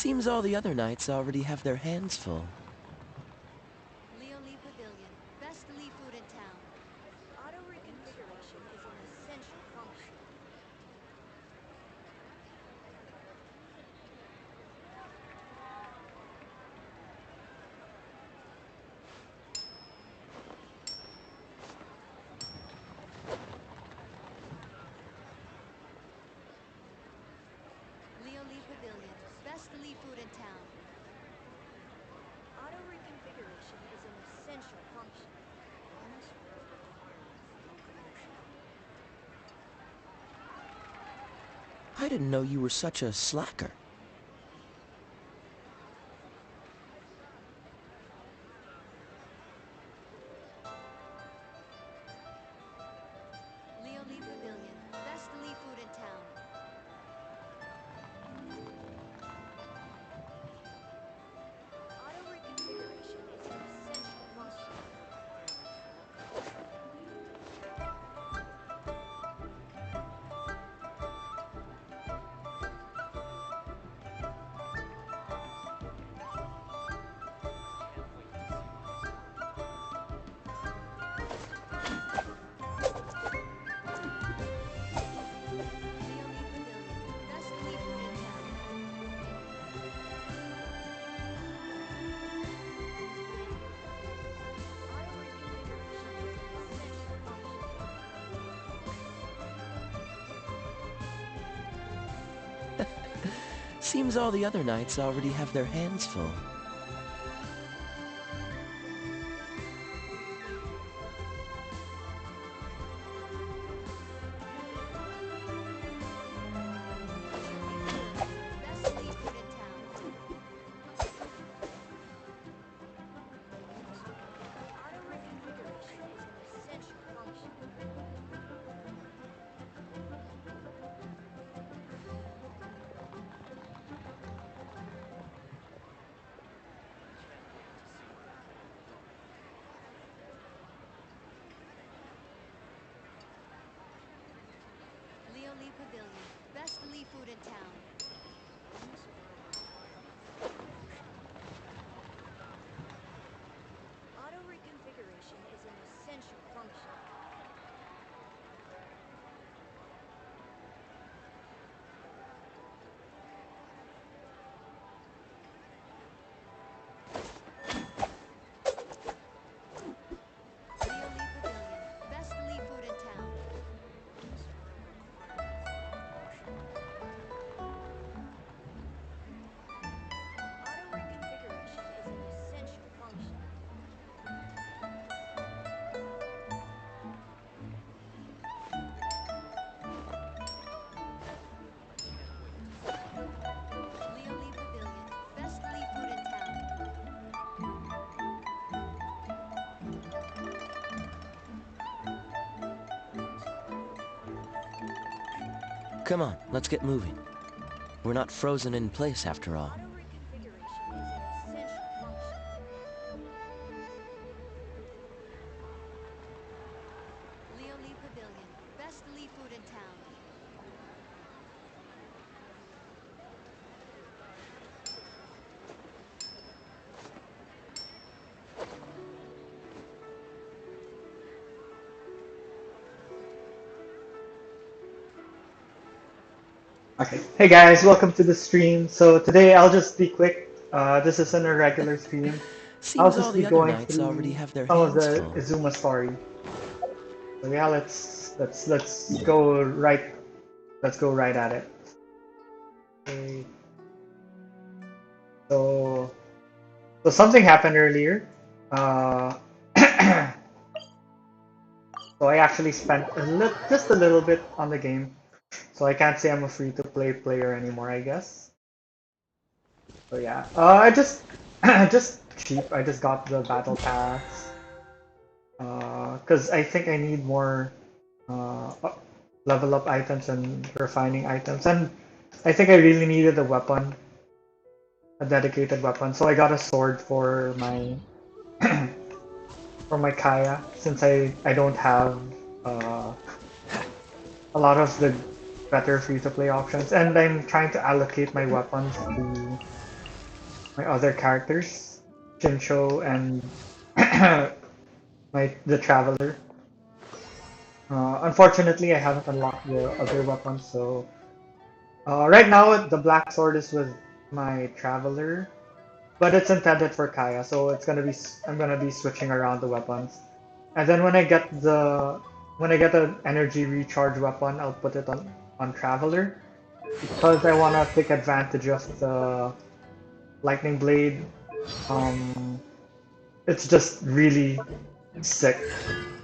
Seems all the other knights already have their hands full. Leo Lee Pavilion. Best Lee food in town. Auto reconfiguration is an essential function. Leo Lee Pavilion. Best Lee food in town. Auto reconfiguration is an essential function. Funds are a requirement for locomotion. I didn't know you were such a slacker. Leo Lee Pavilion. Best Lee food in town. Auto reconfiguration is an essential function. Requirement for locomotion. Can't wait to see what it's all about. Leo Lee Pavilion. Best Lee food in town. Auto reconfiguration is an essential function. Seems all the other knights already have their hands full. Leo Lee Pavilion. Best Lee food in town. Auto reconfiguration is an essential function. Can't wait to see what it's all about. Leo Lee Pavilion. Best Lee food in town. Funds are a requirement for locomotion. Auto reconfiguration is an essential function. Leo Lee Pavilion. Best Lee food in town. Funds are a requirement for locomotion. Auto reconfiguration is an essential function. Can't wait to see what it's all about. Leo Lee Pavilion. Best Lee food in town. Funds are a requirement for locomotion. Come on, let's get moving. We're not frozen in place after all. Auto reconfiguration is an essential function. Leo Lee Pavilion. Best Lee food in town. Okay. Hey guys, welcome to the stream. So today I'll just be quick. This isn't a regular stream. I'll Seems all just be the other going knights already through have their some of hands the full. Izuma story. So yeah, let's go right at it. Okay. So so something happened earlier. Uh, so I actually spent just a little bit on the game. So I can't say I'm a free-to-play player anymore, I guess. So yeah, I just just cheap. I just got the battle pass. Because I think I need more level up items and refining items, and I think I really needed a dedicated weapon. So I got a sword for my for my Kaya, since I don't have uh, a lot of the better free to play options, and I'm trying to allocate my weapons to my other characters, Shincho and the Traveler. Unfortunately, I haven't unlocked the other weapons, so right now the Black Sword is with my Traveler, but it's intended for Kaya, so I'm gonna be switching around the weapons. And then when I get an energy recharge weapon, I'll put it on Traveler because I wanna take advantage of the Lightning Blade. Um, it's just really sick,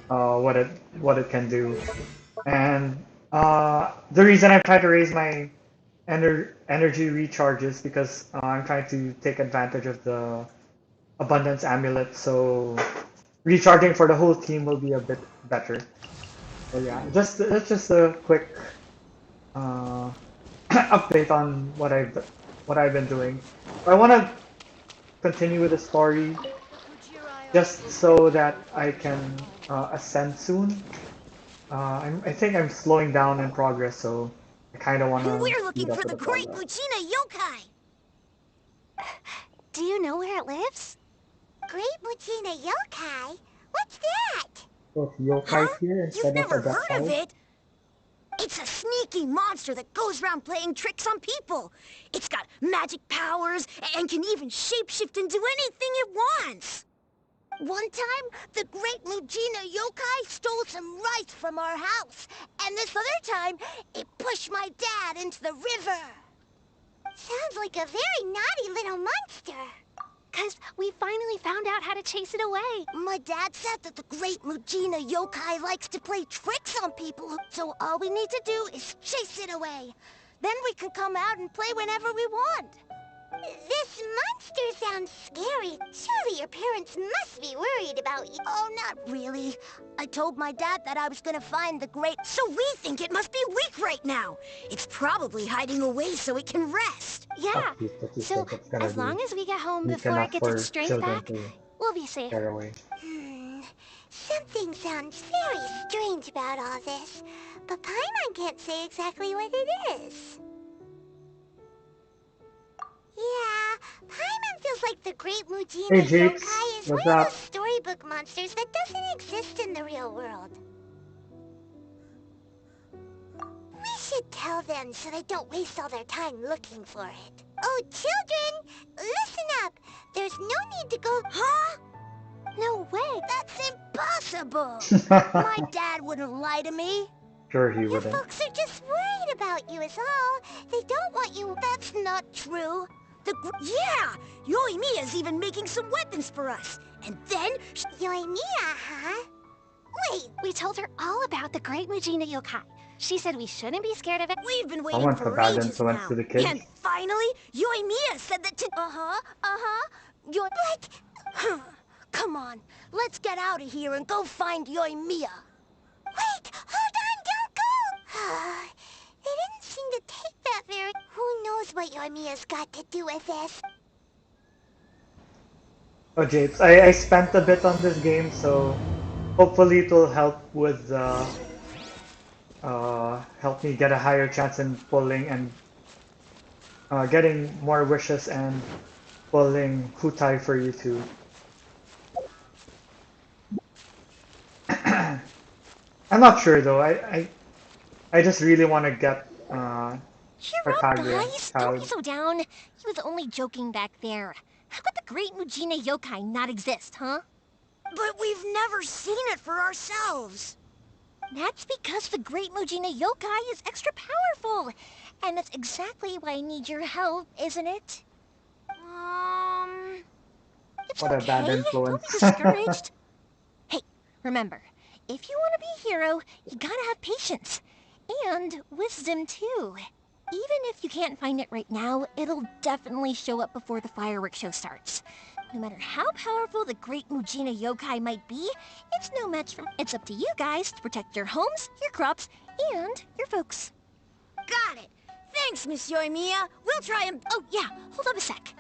what it can do. And the reason I try to raise my energy recharges because I'm trying to take advantage of the abundance amulet, so recharging for the whole team will be a bit better. So yeah, that's just a quick uh, update on what I've been doing. I want to continue with the story just so that I can ascend soon. I think I'm slowing down in progress, so I kind of want to We're speed looking up for with the the Great progress. Lucina Yokai! Do you know where it lives? Great Lucina Yokai? What's that? So it's yokai Huh? here You've instead of a never death heard of side. it? It's a sneaky monster that goes around playing tricks on people. It's got magic powers and can even shapeshift into anything it wants. One time, the Great Mujina Yokai stole some rice from our house. And this other time, it pushed my dad into the river. Sounds like a very naughty little monster. 'Cause we finally found out how to chase it away. My dad said that the Great Mujina Yokai likes to play tricks on people, so all we need to do is chase it away. Then we can come out and play whenever we want. This monster sounds scary. Surely your parents must be worried about you. Oh, not really. I told my dad that I was gonna find the great... So we think it must be weak right now. It's probably hiding away so it can rest. Yeah, That you so think it's gonna as be long as we get home weak before it enough gets its for strength children back, to we'll be safe. scare away. Something sounds very strange about all this, but Paimon can't say exactly what it is. Yeah, Paimon feels like the Great Hey Mujina Japes, Yokai is one what's of those up? storybook monsters that doesn't exist in the real world. We should tell them so they don't waste all their time looking for it. Oh, children, listen up. There's no need to go... Huh? No way. That's impossible. My dad wouldn't lie to me. Sure he Your wouldn't. folks are just worried about you is all. They don't want you... That's not true. Yeah! Yoimiya's even making some weapons for us. And then... Yoimiya, huh? Wait, we told her all about the Great Mujina Yokai. She said we shouldn't be scared of it. We've been waiting Someone's a for bad ages influence now. to the kids. And finally, Yoimiya said that to... You're... But... Come on, let's get out of here and go find Yoimiya. Wait! Hold on! Don't go! They didn't seem to take that very... Who knows what Yoimiya's got to do with this? Oh Japes, I spent a bit on this game, so hopefully it will help with help me get a higher chance in pulling and getting more wishes and pulling Hutai for you too. I'm not sure though. I just really want to get Cheer up, Tartaglia guys! Don't be child. so down. He was only joking back there. How could the Great Mujina Yokai not exist, huh? But we've never seen it for ourselves. That's because the Great Mujina Yokai is extra powerful. And that's exactly why I need your help, isn't it? It's What a bad okay. Don't be influence. discouraged. Hey, remember, if you want to be a hero, you gotta have patience. And wisdom, too. Even if you can't find it right now, it'll definitely show up before the fireworks show starts. No matter how powerful the Great Mujina Yokai might be, it's no match for... It's up to you guys to protect your homes, your crops, and your folks. Got it. Thanks, Miss Yoimiya. We'll try and... Oh, yeah. Hold up a sec.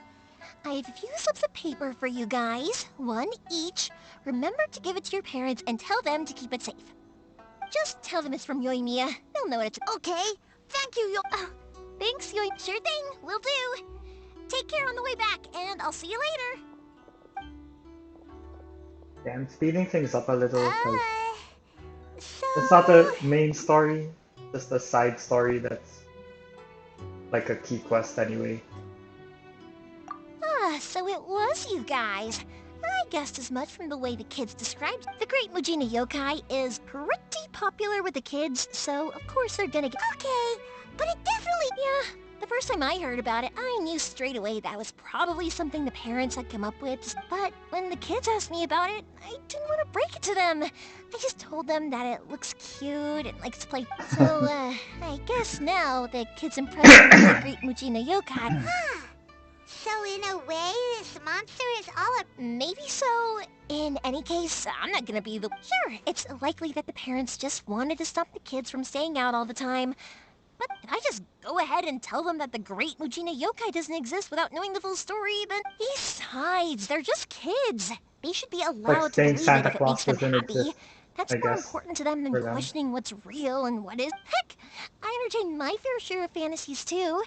I have a few slips of paper for you guys. One each. Remember to give it to your parents and tell them to keep it safe. Just tell them it's from Yoimiya. They'll know what it's... Okay. Thank you, Yo... thanks, Sure thing. Will do. Take care on the way back, and I'll see you later. Yeah, I'm speeding things up a little because So... it's not the main story, just a side story that's like a key quest anyway. So it was you guys. I guessed as much from the way the kids described. The Great Mujina Yokai is pretty popular with the kids, so of course they're gonna get... Okay, but it definitely... Yeah, the first time I heard about it, I knew straight away that was probably something the parents had come up with, but when the kids asked me about it, I didn't want to break it to them. I just told them that it looks cute and likes to play... So, I guess now the kids' impression of the Great Mujina Yokai... So in a way, this monster is all a... Maybe so. In any case, I'm not gonna be the... Sure, it's likely that the parents just wanted to stop the kids from staying out all the time. But did I just go ahead and tell them that the Great Mujina Yokai doesn't exist without knowing the full story? Then besides, they're just kids. They should be allowed to saying believe Santa it if it Claus makes them doesn't happy. exist, That's I more guess, important to them than for them. questioning what's real and what is... Heck, I entertain my fair share of fantasies too.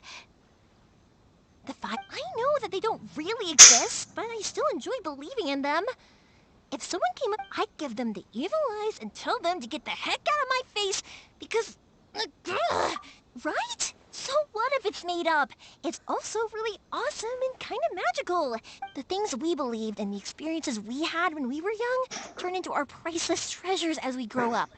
I know that they don't really exist, but I still enjoy believing in them. If someone came up, I'd give them the evil eyes and tell them to get the heck out of my face because... right? So what if it's made up? It's also really awesome and kind of magical. The things we believed and the experiences we had when we were young turn into our priceless treasures as we grow up.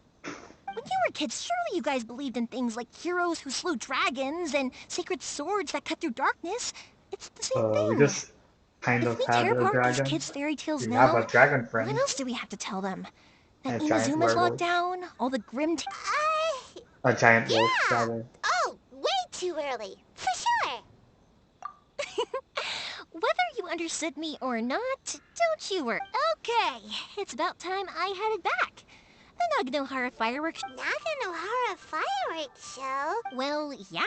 When you were kids, surely you guys believed in things like heroes who slew dragons and sacred swords that cut through darkness. It's the same We thing. just kind If of we had tear a apart these dragon. kids' fairy tales We have now, a dragon what friend else do we have to tell them? That and a giant Inazuma's locked werewolf. down, all the grim... A giant wolf, Yeah! rather. Oh, way too early. For sure. Whether you understood me or not, don't you worry. Okay, it's about time I headed back. The Naganohara fireworks... Naganohara fireworks show? Well, yeah.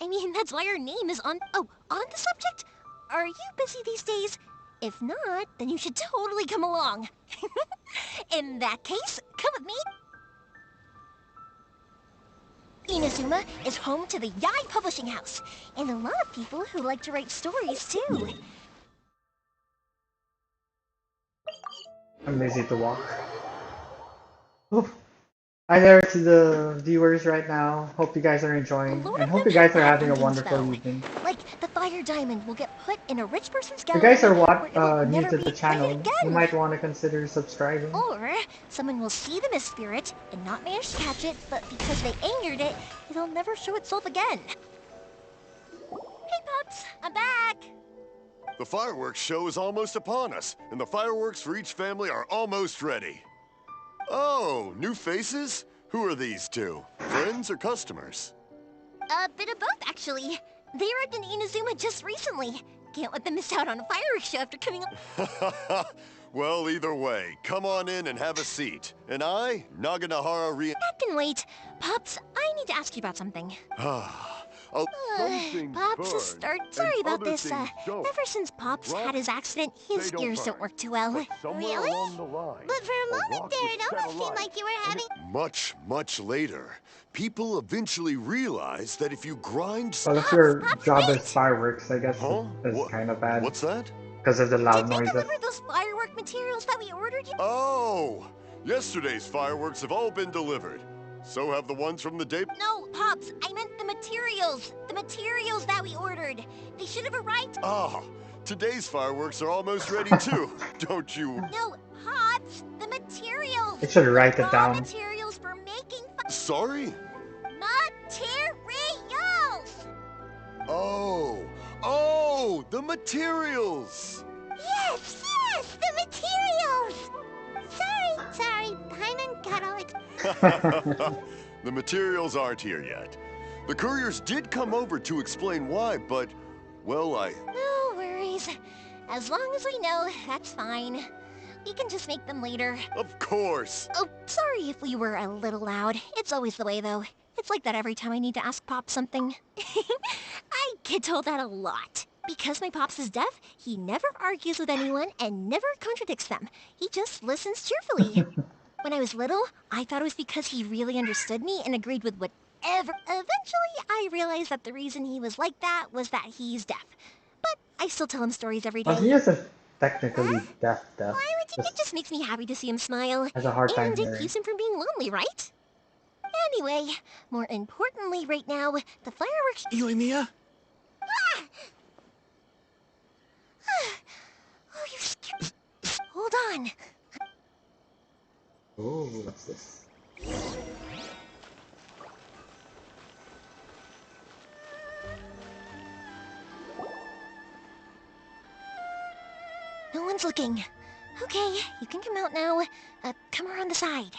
I mean, that's why our name is on... Oh, on the subject? Are you busy these days? If not, then you should totally come along. In that case, come with me. Inazuma is home to the Yai Publishing House, and a lot of people who like to write stories, too. I'm lazy to walk. Oof. Hi there to the viewers right now. Hope you guys are A enjoying, lot and of hope them you guys have are bad having a endings, wonderful though. evening. Like, the fire diamond will get put in a rich person's If you gallery guys are where it will new never to be the channel, made you again. might want to consider subscribing. Or someone will see the mist spirit and not manage to catch it, but because they angered it, it'll never show itself again. Hey, Pups, I'm back. The fireworks show is almost upon us, and the fireworks for each family are almost ready. Oh, new faces? Who are these two? Friends or customers? A bit of both, actually. They arrived in Inazuma just recently. Can't let them miss out on a fireworks show after coming up. Well, either way, come on in and have a seat. And I, Naganohara That can wait. Pups, I need to ask you about something. Some things Pops burn, is start. and Sorry about other this. things don't. Ever since Pops Rock, had his accident, his they don't ears don't burn. work too well. But somewhere Really? along the line, But for a moment rock there, was it set almost seemed alight. like you were having... Much, much later, people eventually realized that if you grind... Well, if your Pops, job wait! is fireworks, I guess Huh? it's What- kind of bad What's that? because of the loud Did they noises. deliver those firework materials that we ordered? Oh! Yesterday's fireworks have all been delivered. So have the ones from the day... No, Pops, I meant the materials. The materials that we ordered. They should have arrived. Ah! Today's fireworks are almost ready too, don't you? No, Pops, the materials. They should write it Raw down. materials for making Sorry? materials. Oh, the materials! Yes, the materials! Sorry, Paimon got all excited. The materials aren't here yet. The couriers did come over to explain why, but, well, No worries. As long as we know, that's fine. We can just make them later. Of course! Oh, sorry if we were a little loud. It's always the way, though. It's like that every time I need to ask Pop something. I get told that a lot. Because my Pops is deaf, he never argues with anyone and never contradicts them. He just listens cheerfully. When I was little, I thought it was because he really understood me and agreed with whatever. Eventually, I realized that the reason he was like that was that he's deaf. but I still tell him stories every Well, day. he isn't technically deaf. Why would you? It just makes me happy to see him smile. Has a hard time And it hearing. keeps him from being lonely, right? Anyway, more importantly right now, the fireworks... Yoimiya? Oh, you scared... Hold on. Oh, what's this? No one's looking. Okay, you can come out now. Come around the side.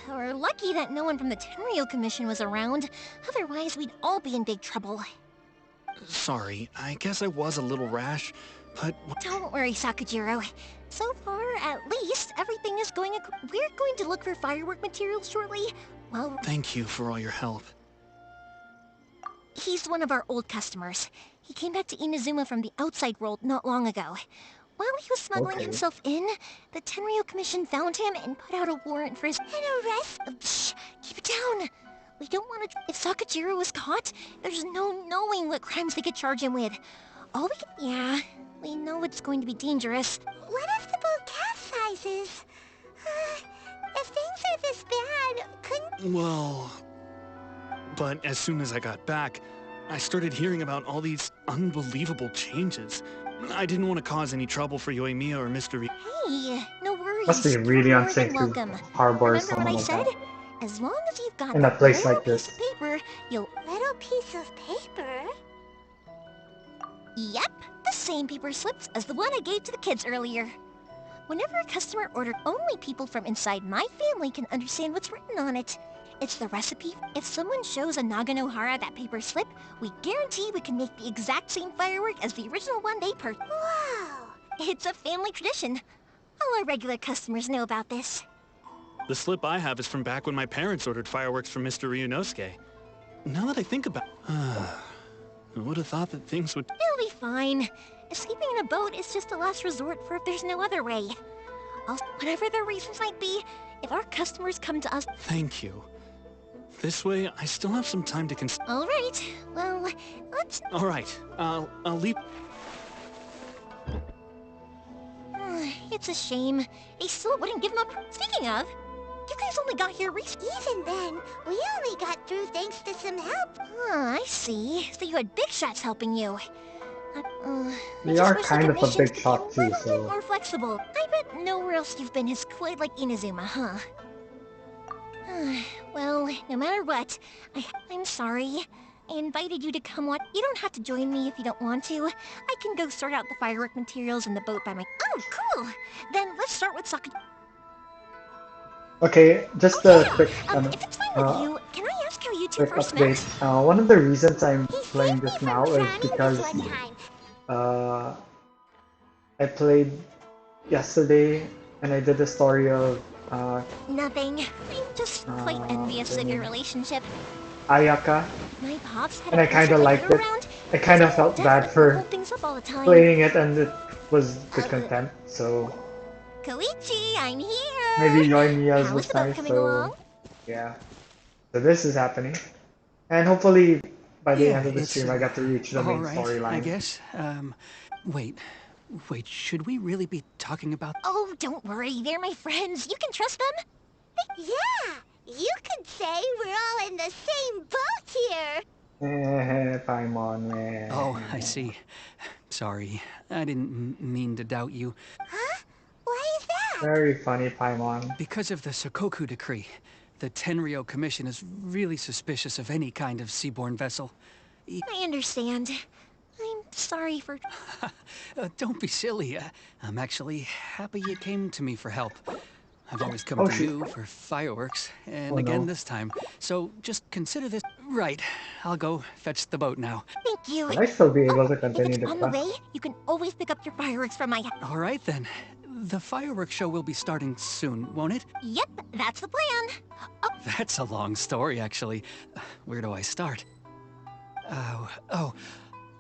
We're lucky that no one from the Tenryo Commission was around. Otherwise, we'd all be in big trouble. Sorry, I guess I was a little rash, but... Don't worry, Sakujiro. So far, at least, everything is going... We're going to look for firework materials shortly. Well, Thank you for all your help. he's one of our old customers. He came back to Inazuma from the outside world not long ago. While he was smuggling Okay. himself in, the Tenryo Commission found him and put out a warrant for his... An arrest? Shh! Keep it down! We don't want to... If Sakujiro was caught, there's no knowing what crimes they could charge him with. All we can... Yeah, we know it's going to be dangerous. What if the boat capsizes? If things are this bad, couldn't... Well... But as soon as I got back, I started hearing about all these unbelievable changes. I didn't want to cause any trouble for Yoimiya or Mr. Hey, no worries. Must be really You're more unsafe than to welcome. harbor Remember what someone I like said? that. As long as you've got In a that place little like this. piece of paper, you'll... Little piece of paper? Yep, the same paper slips as the one I gave to the kids earlier. Whenever a customer ordered, only people from inside my family can understand what's written on it. It's the recipe. If someone shows a Naganohara that paper slip, we guarantee we can make the exact same firework as the original one they purchased. Wow! It's a family tradition. All our regular customers know about this. The slip I have is from back when my parents ordered fireworks from Mr. Ryunosuke. Now that I think about... I would have thought that things would... It'll be fine. Escaping in a boat is just a last resort for if there's no other way. Also, whatever their reasons might be, if our customers come to us... Thank you. This way, I still have some time to All right, well, let's... All right, I'll leave... It's a shame. They still wouldn't give them up. Speaking of, you guys only got here recently. Even then, we only got through thanks to some help. I see. So you had big shots helping you. They just are wish kind the of a commissions big could be shot too, a little bit so... more flexible. I bet nowhere else you've been has quite like Inazuma, huh? Well, no matter what, I'm sorry. I invited you to come watch. You don't have to join me if you don't want to. I can go sort out the firework materials in the boat by my... Oh, cool! Then let's start with Sakura. Okay, just Oh, a yeah. quick, If it's fine with you, can I ask how you two quick first met? update. One of the reasons I'm He playing saved me this from now is drowning because this one time. I played yesterday and I did the story of Nothing. I'm just quite envious of your relationship. Ayaka, My pops had and a I kind of person liked like you it. around. I kind of So felt desperate bad to for hold things up all the time. playing it and it was the content, so Koichi, I'm here! maybe Yoimiya's How is was the boat nice, coming so along? yeah. So this is happening. And hopefully by the Yeah, end of the it's, stream I get to reach the all main right, storyline. I guess. Wait. Should we really be talking about... Oh, don't worry. They're my friends. You can trust them. Yeah, you could say we're all in the same boat here. Paimon, man. Oh, I see. Sorry. I didn't mean to doubt you. Huh? Why is that? Very funny, Paimon. Because of the Sokoku decree, the Tenryo Commission is really suspicious of any kind of seaborne vessel. I understand. I'm sorry for... Don't be silly. I'm actually happy you came to me for help. I've always come Oh, to shoot. you for fireworks, and Oh, again no. this time. So just consider this... Right, I'll go fetch the boat now. Thank you. Will I still be able to If continue it's the on the quest? way, you can always pick up your fireworks from my... All right then. The fireworks show will be starting soon, won't it? Yep, that's the plan. That's a long story, actually. Where do I start?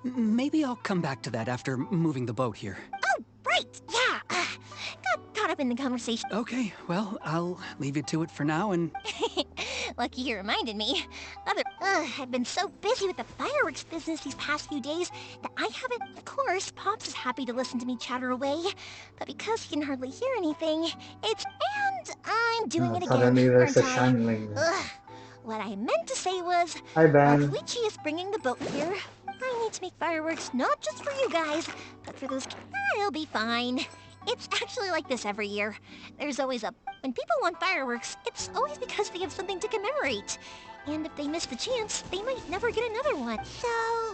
Maybe I'll come back to that after moving the boat here. Oh, right, yeah. Got caught up in the conversation. Okay, well, I'll leave you to it for now and... Lucky you reminded me. I've been so busy with the fireworks business these past few days that I haven't... Of course, Pops is happy to listen to me chatter away, but because he can hardly hear anything, it's... And I'm doing it again, Suddenly there's aren't a I? shining. What I meant to say was... Hi, Ben. Koichi is bringing the boat here. I need to make fireworks not just for you guys, but for those... I'll be fine. It's actually like this every year. There's always a... When people want fireworks, it's always because they have something to commemorate. And if they miss the chance, they might never get another one. So,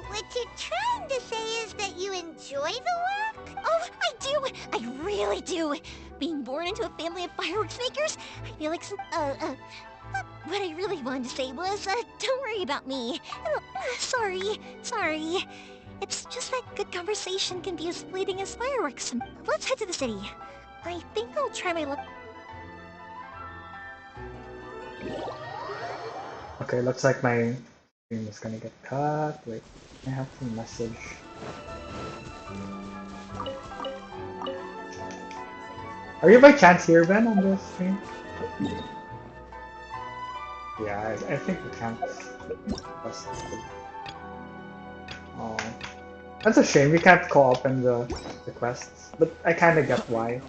what you're trying to say is that you enjoy the work? Oh, I do! I really do! Being born into a family of fireworks makers, I feel like some... What I really wanted to say was, don't worry about me. Sorry. It's just that good conversation can be as fleeting as fireworks. Let's head to the city. I think I'll try my luck. Okay, looks like my stream is gonna get cut. Wait, I have to message. Are you by chance here, Ben, on the stream? Yeah, I think we can't. Oh, that's a shame. We can't co-op in the quests, but I kind of get why.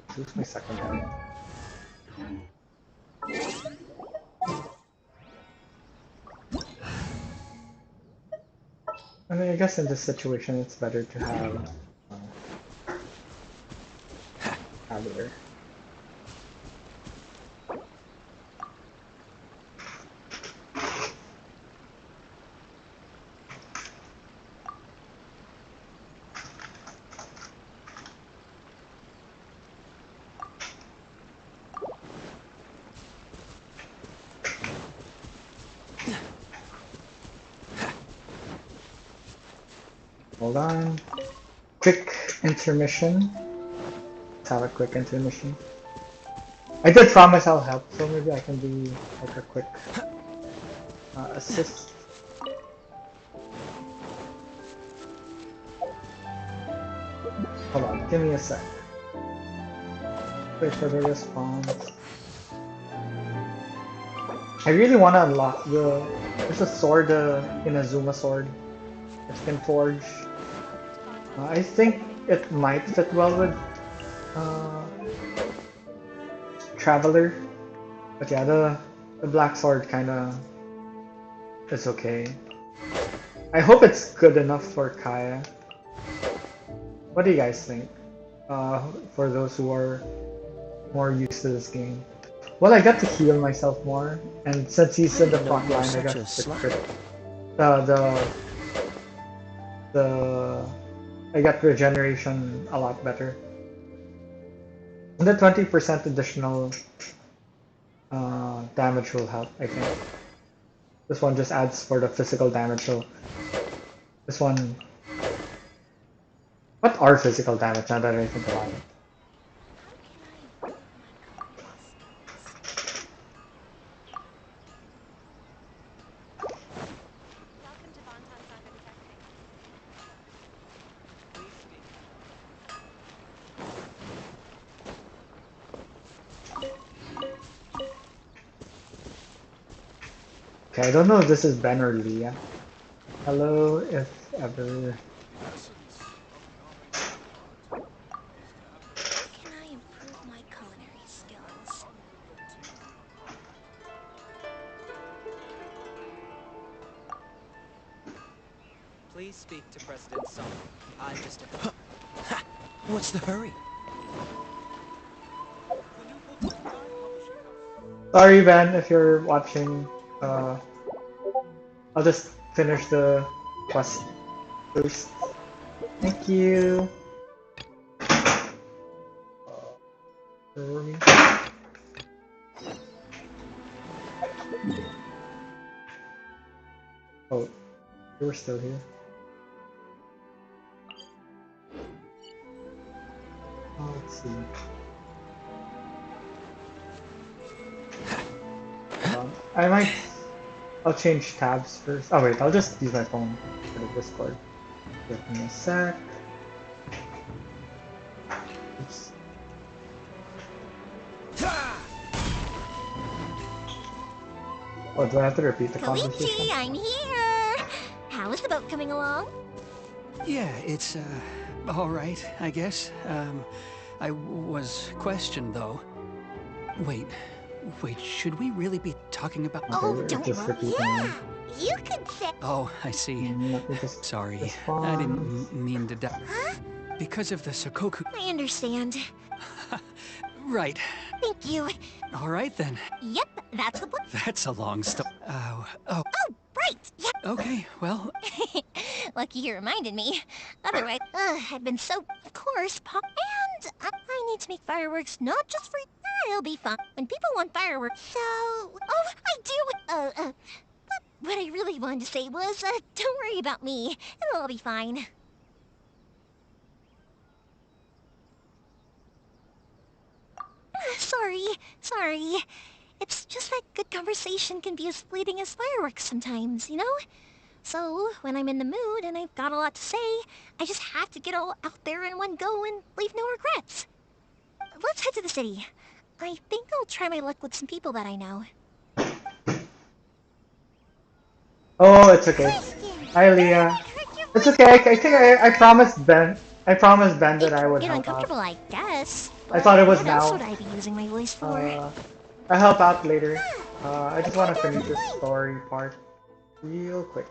Who's my second one? I mean, I guess in this situation, it's better to have her. Hold on. Quick intermission. Let's have a quick intermission. I did promise I'll help, so maybe I can do like a quick assist. Hold on, give me a sec. Wait for the response. I really want to unlock there's a sword, Inazuma sword. It's been forged. I think it might fit well with Traveler, but yeah, the black sword kinda is okay. I hope it's good enough for Kaya. What do you guys think? For those who are more used to this game. Well, I got to heal myself more, and since he's in the front line, I got I got regeneration a lot better. And the 20% additional damage will help, I think. This one just adds for the physical damage, so this one... What are physical damage now that I think about it? Okay, I don't know if this is Ben or Leah. Hello, if ever. Can I improve my culinary skills? Please speak to President Song. I'm just a... What's the hurry? Sorry, Ben, if you're watching. I'll just finish the quest first. Thank you. Oh, you were still here. Oh, let's see. I'll change tabs first. Oh wait, I'll just use my phone for the Discord. Give me a sec. Oops. Oh, do I have to repeat the conversation? Koichi, I'm here! How is the boat coming along? Yeah, it's, all right, I guess. I was questioned, though. Wait, should we really be talking about... Oh, Okay, don't just worry. repeating. Yeah, you could say... Oh, I see. Let me just Sorry, I respond. didn't mean to Huh? Because of the Sakoku... I understand. Right. Thank you. All right, then. Yep, that's the plan. That's a long story. Oh, Oh, right! Yep. okay, well... Lucky you reminded me. Otherwise, I've been so... Of course, and I need to make fireworks not just for... It'll be fun. When people want fireworks, so... Oh, I do! But what I really wanted to say was, don't worry about me. It'll all be fine. Sorry. It's just that good conversation can be as fleeting as fireworks sometimes, you know? So, when I'm in the mood and I've got a lot to say, I just have to get all out there in one go and leave no regrets. Let's head to the city. I think I'll try my luck with some people that I know. Oh, it's okay. Hi, Leah. It's okay. I think I promised Ben. I promised Ben that I would Get help uncomfortable, out. I guess. I thought it was what else now. would I be using my voice for? I'll help out later. I just want to finish this story part real quick.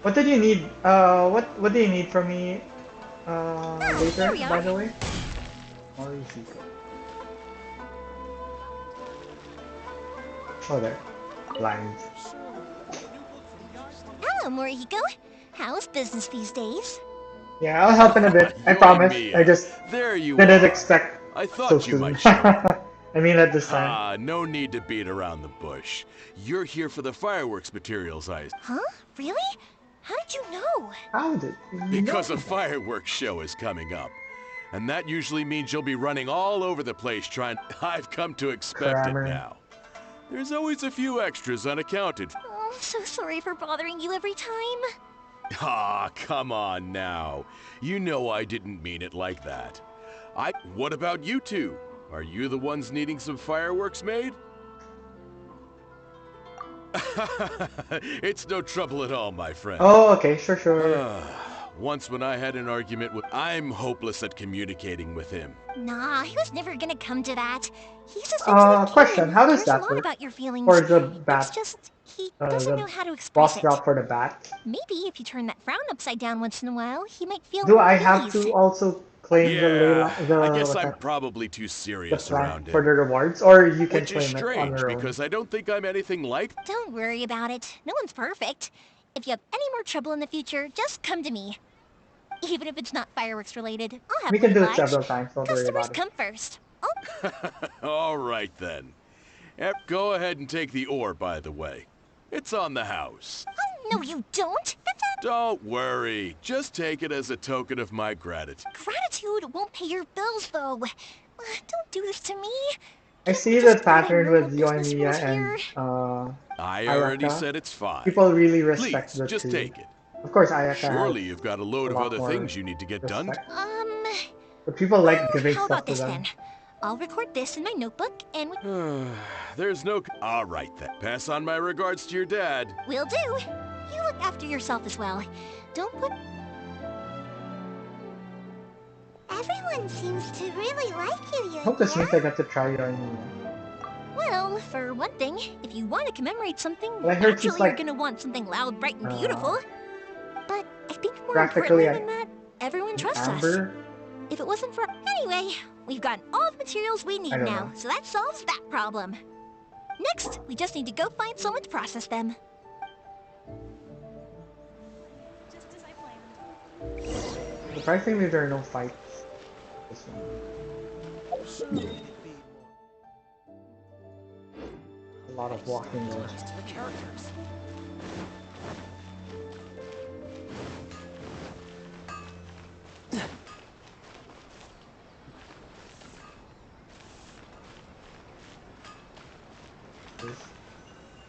What did you need? What do you need from me? Later, by the way. Morihiko. Oh, there. Lines. Hello, Morihiko. How's business these days? Yeah, I'll help in a bit. I promise. I just didn't expect I thought so you soon. might show up. I mean, at this time. No need to beat around the bush. You're here for the fireworks materials, Huh? Really? How did you know? How did you Because know? a fireworks show is coming up. And that usually means you'll be running all over the place trying... I've come to expect Grammar. it now. There's always a few extras unaccounted for. Oh, I'm so sorry for bothering you every time. Ah, come on now. You know I didn't mean it like that. What about you two? Are you the ones needing some fireworks made? It's no trouble at all, my friend. Oh, okay, sure. Once when I had an argument with... I'm hopeless at communicating with him. Nah, he was never gonna come to that. He's a sensitive Question, kid. how does Cares that a lot work? about your feelings. For the bat, It's just, he doesn't know how to boss express it. drop for the bat. Maybe if you turn that frown upside down once in a while, he might feel Do more I at have ease. to also claim I guess what's I'm that? probably too The serious plan around for it. the rewards, or you can Which is claim it on strange, your own? because I don't think I'm anything like... Don't worry about it. No one's perfect. If you have any more trouble in the future, just come to me. Even if it's not fireworks related, I'll We happily can do it oblige. several times, don't worry Customers about it. come first. Oh, All right, then. Go ahead and take the ore, by the way. It's on the house. no you don't. That's a... Don't worry. Just take it as a token of my gratitude. Gratitude won't pay your bills, though. Don't do this to me. I Can't see we the just follow pattern normal with business Yoimiya rules and here? I already Ayaka. said it's fine. People really respect Please, the just two. take it. Of course, Ayaka Surely has you've got a load a of lot other more things you need to get done. respect. But people like giving How stuff about to this them. then? I'll record this in my notebook, and There's no... All right, then. Pass on my regards to your dad. we'll do. You look after yourself as well. Don't put... Everyone seems to really like you, Hope this means I Yoimiya. get to try Yoimiya. Well, for one thing, if you want to commemorate something, But I heard she's naturally you're like, gonna want something loud, bright, and beautiful. But I think more practically importantly than that, everyone trusts us. Amber? If it wasn't for... Anyway, we've got all the materials we need I don't now, know. so that solves that problem. Next, we just need to go find someone to process them. Just as I planned. Surprisingly, there are no fights. This one. A lot of walking there. To the characters.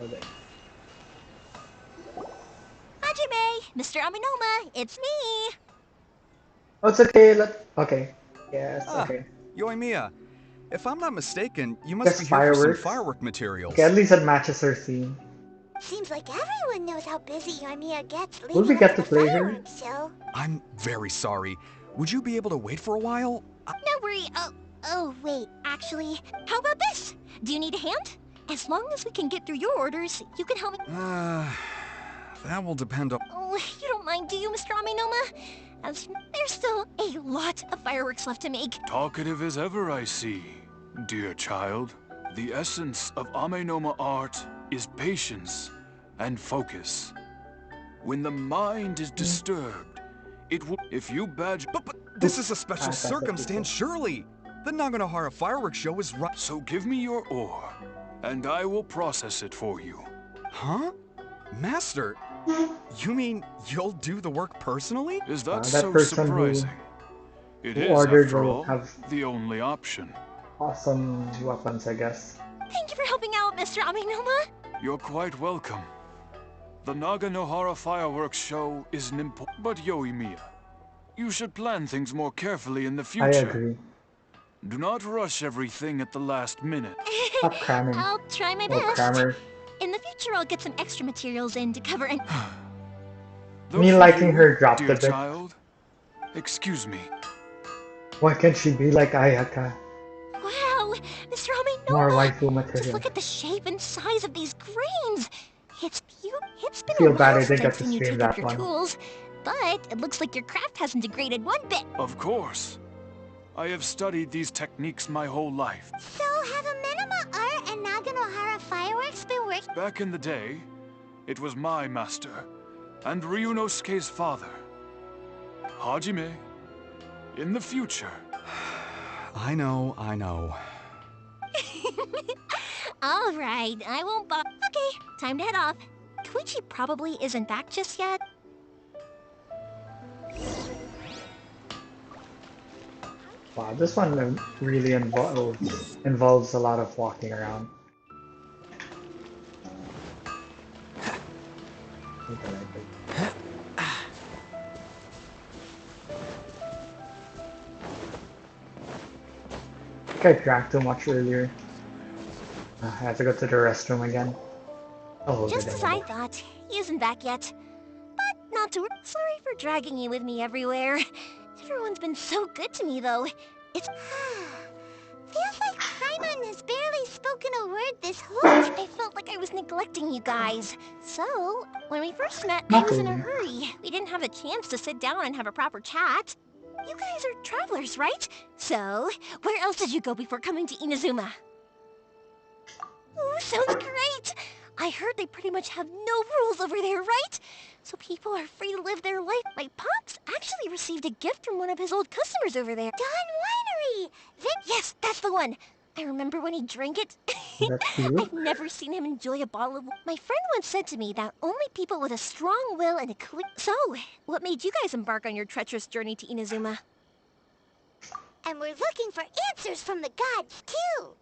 Okay. Hajime, Mr. Aminoma, it's me. Oh, it's okay. Okay. Yes. Ah, Okay. Yoimiya. If I'm not mistaken, you must Just be here for some fireworks. firework Okay, at materials. least it matches her theme. Seems like everyone knows how busy Yoimiya gets Will we leading up get to to the play her? fireworks show. I'm very sorry. Would you be able to wait for a while? No worry. Oh, wait. Actually, how about this? Do you need a hand? As long as we can get through your orders, you can help me. That will depend on... Oh, you don't mind, do you, Mr. Aminoma? As there's still a lot of fireworks left to make. Talkative as ever, I see. Dear child, the essence of Amenoma art is patience and focus. When the mind is disturbed, it will... If you badge... But this is a special circumstance, surely. The Naganohara fireworks show is right... So give me your ore, and I will process it for you. Huh? Master, you mean you'll do the work personally? Is that that so person surprising? It who is, ordered after will all, have the only option. awesome weapons, I guess. Thank you for helping out, Mr. Aminoma. You're quite welcome. The Naganohara fireworks show is an important... But Yoimiya, you should plan things more carefully in the I future. agree. Do not rush everything at the last minute. Stop cramming. I'll try my Oh, best. crammer. In the future, I'll get some extra materials in to cover and... Though Me for liking you, her dropped dear a bit. child, excuse me. Why can't she be like Ayaka? Wow, Mr. More Aminoma! waifu Just material. look at the shape and size of these grains. It's been Feel a bad while I didn't since get I've to seen you stream take up that your one. tools, but it looks like your craft hasn't degraded one bit. Of course. I have studied these techniques my whole life. So have Amenoma art and Naganohara fireworks been working? Back in the day, it was my master, and Ryunosuke's father. Hajime, in the future. I know. All right, I won't bother. Okay, time to head off. Koichi probably isn't back just yet. Wow, this one really involves a lot of walking around. I think I drank too much earlier. I have to go to the restroom again. Oh, Just as I thought, he isn't back yet. But not to worry. Sorry for dragging you with me everywhere. Everyone's been so good to me, though. It's... Feels like Paimon has barely spoken a word this whole time. I felt like I was neglecting you guys. So, when we first met, I was in a hurry. We didn't have a chance to sit down and have a proper chat. You guys are travelers, right? So, where else did you go before coming to Inazuma? Ooh, sounds great! I heard they pretty much have no rules over there, right? So people are free to live their life. My pops actually received a gift from one of his old customers over there. Don Winery! Yes, that's the one. I remember when he drank it. That's you? I've never seen him enjoy a bottle of... My friend once said to me that only people with a strong will and a clear... So, what made you guys embark on your treacherous journey to Inazuma? And we're looking for answers from the gods, too.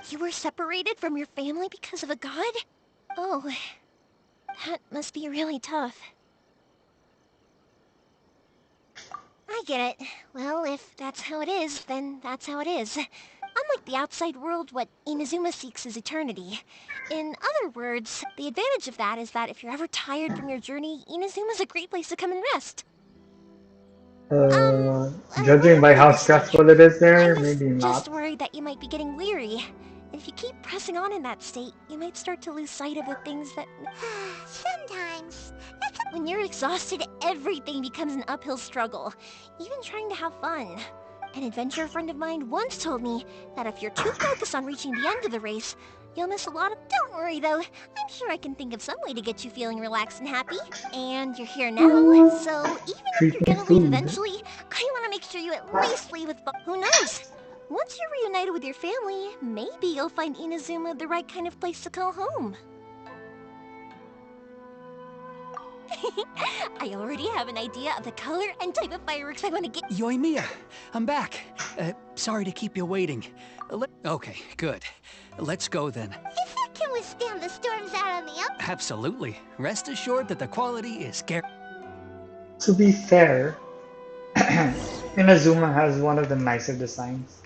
You were separated from your family because of a god? Oh, that must be really tough. I get it. Well, if that's how it is, then that's how it is. Unlike the outside world, what Inazuma seeks is eternity. In other words, the advantage of that is that if you're ever tired from your journey, Inazuma's a great place to come and rest. Judging by how stressful it is there, maybe not. Just worried that you might be getting weary. If you keep pressing on in that state, you might start to lose sight of the things that... Sometimes. When you're exhausted, everything becomes an uphill struggle, even trying to have fun. An adventurer friend of mine once told me that if you're too focused on reaching the end of the race, you'll miss a lot of... Don't worry, though. I'm sure I can think of some way to get you feeling relaxed and happy. And you're here now, so even if you're gonna leave eventually, I want to make sure you at least leave with... Who knows? Once you're reunited with your family, maybe you'll find Inazuma the right kind of place to call home. I already have an idea of the color and type of fireworks I want to get. Yoimiya, I'm back. Sorry to keep you waiting. Okay, good. Let's go then. If that kid was understand the storms out on the up. Absolutely. Rest assured that the quality is To be fair, Inazuma has one of the nicer designs.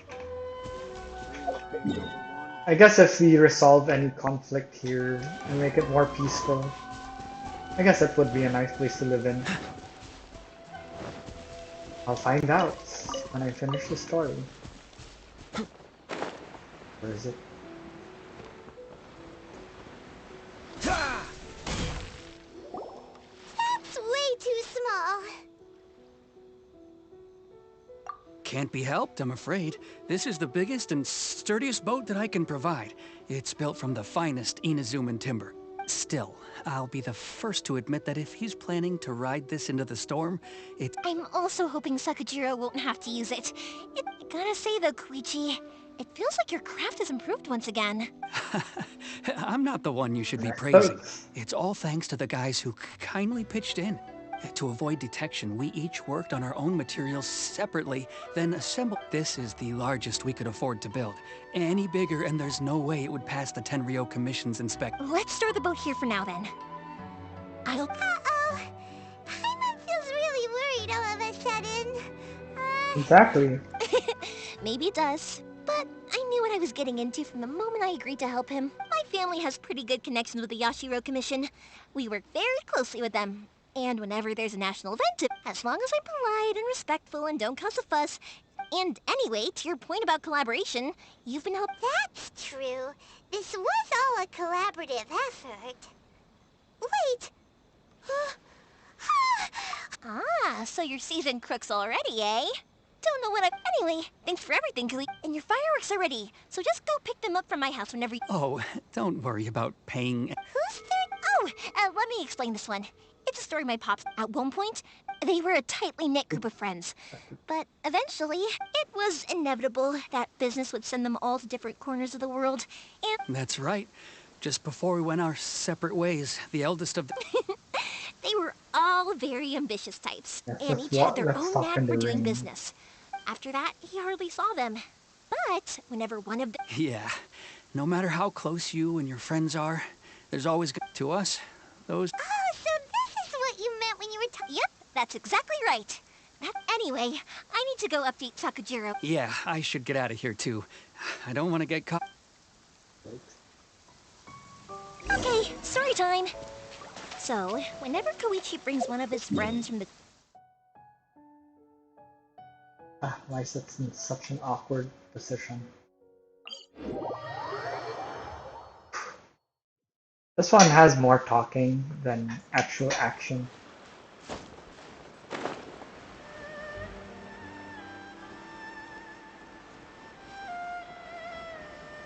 I guess if we resolve any conflict here and make it more peaceful, I guess that would be a nice place to live in. I'll find out when I finish the story. Where is it? That's way too small. Can't be helped, I'm afraid. This is the biggest and sturdiest boat that I can provide. It's built from the finest Inazuman timber. Still, I'll be the first to admit that if he's planning to ride this into the storm, I'm also hoping Sakajiro won't have to use it. Gotta say though, Koichi, it feels like your craft has improved once again. I'm not the one you should be praising. It's all thanks to the guys who kindly pitched in. To avoid detection, we each worked on our own materials separately, then assembled. This is the largest we could afford to build. Any bigger, and there's no way it would pass the Tenryou Commission's inspection. Let's store the boat here for now, then. Uh-oh. Paimon feels really worried all of a sudden. Exactly. Maybe it does. But I knew what I was getting into from the moment I agreed to help him. My family has pretty good connections with the Yashiro Commission. We work very closely with them. And whenever there's a national event, as long as I'm polite and respectful and don't cause a fuss. And anyway, to your point about collaboration, you've been helping. That's true. This was all a collaborative effort. Wait. So you're seasoned crooks already, eh? Don't know what Anyway, thanks for everything, Kali. And your fireworks are ready, so just go pick them up from my house whenever you... Oh, don't worry about paying... Who's third? Oh, let me explain this one. It's a story my pops... At one point, they were a tightly knit group of friends. But eventually, it was inevitable that business would send them all to different corners of the world, and... That's right. Just before we went our separate ways, the eldest of the... They were all very ambitious types, Yes, and let's each had their let's own talk knack in for the doing rain. business. After that, he hardly saw them. But whenever one of them... Yeah. No matter how close you and your friends are, there's always... To us, those... Oh, so this is what you meant when you were Yep, that's exactly right. Anyway, I need to go update Sakajiro. Yeah, I should get out of here, too. I don't want to get caught... Okay, story time. So, whenever Koichi brings one of his friends from the... Why is it in such an awkward position? This one has more talking than actual action.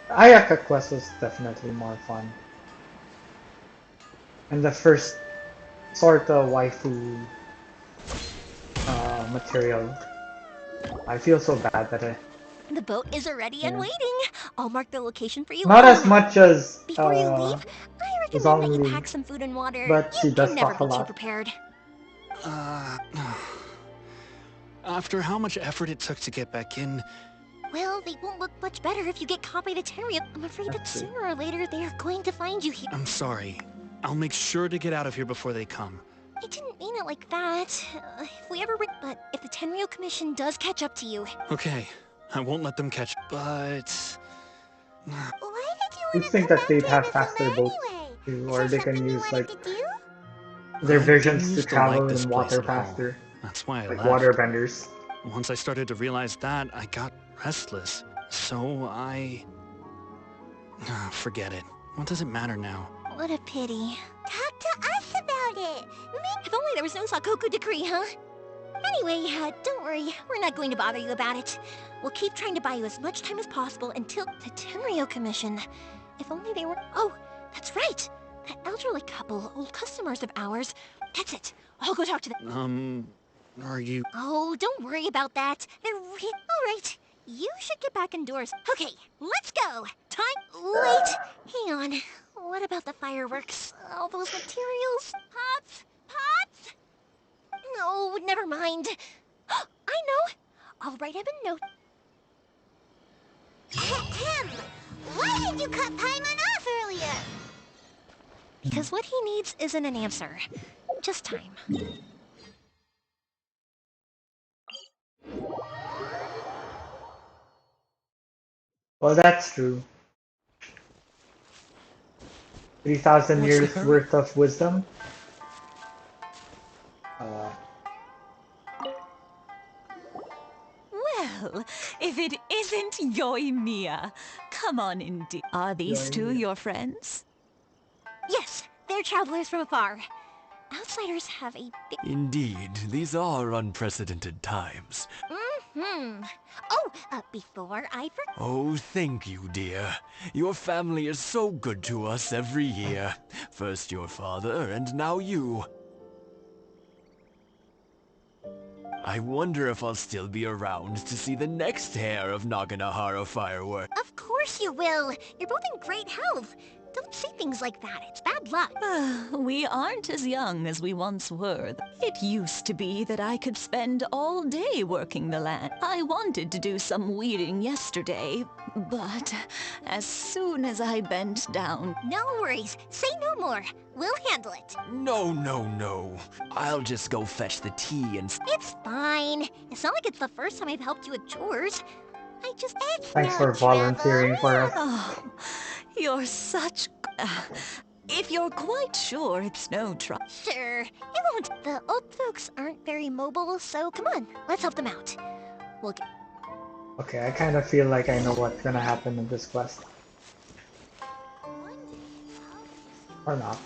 The Ayaka quest was definitely more fun. And the first sort of waifu material. I feel so bad that The boat is already and waiting. I'll mark the location for you. not as much as Before you leave, I recommend that you pack some food and water. but she You does can never talk a be too lot. prepared. After how much effort it took to get back in, Well, they won't look much better if you get caught by the Tenryou. I'm afraid that sooner or later they are going to find you here. I'm sorry. I'll make sure to get out of here before they come. I didn't mean it like that. If we ever... But if the Tenryou Commission does catch up to you... Okay, I won't let them catch... But... Why did You think that they'd have faster boats too, or they can use like their I visions to used travel like this in place water at home. faster, That's why I like left. water benders. Once I started to realize that, I got restless. So I... Forget it. What does it matter now? What a pity. Talk to us about it. If only there was no Sakoku decree, huh? Anyway, don't worry. We're not going to bother you about it. We'll keep trying to buy you as much time as possible until the Tenryou Commission. If only they were... Oh, that's right. That elderly couple, old customers of ours. That's it. I'll go talk to them. Are you... Oh, don't worry about that. All right. You should get back indoors. Okay, let's go. Wait, hang on. What about the fireworks? All those materials? Pots? No, never mind. I know. I'll write him a note. Ahem. Why did you cut Paimon off earlier? Because what he needs isn't an answer, just time. Well, that's true. 3,000 What's the years hurry? worth of wisdom. Well, if it isn't Yoimiya. Come on, indeed. Are these two Yoimiya. your friends? Yes, they're travelers from afar. Outsiders have a big... Indeed, these are unprecedented times. Mm-hmm. Oh, before I forget... Oh, thank you, dear. Your family is so good to us every year. First your father, and now you. I wonder if I'll still be around to see the next hair of Naganahara fireworks. Of course you will. You're both in great health. Don't say things like that. It's bad luck. We aren't as young as we once were. It used to be that I could spend all day working the land. I wanted to do some weeding yesterday, but as soon as I bent down... No worries. Say no more. We'll handle it. No, no, no. I'll just go fetch the tea and... It's fine. It's not like it's the first time I've helped you with chores. I just... Thanks for volunteering for us. Oh, you're such... if you're quite sure it's no trouble... Sure, it won't. The old folks aren't very mobile, so come on, let's help them out. We'll get... Okay, I kind of feel like I know what's gonna happen in this quest. Or not.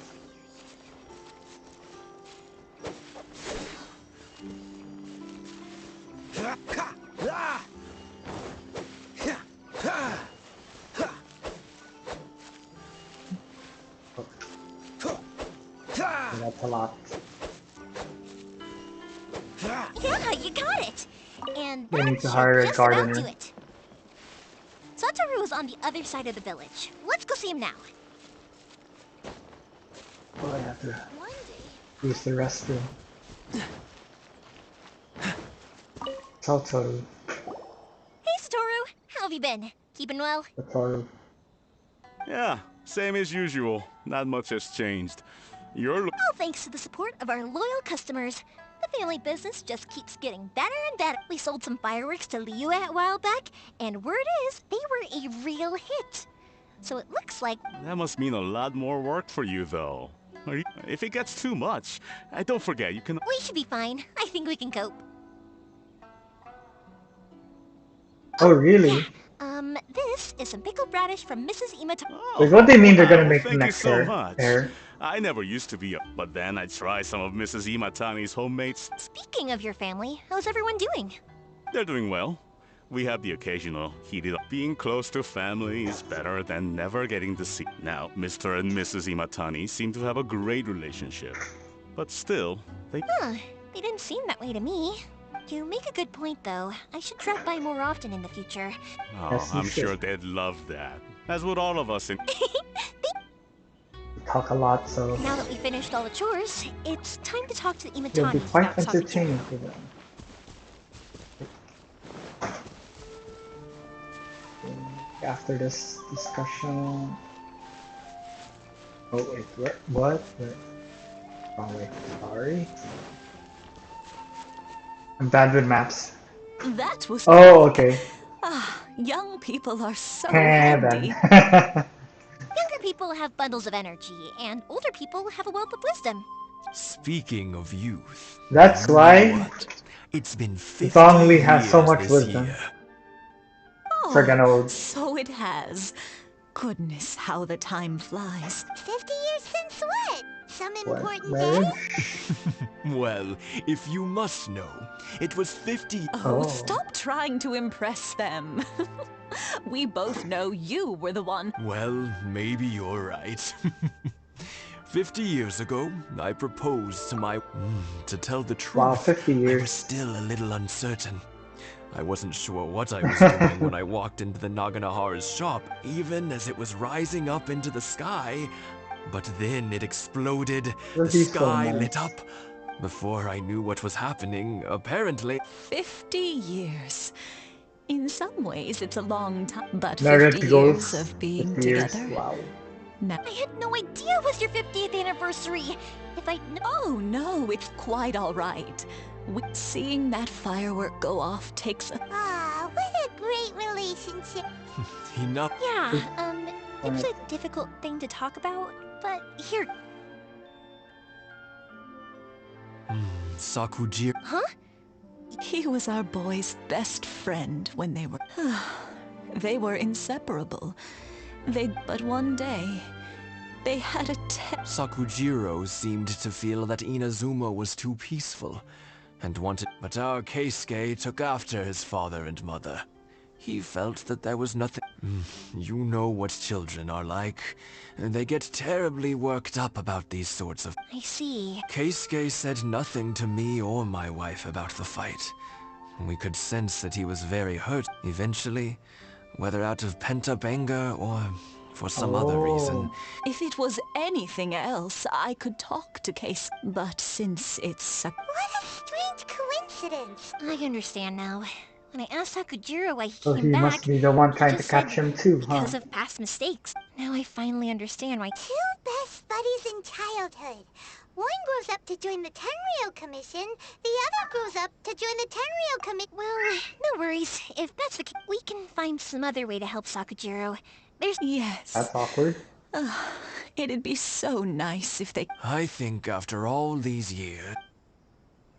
That's a lot. Yeah, you got it! And We that need to should hire a just about gardener. do it. Satoru is on the other side of the village. Let's go see him now. Oh, I have to use the restroom. Satoru. Hey, Satoru, how have you been? Keeping well? Satoru. Yeah, same as usual. Not much has changed. You're... All thanks to the support of our loyal customers. The family business just keeps getting better and better. We sold some fireworks to Liu a while back, and word is, they were a real hit. So it looks like... That must mean a lot more work for you, though. If it gets too much, don't forget, you can... We should be fine. I think we can cope. Oh, really? This is some pickled radish from Mrs. Imata. Like, what do you mean they're gonna make the Thank you next so much. hair? I never used to be but then I tried some of Mrs. Imatani's homemade... Speaking of your family, how's everyone doing? They're doing well. We have the occasional heated up. Being close to family is better than never getting to see. Now, Mr. and Mrs. Imatani seem to have a great relationship. But still, they... Huh, they didn't seem that way to me. You make a good point, though. I should drop by more often in the future. Oh, Yes, you I'm sure should. they'd love that. As would all of us in... We talk a lot, so Now that we finished all the chores, it's time to talk to the it'll be Imatanis quite about Sakuchi. entertaining for them. After this discussion... Oh wait, what? Wrong way, sorry. I'm bad with maps. That was... Oh, okay. Ah, young people are so Then. handy. Younger people have bundles of energy, and older people have a wealth of wisdom. Speaking of youth... That's you know why what? It's been 50 Zhongli has so years much this wisdom. year. Friggin' old. So it has. Goodness, how the time flies. 50 years since what? Some What, important marriage? day? Well, if you must know, it was 50... Oh, stop trying to impress them. We both know you were the one. Well, maybe you're right. 50 years ago, I proposed to my... To tell the truth, Wow, 50 I years. was still a little uncertain. I wasn't sure what I was doing when I walked into the Naganahara's shop, even as it was rising up into the sky. But then it exploded, the That'd be so sky nice. lit up. Before I knew what was happening, apparently... 50 years. In some ways, it's a long time, but Marriage 50 goals. years of being 50 years. together. Wow. I had no idea it was your 50th anniversary. If I'd Oh, no, it's quite all right. Seeing that firework go off takes a... Ah, what a great relationship. Enough. Yeah, it's a difficult thing to talk about, but here. Sakujiro. Huh? He was our boy's best friend when they were... They were inseparable. But one day, they had a Sakujiro seemed to feel that Inazuma was too peaceful, and wanted... But our Keisuke took after his father and mother. He felt that there was nothing... You know what children are like. They get terribly worked up about these sorts of... I see. Keisuke said nothing to me or my wife about the fight. We could sense that he was very hurt. Eventually, whether out of pent-up anger or for some other reason... If it was anything else, I could talk to Case. But since it's... What a strange coincidence. I understand now. When I asked Sakujiro why he came back, must be the one trying to just catch said him too, huh? because of past mistakes. Now I finally understand why. Two best buddies in childhood. One grows up to join the Tenryou Commission, the other grows up to join the Tenryou Commission. Well, no worries. If that's the case, we can find some other way to help Sakujiro. There's... Yes. That's awkward. It'd be so nice if they... I think after all these years...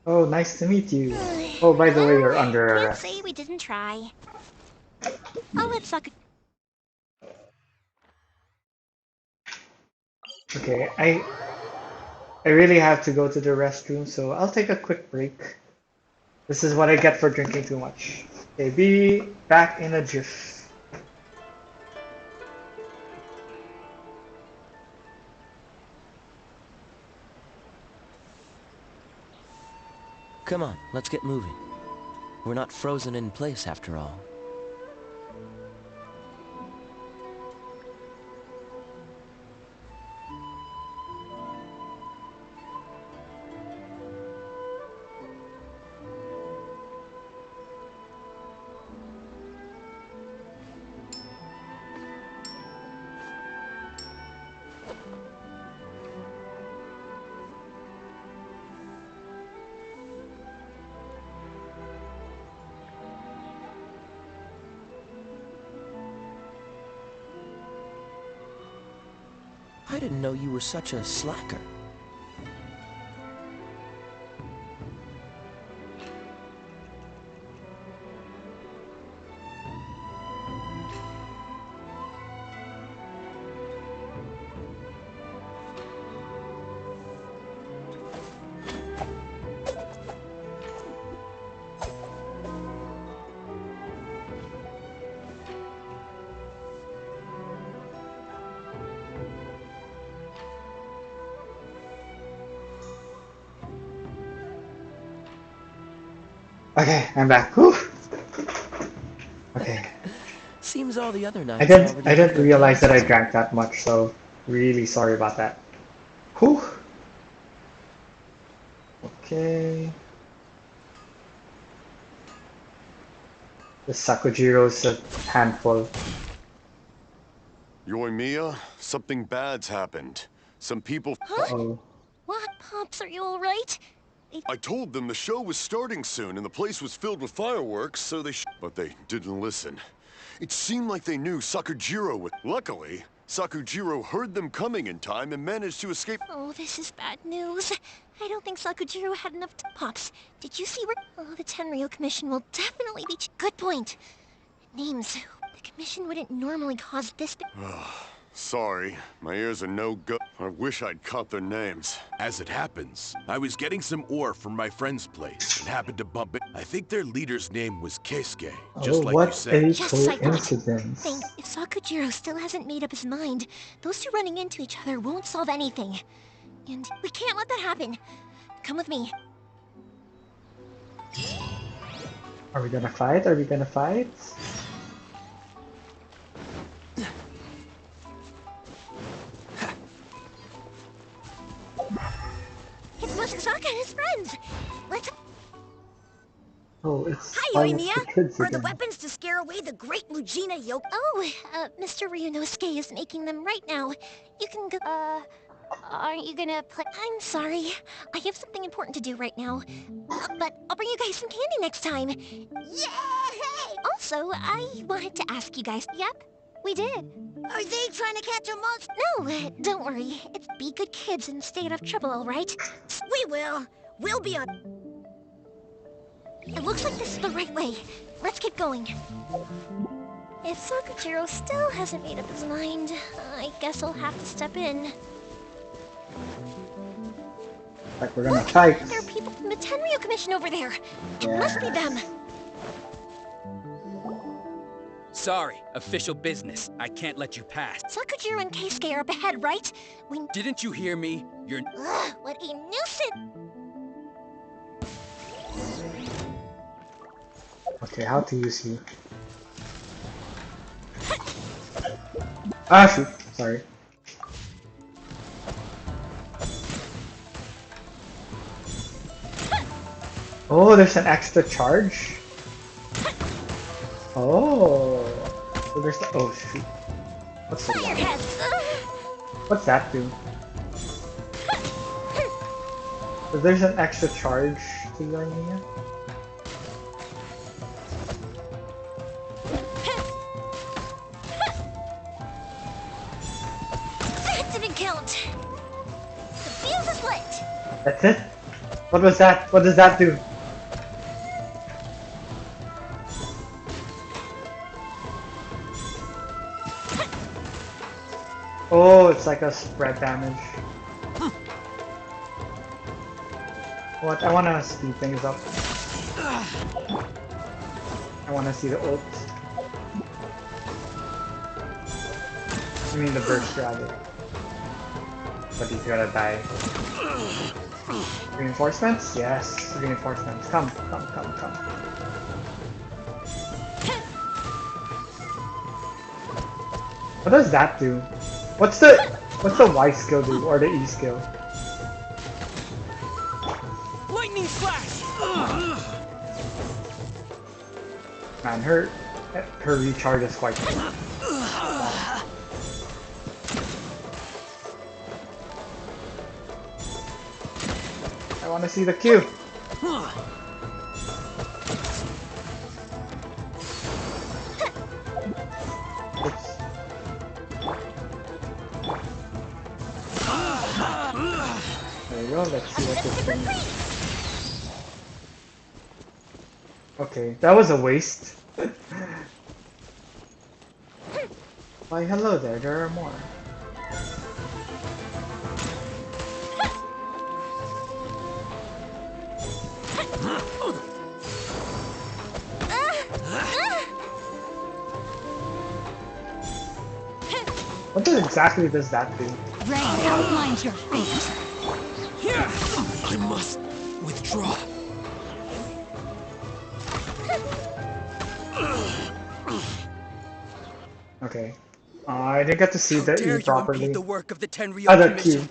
Oh, nice to meet you. Oh, by the way, you're under Can't arrest. say we didn't try. I'll let Sakujiro... Okay, I really have to go to the restroom, so I'll take a quick break. This is what I get for drinking too much. Okay, be back in a jiff. Come on, let's get moving. We're not frozen in place after all. I didn't know you were such a slacker. Okay, I'm back. Whew. Okay. Seems all the other I nights didn't realize that I drank that much, so really sorry about that. Whew. Okay. The Sakujiro's a handful. Yoimiya, something bad's happened. Some people... Uh-oh. What, Pops? Are you alright? I told them the show was starting soon and the place was filled with fireworks, so they but they didn't listen. It seemed like they knew Sakujiro would... Luckily, Sakujiro heard them coming in time and managed to escape. Oh, this is bad news. I don't think Sakujiro had enough Pops, did you see where... Oh, the Tenryou Commission will definitely be... Good point. Names. The Commission wouldn't normally cause this... Sorry, my ears are no good. I wish I'd caught their names. As it happens, I was getting some ore from my friend's place and happened to bump it. I think their leader's name was Keisuke, just like you said. Just like coincidence. Think, if Sakujiro still hasn't made up his mind, those two running into each other won't solve anything. And we can't let that happen. Come with me. Are we gonna fight? Are we gonna fight? It's Musasaka and his friends. Let's... Oh, it's Hi, all of Yoimiya. the kids Are the again. weapons scare away the great Mujina Yoke. Oh, Mr. Ryunosuke is making them right now. You can go, aren't you gonna play? I'm sorry. I have something important to do right now. But I'll bring you guys some candy next time. Yay! Also, I wanted to ask you guys. Yep, we did. Are they trying to catch a monster? No, don't worry. It's be good kids and stay out of trouble, all right? We will. We'll be on... It looks like this is the right way. Let's keep going. If Sakujiro still hasn't made up his mind, I guess I'll have to step in. Like we're gonna fight. There are people from the Tenryu Commission over there. It Yeah. must be them. Sorry, official business. I can't let you pass. Sakujiro and Keisuke are up ahead, right? Didn't you hear me? You're... Ugh, what a nuisance! Okay, how to use you? Ah, shoot. Sorry. Oh, there's an extra charge? Oh. So there's the... Oh, shoot. What's the... What's that do? So there's an extra charge to Yoimiya? That didn't count. The fuse is lit. That's it? What was that? What does that do? Oh, it's like a spread damage. What? I wanna speed things up. I wanna see the ult. I mean the burst rather. But he's gonna die. Reinforcements? Yes, reinforcements. Come. What does that do? What's the Y skill do, or the E skill? Lightning flash! Man, her recharge is quite good. I want to see the Q. Oops. There we go, let's see what this thing is. Okay, that was a waste. Why, hello there are more. What exactly does that do? Rain outlines your fate. Here! I must withdraw. Okay. I didn't get to see the E properly. The work of the Tenryu Other Commission.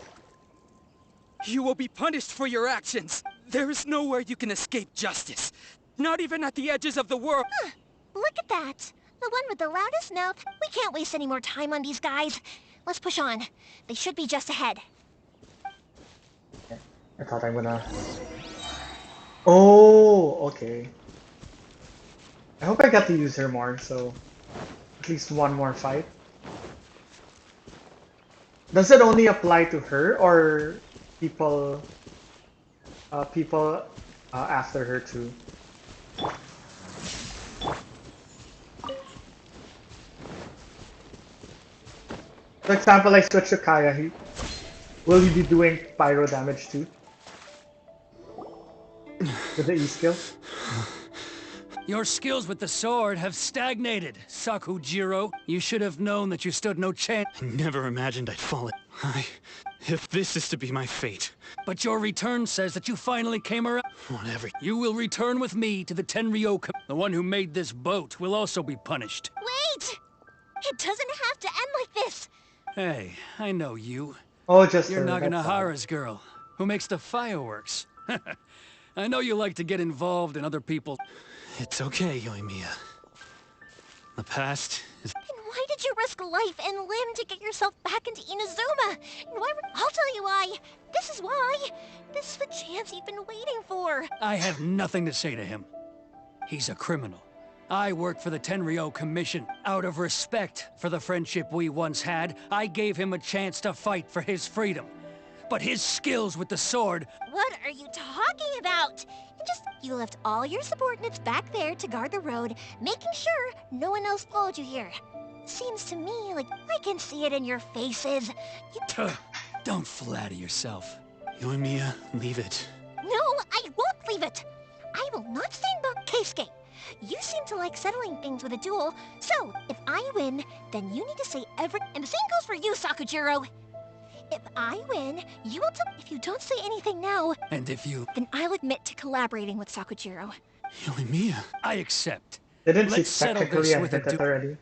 Q. You will be punished for your actions. There is nowhere you can escape justice. Not even at the edges of the world. Huh, look at that. The one with the loudest mouth. We can't waste any more time on these guys. Let's push on. They should be just ahead. I thought I'm gonna... Oh, okay. I hope I got to use her more, so... At least one more fight. Does it only apply to her, or people... after her too? For example, I switch to Kaya. Will he be doing pyro damage too? With the E skill? Your skills with the sword have stagnated, Sakujiro. You should have known that you stood no chance. I never imagined I'd fall it. If this is to be my fate. But your return says that you finally came around. Whatever. You will return with me to the Tenryu. The one who made this boat will also be punished. Wait! It doesn't have to end like this! Hey, I know you. Oh, just You're her, that's Naganahara's girl, who makes the fireworks. I know you like to get involved in other people. It's okay, Yoimiya. The past is... Then why did you risk life and limb to get yourself back into Inazuma? I'll tell you why. This is why. This is the chance you've been waiting for. I have nothing to say to him. He's a criminal. I work for the Tenryo Commission. Out of respect for the friendship we once had, I gave him a chance to fight for his freedom. But his skills with the sword... What are you talking about? You left all your subordinates back there to guard the road, making sure no one else followed you here. Seems to me like I can see it in your faces. Don't flatter yourself. Yoimiya, leave it. No, I won't leave it. I will not stand by Keisuke. You seem to like settling things with a duel, so if I win, then you need to say every... And the same goes for you, Sakujiro. If I win, you will tell... If you don't say anything now... And if you... Then I'll admit to collaborating with Sakujiro. Yoimiya. I accept. Didn't she Let's settle technically this with admit a it already?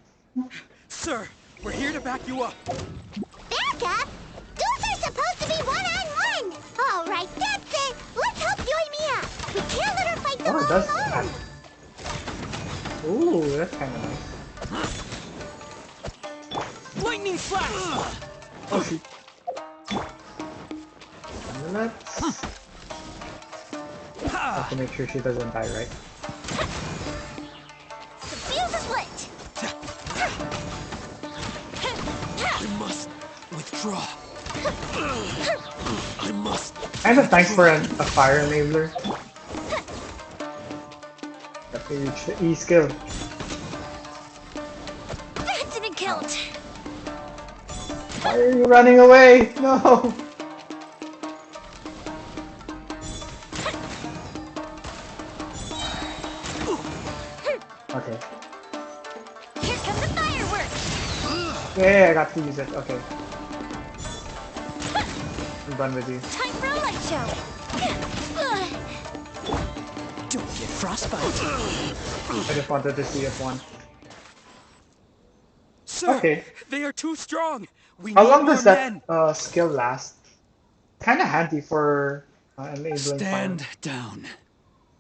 Sir, we're here to back you up. Back up? Duels are supposed to be one-on-one! All right, that's it! Let's help Yoimiya! We can't let her fight them all that's... alone! Ooh, that's kind of nice. Lightning flash! Oh, shoot. Let's... have to make sure she doesn't die, right? The fuse is lit! I must withdraw. I must. Kind of thanks for a fire enabler. That we reach the E skill. That didn't count! Why are you running away? No! Okay. Here come the fireworks! Yeah, I got to use it. Okay. I'm done with you. Time for a light show! Don't get frostbite. I just wanted to see if one. Sir, Okay. they are too strong. We How need long more does that men. skill last? Kinda handy for enabling Stand fire. down.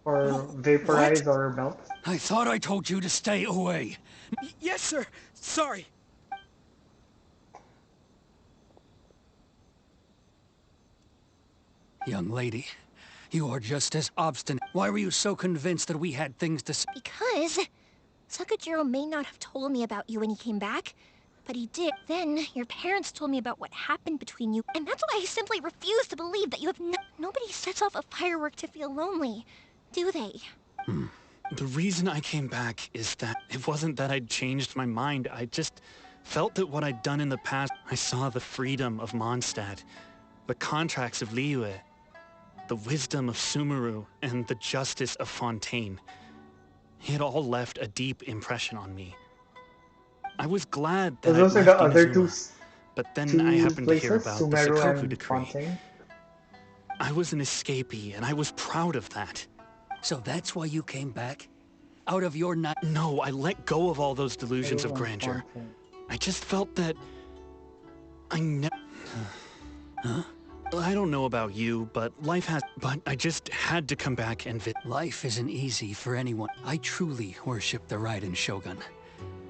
Or vaporize or melt. I thought I told you to stay away. Yes, sir. Sorry. Young lady, you are just as obstinate. Why were you so convinced that we had things to say? Because Sakujiro may not have told me about you when he came back, but he did. Then your parents told me about what happened between you, and that's why I simply refuse to believe that you have nobody sets off a firework to feel lonely, do they? The reason I came back is that it wasn't that I'd changed my mind. I just felt that what I'd done in the past... I saw the freedom of Mondstadt, the contracts of Liyue, the wisdom of Sumeru, and the justice of Fontaine. It all left a deep impression on me. I was glad that those I'd are the left other Inazuma, but then I happened to hear about the Sumeru Sakoku and decree. Fontaine. I was an escapee, and I was proud of that. So that's why you came back? Out of your not... No, I let go of all those delusions of grandeur. I just felt that... Huh? I don't know about you, but life has... But I just had to come back and Life isn't easy for anyone. I truly worship the Raiden Shogun.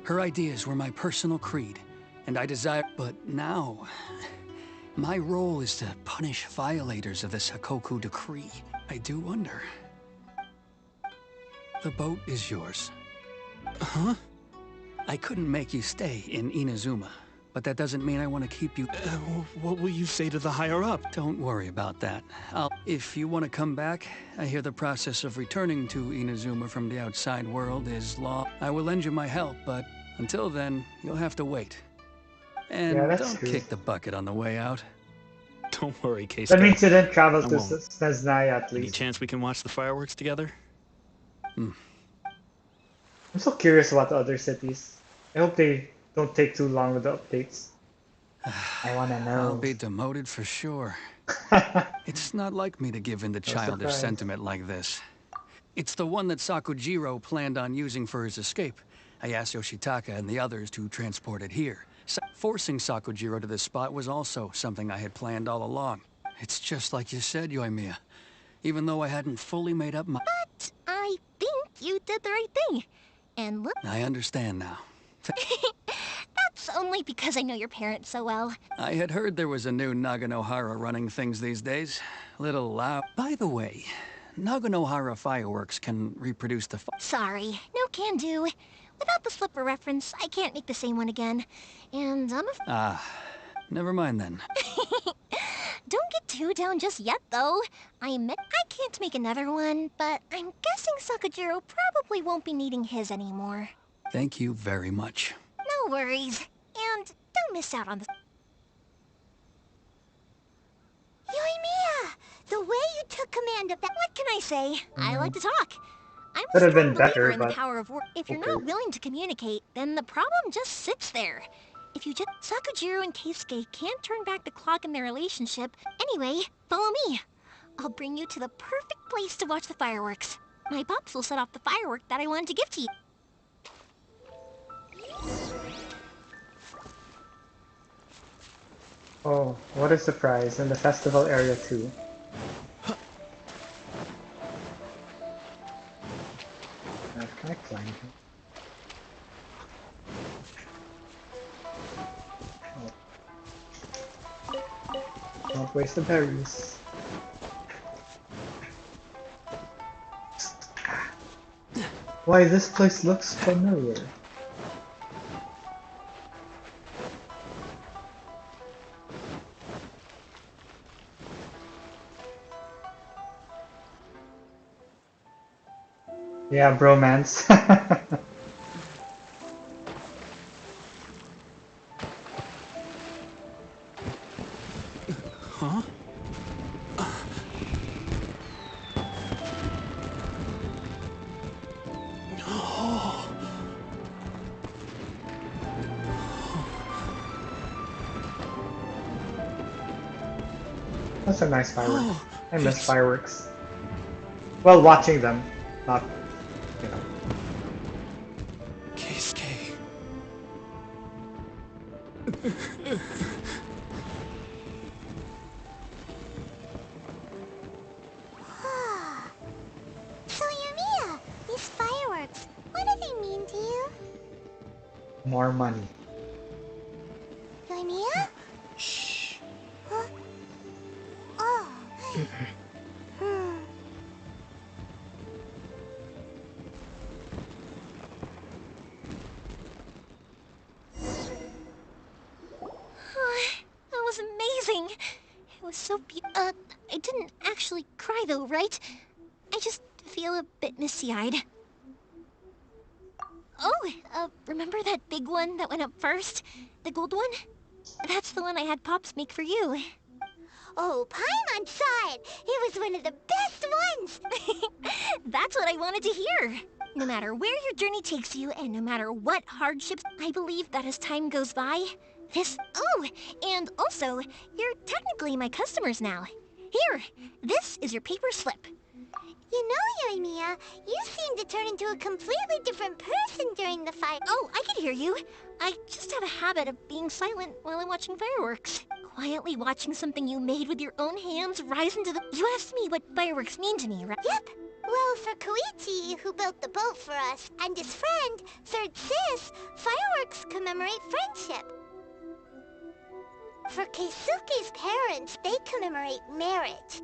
Her ideas were my personal creed, and I desire... But now... My role is to punish violators of the Sakoku decree. I do wonder... The boat is yours. Huh? I couldn't make you stay in Inazuma, but that doesn't mean I want to keep you... What will you say to the higher-up? Don't worry about that. If you want to come back, I hear the process of returning to Inazuma from the outside world is long. I will lend you my help, but until then, you'll have to wait. And Yeah, that's don't true. kick the bucket on the way out. Don't worry, Keisuke. That means you didn't travel I to won't. Snezhnaya at Any least. chance we can watch the fireworks together? I'm so curious about the other cities. I hope they don't take too long with the updates. I wanna know. I'll be demoted for sure. It's not like me to give in to childish surprise. sentiment like this. It's the one that Sakujiro planned on using for his escape. I asked Yoshitaka and the others to transport it here. Forcing Sakujiro to this spot was also something I had planned all along. It's just like you said, Yoimiya. Even though I hadn't fully made up my... But I think you did the right thing. And look... I understand now. That's only because I know your parents so well. I had heard there was a new Naganohara running things these days. Little loud. By the way, Naganohara fireworks can reproduce the Sorry, no can do. Without the slipper reference, I can't make the same one again. And never mind then. Don't get too down just yet, though. I can't make another one, but I'm guessing Sakajiro probably won't be needing his anymore. Thank you very much. No worries. And don't miss out on the... Yoimiya! The way you took command of that... What can I say? I like to talk. I'm Could a have been strong believer better, in the but power of work. If you're okay. not willing to communicate, then the problem just sits there. If you just... Sakajiro and Keisuke can't turn back the clock in their relationship. Anyway, follow me. I'll bring you to the perfect place to watch the fireworks. My pops will set off the firework that I wanted to give to you. Oh, what a surprise, in the festival area too. Can I climb here? Oh. Don't waste the berries. Why, this place looks familiar. Yeah, bromance. Huh? That's a nice firework. I miss fireworks. Well, watching them, not, you know. Keisuke. So Yoimiya, these fireworks, what do they mean to you? More money. Yoimiya? Shh. Huh? Oh. That was amazing. It was so I didn't actually cry though, right? I just feel a bit misty-eyed. Oh, remember that big one that went up first? The gold one? That's the one I had Pops make for you. Oh, Paimon saw it! It was one of the best ones! That's what I wanted to hear. No matter where your journey takes you, and no matter what hardships, I believe that as time goes by, Oh, and also, you're technically my customers now. Here, this is your paper slip. You know, Yoimiya, you seem to turn into a completely different person during the fight. Oh, I can hear you. I just have a habit of being silent while I'm watching fireworks. Quietly watching something you made with your own hands rise into the... You asked me what fireworks mean to me, right? Yep. Well, for Koichi, who built the boat for us, and his friend, Third Sis, fireworks commemorate friendship. For Keisuke's parents, they commemorate marriage.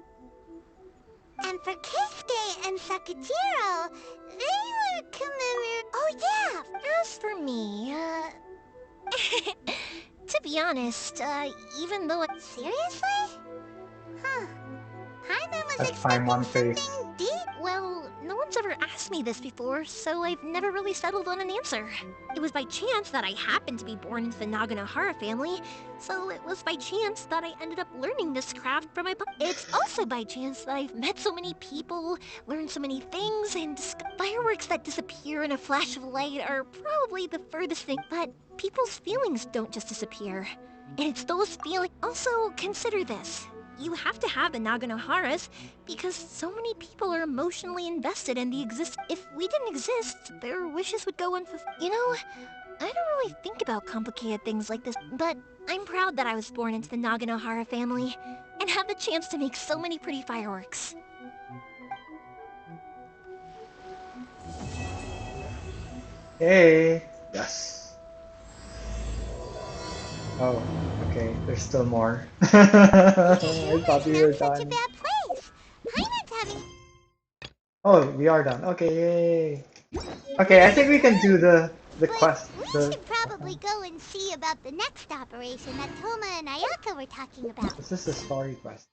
And for Keisuke and Sakajiro, they were commemorate... Oh, yeah! As for me, to be honest, even though Seriously? Huh. Paimon was That's expecting Paimon face. something deep. well, no one's ever asked me this before, so I've never really settled on an answer. It was by chance that I happened to be born into the Naganohara family, so it was by chance that I ended up learning this craft from my It's also by chance that I've met so many people, learned so many things, and fireworks that disappear in a flash of light are probably the furthest thing, but people's feelings don't just disappear. And it's those feelings... Also, consider this. You have to have the Naganoharas because so many people are emotionally invested in the If we didn't exist, their wishes would go unfulfilled. You know, I don't really think about complicated things like this, but I'm proud that I was born into the Naganohara family and have the chance to make so many pretty fireworks. Hey! Yes. Oh, okay. There's still more. Inazuma I thought is we not were such a done. bad place. Paimon's having... Oh, we are done. Okay, yay. Okay, I think we can do the But quest. we The should probably go and see about the next operation that Toma and Ayaka were talking about. Is this a story quest?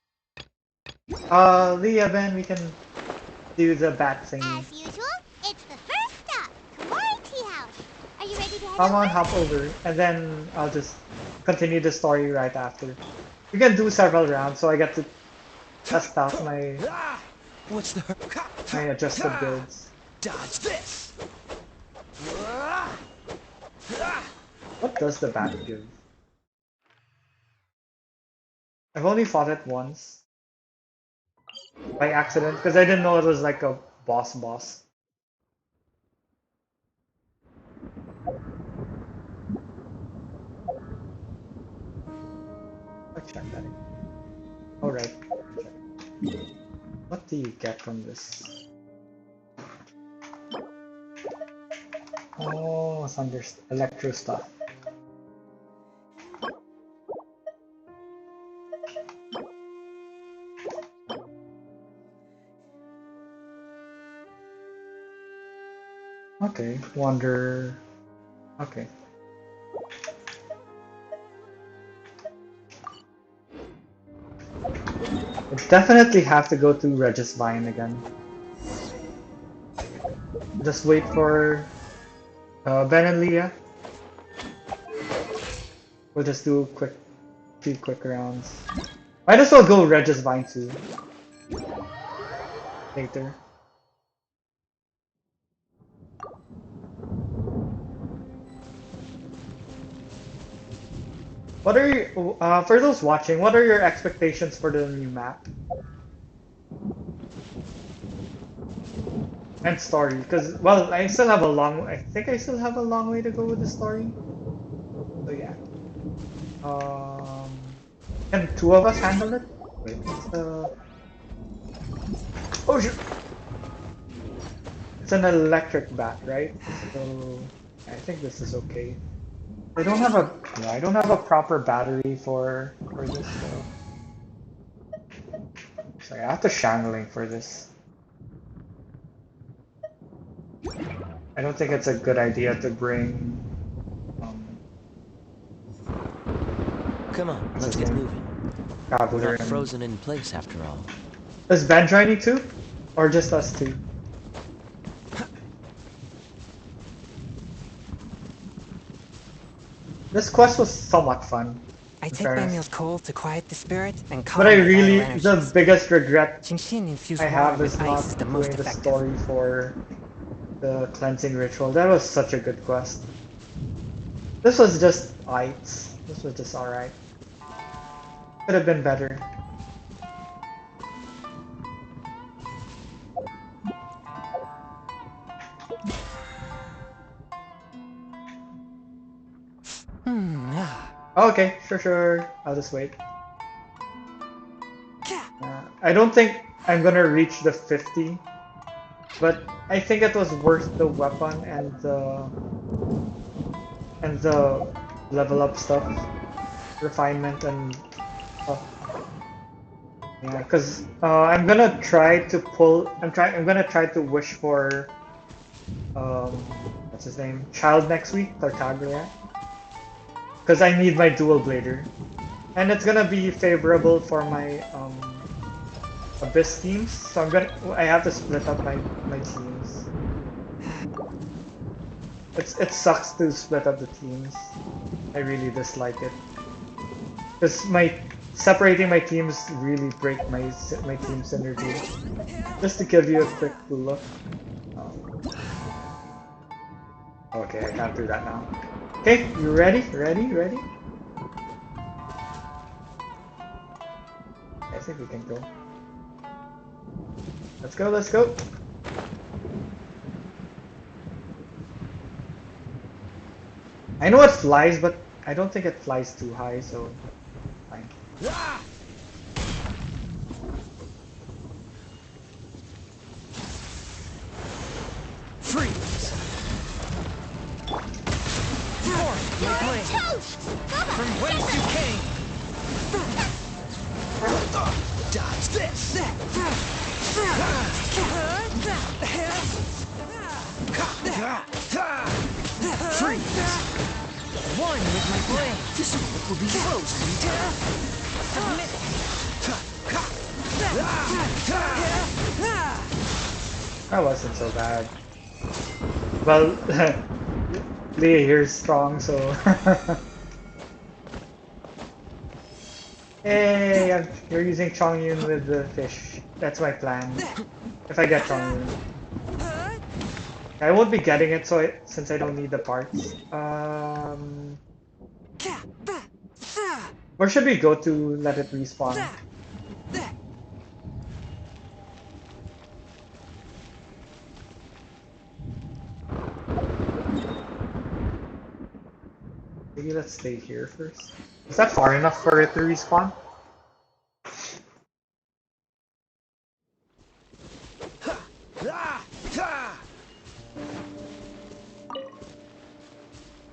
Leah, then we can do the bat thingy. As usual, it's the first stop, Kamori Tea House. Are you ready to head Come over? on, hop over, and then I'll just continue the story right after. We can do several rounds, so I get to test out my What's the... adjusted builds. Dodge this! What does the bat give? I've only fought it once. By accident, because I didn't know it was like a boss. Let's check that. Alright. What do you get from this? Oh, thunder, electro stuff. Okay, wonder. Okay. I definitely have to go to Regis Vine again. Just wait for Ben and Leah. We'll just do few quick rounds. Might as well go Regis Vine too. Later. What are you, for those watching, what are your expectations for the new map? And story, because, well, I think I still have a long way to go with the story. So yeah. Can two of us handle it? Wait, oh shit! It's an electric bat, right? So I think this is okay. I don't have a proper battery for this, so I have to channeling for this. I don't think it's a good idea to bring. Come on, let's get moving. We're not frozen in place after all. Is Ben joining too, or just us two? This quest was somewhat fun. I take my meals cold to quiet the spirit and calm but I my really, vital the energies. biggest regret infused I have water is with not ice is the doing most the effective. story for the cleansing ritual. That was such a good quest. This was just ites. This was just alright. Could have been better. Okay, sure. I'll just wait. I don't think I'm gonna reach the 50, but I think it was worth the weapon and the level up stuff, refinement and stuff. Yeah, because I'm gonna try to wish for what's his name? Child next week, Tartaglia. Because I need my dual blader. And it's gonna be favorable for my Abyss teams, so I have to split up my teams. It sucks to split up the teams. I really dislike it. Because separating my teams really break my team synergy. Just to give you a quick look. Okay, I can't do that now. Okay, you ready? Ready? I think we can go. Let's go! I know it flies, but I don't think it flies too high, so fine. Toast! Whence you came! Dodge this! Freeze! One with my blade. This one will be frozen. That wasn't so bad. Well, Lee here's strong, so. Hey, you're using Chongyun with the fish. That's my plan. If I get Chongyun. I won't be getting it since I don't need the parts. Where should we go to let it respawn? Maybe let's stay here first. Is that far enough for it to respawn?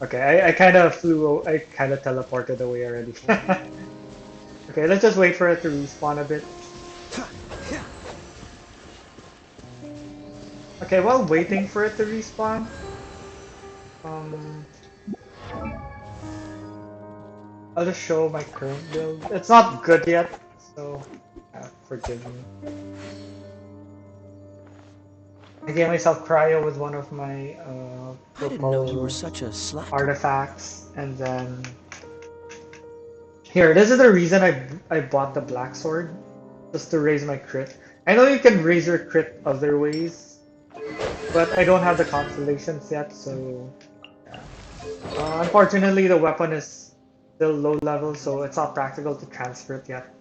Okay, I kind of teleported away already. Okay, let's just wait for it to respawn a bit. Okay, while waiting for it to respawn, I'll just show my current build. It's not good yet, so forgive me. I gave myself cryo with one of my I didn't know you were such a slack. artifacts, and then here. This is the reason I bought the black sword, just to raise my crit. I know you can raise your crit other ways, but I don't have the constellations yet, so yeah. Unfortunately, the weapon is still low level, so it's not practical to transfer it yet.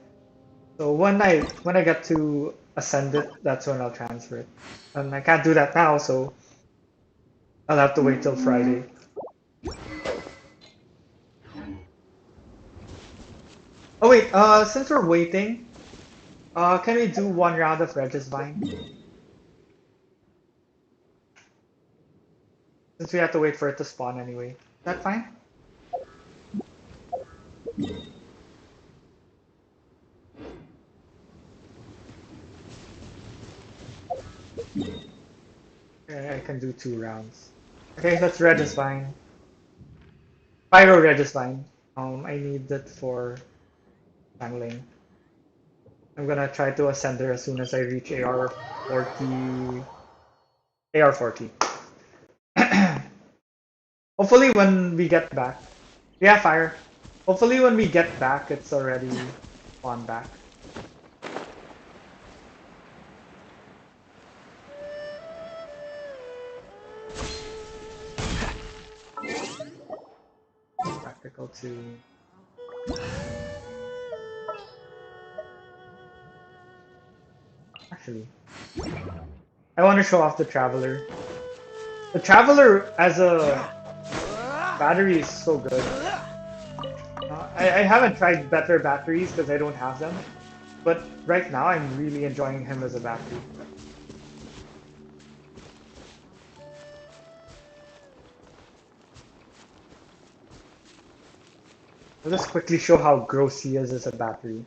So when I get to ascend it, that's when I'll transfer it. And I can't do that now, so I'll have to wait till Friday. Oh wait, since we're waiting, can we do one round of Regis Vine? Since we have to wait for it to spawn anyway. Is that fine? Okay, I can do 2 rounds. Okay, let's Regis Vine. Pyro Regis Vine. I need it for Tangling. I'm gonna try to ascend her as soon as I reach AR 40. AR 40. Hopefully when we get back. Yeah, fire. Hopefully when we get back, it's already on back. Practical too. Actually, I want to show off the Traveler. The Traveler as a battery is so good. I haven't tried better batteries because I don't have them, but right now I'm really enjoying him as a battery. I'll just quickly show how gross he is as a battery.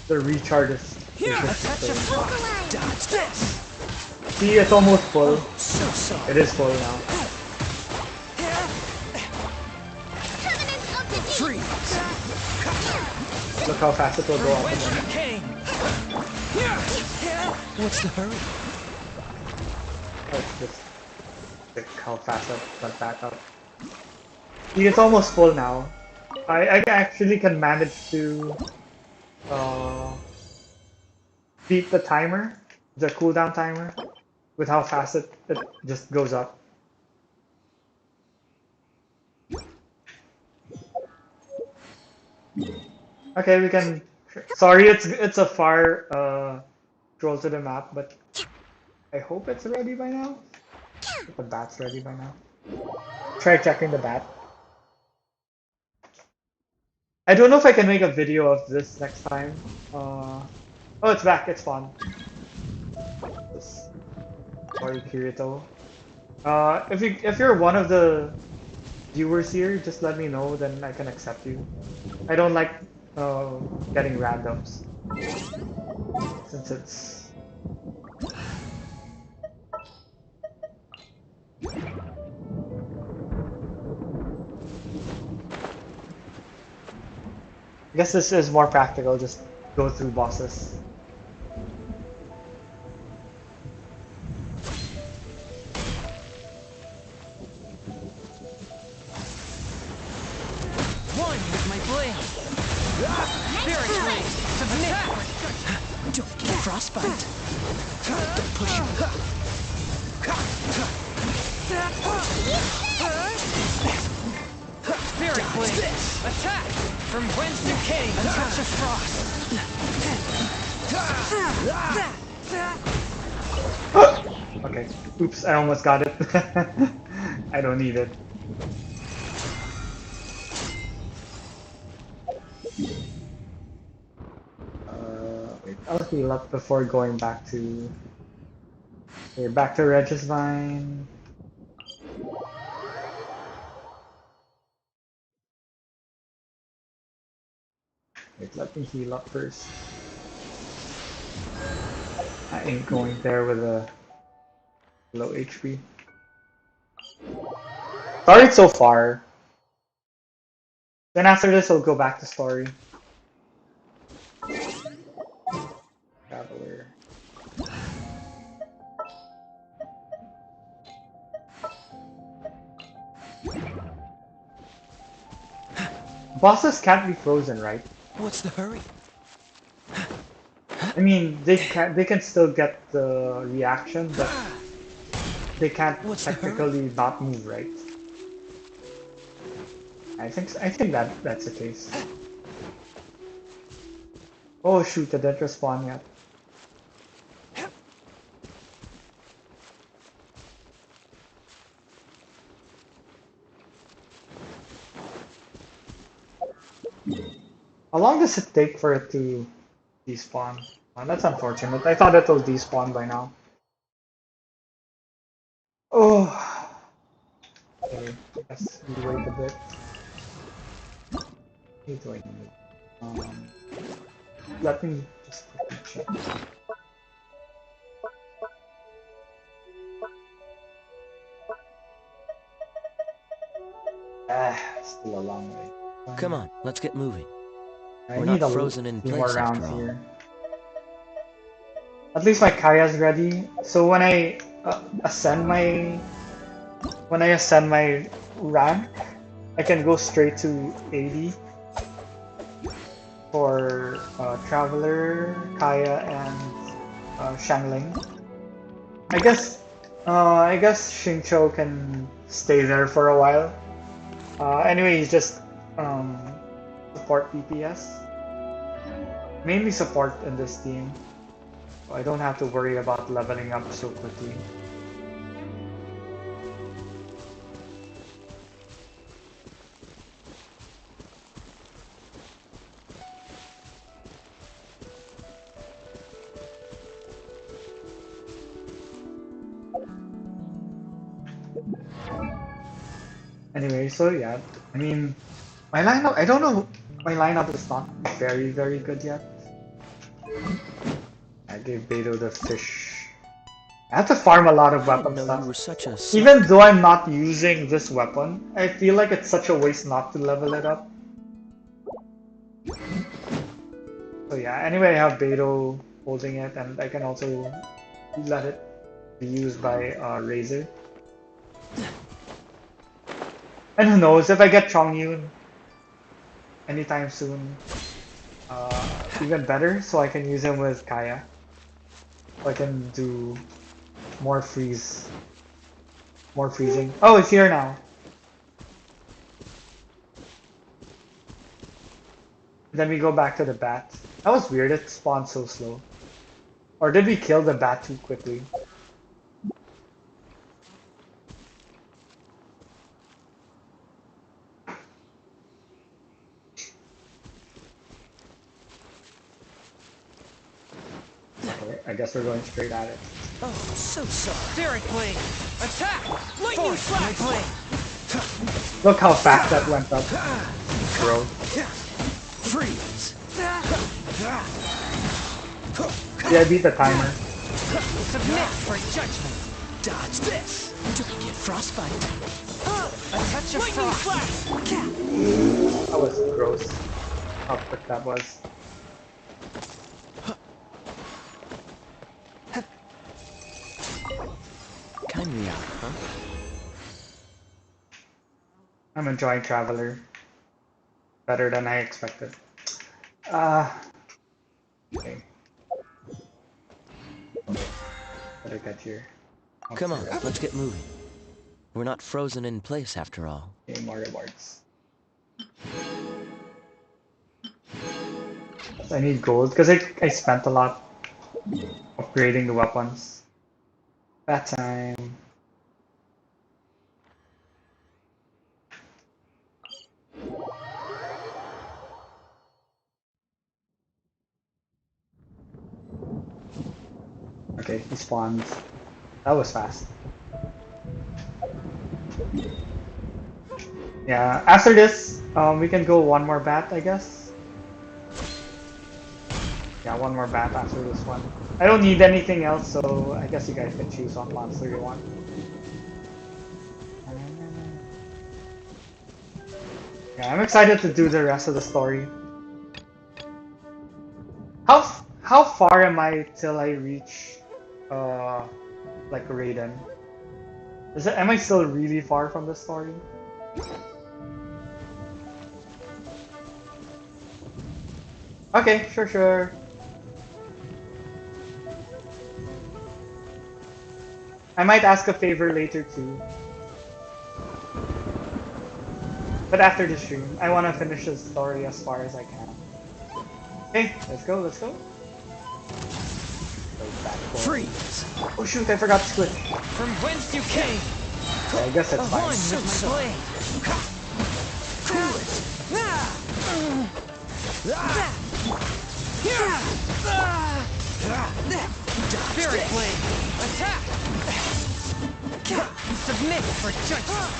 The recharge is Dodge this! See, it's almost full. It is full now. Freeze! Look how fast it will go up again. What's the hurry? Let's just check how fast it went back up. See, it's almost full now. I actually can manage to beat the timer, the cooldown timer, with how fast it just goes up. Okay, we can. Sorry, it's a far scroll to the map, but I hope it's ready by now. If the bat's ready by now. Try checking the bat. I don't know if I can make a video of this next time. Oh, it's back. It's fun. Sorry, Kirito. If you're one of the viewers here, just let me know, then I can accept you. I don't like getting randoms since it's. I guess this is more practical, just go through bosses. One with my blade. Very great. Don't get frostbite. Don't push me. Very blade. Attack! From whence it came, a touch of frost. Okay. Oops, I almost got it. I don't need it. Wait, I'll heal up before going back to. Okay, back to Regisvine. Wait, let me heal up first. I ain't going there with a low HP. Sorry so far. Then after this, I'll go back to story. Traveler. Bosses can't be frozen, right? What's the hurry? I mean, they can still get the reaction, but they can't technically not move, right? I think that's the case. Oh shoot, I didn't respawn yet. How long does it take for it to despawn? Oh, that's unfortunate. I thought it will despawn by now. Oh. Okay, let's wait a bit. He's waiting. Let me just quickly check. Still a long way. Come on, let's get moving. I We're need not a frozen in few more place rounds after all. here. At least my Kaya's ready. So when I ascend my rank, I can go straight to 80 for Traveler, Kaya, and Shangling. I guess Xingqiu can stay there for a while. Anyway, he's just support DPS. Mainly support in this team. So I don't have to worry about leveling up so quickly. Anyway, so yeah, I mean, my lineup, I don't know, my lineup is not very, very good yet. I gave Beto the fish. I have to farm a lot of weapon stuff. You were such a Even though I'm not using this weapon, I feel like it's such a waste not to level it up. So yeah, anyway, I have Beto holding it, and I can also let it be used by Razor. And who knows, if I get Chongyun anytime soon, even better, so I can use him with Kaya. So I can do more freezing. Oh, it's here now. Then we go back to the bat. That was weird, it spawned so slow. Or did we kill the bat too quickly? Okay, I guess we're going straight at it. Oh, so sorry. Spirit Blade! Attack! Lightning Slash! Look how fast that went up. Bro. Freeze! Yeah, I beat the timer. Submit for judgment! Dodge this! To get frostbite. A touch of frost! That was gross. How quick that was. Kindly out, huh? I'm enjoying Traveler. Better than I expected. Okay. Better get here. Come on, let's get moving. We're not frozen in place after all. Okay, more rewards. I need gold because I spent a lot upgrading the weapons. That time. Okay, he spawned. That was fast. Yeah, after this, we can go one more bat, I guess. Yeah, one more bat after this one. I don't need anything else, so I guess you guys can choose what monster you want. Yeah, I'm excited to do the rest of the story. How far am I till I reach like Raiden? Am I still really far from the story? Okay, sure. I might ask a favor later too. But after the stream, I want to finish the story as far as I can. Okay, let's go. Freeze! Oh shoot, I forgot to switch. From whence you came! Yeah, I guess that's fine. One with my blade! Cool it! Spirit Blade! Attack! Submit for judgment!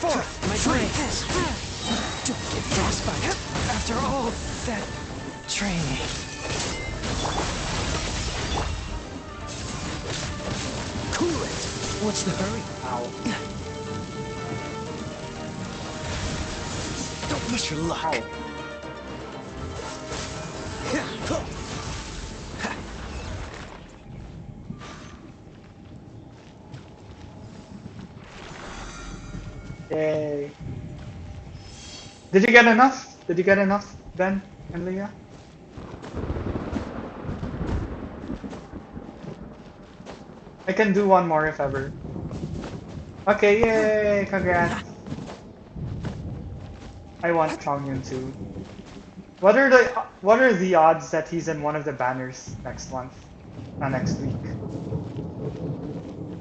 Forth my blade! Don't get frostbite. After all that training... Cool it. What's the hurry? Ow. Don't miss your luck. Ow. Yay. Did you get enough? Did you get enough, Ben and Leah? I can do one more if ever. Okay, yay! Congrats. I want Chongyun too. What are the odds that he's in one of the banners next month? Next week.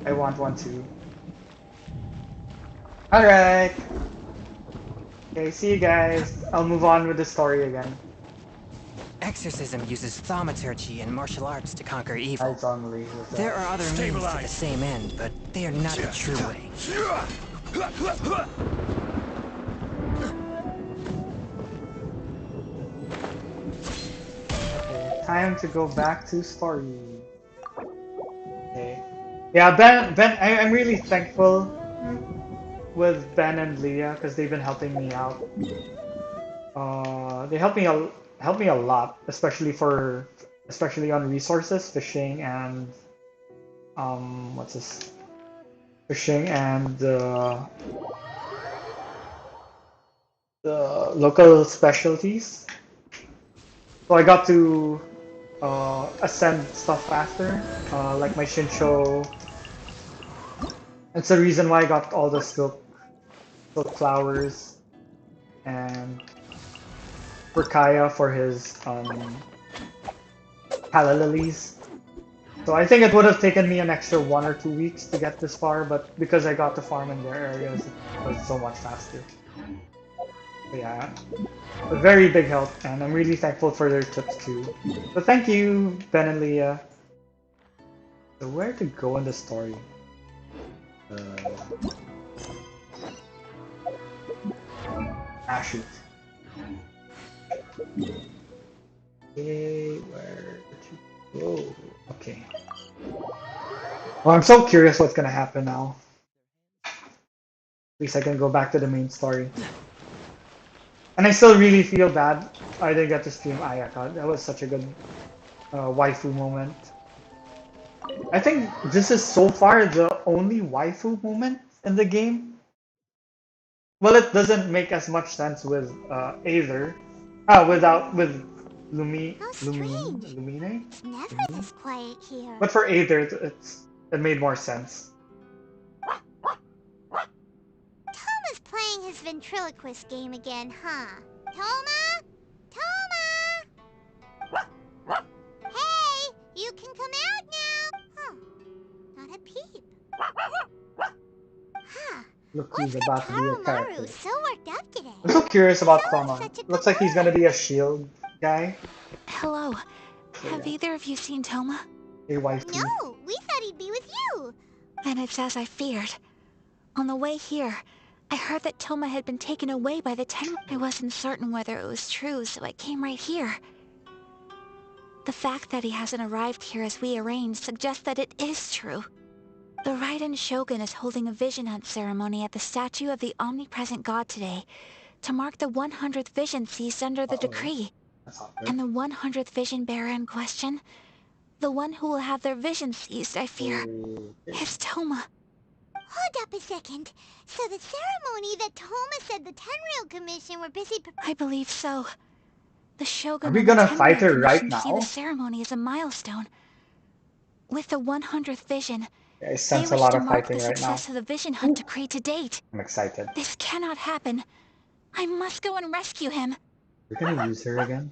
I want one too. Alright. Okay, see you guys. I'll move on with the story again. Exorcism uses thaumaturgy and martial arts to conquer evil. Only There are other means to the same end, but they are not the true way. Okay, time to go back to story. Okay. Yeah, Ben, I'm really thankful with Ben and Leah because they've been helping me out. They help me a lot, especially on resources, fishing and what's this? Fishing and the local specialties. So I got to ascend stuff faster, like my Shincho. That's the reason why I got all the silk flowers, and for Kaya for his Calla lilies. So I think it would have taken me an extra 1 or 2 weeks to get this far, but because I got to farm in their areas, it was so much faster. So yeah, a very big help, and I'm really thankful for their tips too. So thank you, Ben and Leah. So where to go in the story? Shoot. Okay, where to go? Okay. Well, I'm so curious what's gonna happen now. At least I can go back to the main story. And I still really feel bad I didn't get to stream Ayaka. That was such a good waifu moment. I think this is so far the only waifu moment in the game. Well, it doesn't make as much sense with Aether. With Lumine. It's never this quiet here. But for Aether, it made more sense. Toma's playing his ventriloquist game again, huh? Toma? Toma? Hey, you can come out now. Huh? Not a peep. Huh? Look who's about to be a character. So worked up today. I'm so curious about Toma. Looks like he's gonna be a shield guy. Hello. Have either of you seen Toma? A waifu. No, we thought he'd be with you. And it's as I feared. On the way here, I heard that Toma had been taken away by the Ten. I wasn't certain whether it was true, so I came right here. The fact that he hasn't arrived here as we arranged suggests that it is true. The Raiden Shogun is holding a vision hunt ceremony at the statue of the omnipresent god today to mark the 100th vision seized under the decree. And the 100th vision bearer in question, the one who will have their vision seized, I fear, is Toma. Hold up a second. So the ceremony that Toma said the Tenryou Commission were busy I believe so. The Shogun Are we gonna fight her right now? See the ceremony as a milestone. With the 100th vision, I sense a lot of fighting right now. the success of the vision hunt decree to date. I'm excited. This cannot happen. I must go and rescue him. We're gonna use her again?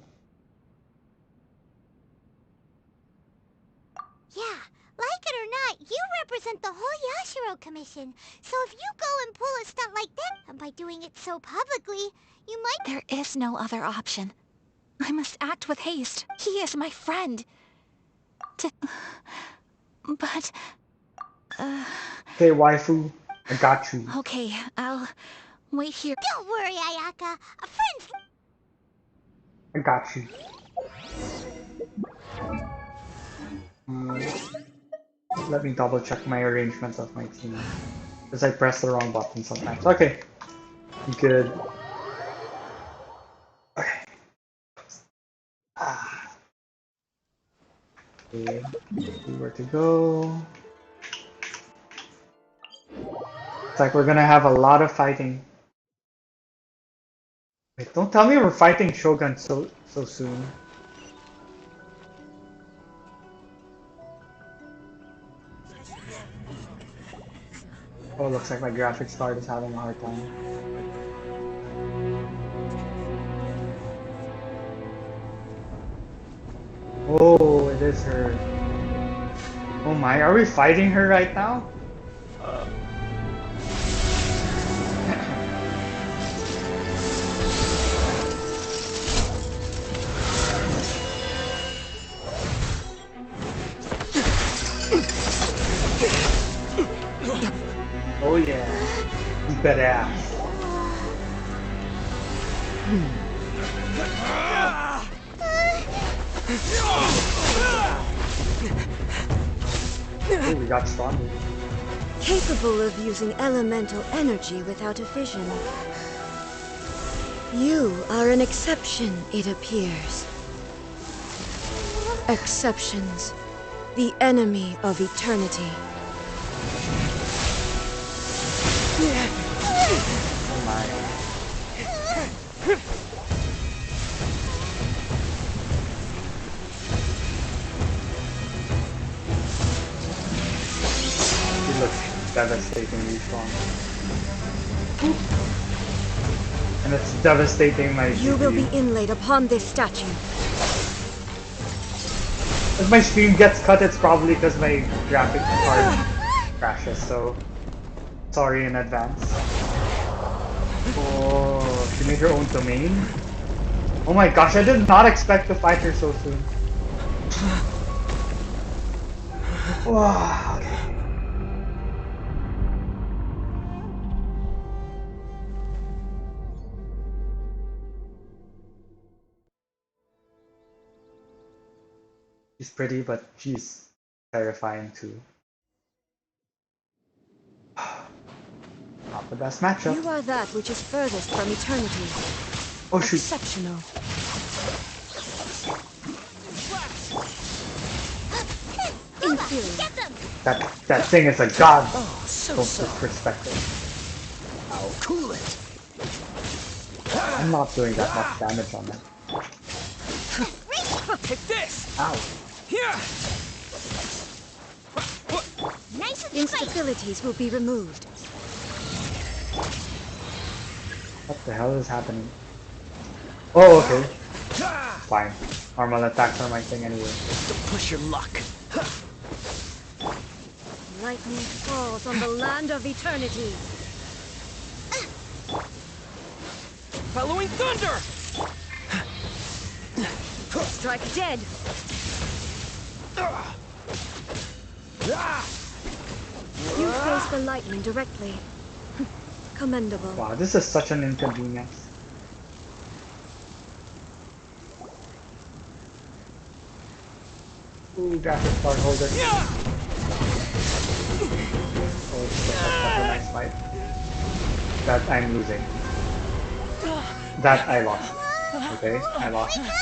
Yeah, like it or not, you represent the whole Yashiro Commission. So if you go and pull a stunt like that, and by doing it so publicly, you might... There is no other option. I must act with haste. He is my friend. But... Okay, waifu. I got you. Okay, I'll wait here. Don't worry, Ayaka. A friend's... I got you. Let me double check my arrangements of my team. Because I press the wrong button sometimes. Okay. Good. Okay. Okay. See where to go. It's like we're gonna have a lot of fighting. Wait, don't tell me we're fighting Shogun so soon. Oh, looks like my graphics card is having a hard time. Oh, it is her. Oh my, are we fighting her right now? Oh yeah, badass. Oh, we got stronger. Capable of using elemental energy without a fission. You are an exception, it appears. Exceptions. The enemy of eternity. Oh my. He looks devastatingly strong. And it's devastating my You will be inlaid upon this statue. If my stream gets cut, it's probably because my graphics card crashes, so sorry in advance. Oh, she made her own domain? Oh my gosh, I did not expect to fight her so soon. Wow, okay. She's pretty, but she's terrifying too. Not the best matchup. You are that which is furthest from eternity. Oh shoot. Exceptional. Inferior. That thing is a god. Oh, so Don't so. disrespect it. I'll cool it. I'm not doing that much damage on it. Take this! Ow. Here! Nice and Instabilities will be removed. What the hell is happening? Oh, okay. Fine. Normal attacks are my thing anyway. Don't push your luck. Lightning falls on the land of eternity. Following thunder! Strike dead. You face the lightning directly. Commendable. Wow, this is such an inconvenience. Ooh, graphic card holder. Oh, it's such a nice fight. That I'm losing. That I lost. Okay, I lost. Wake up!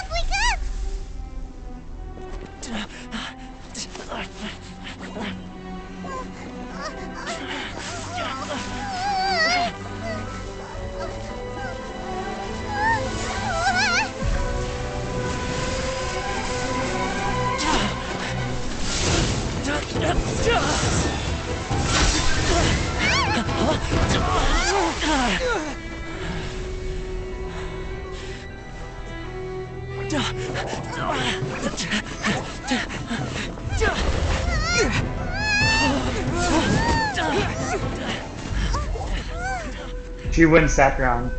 She wins that round.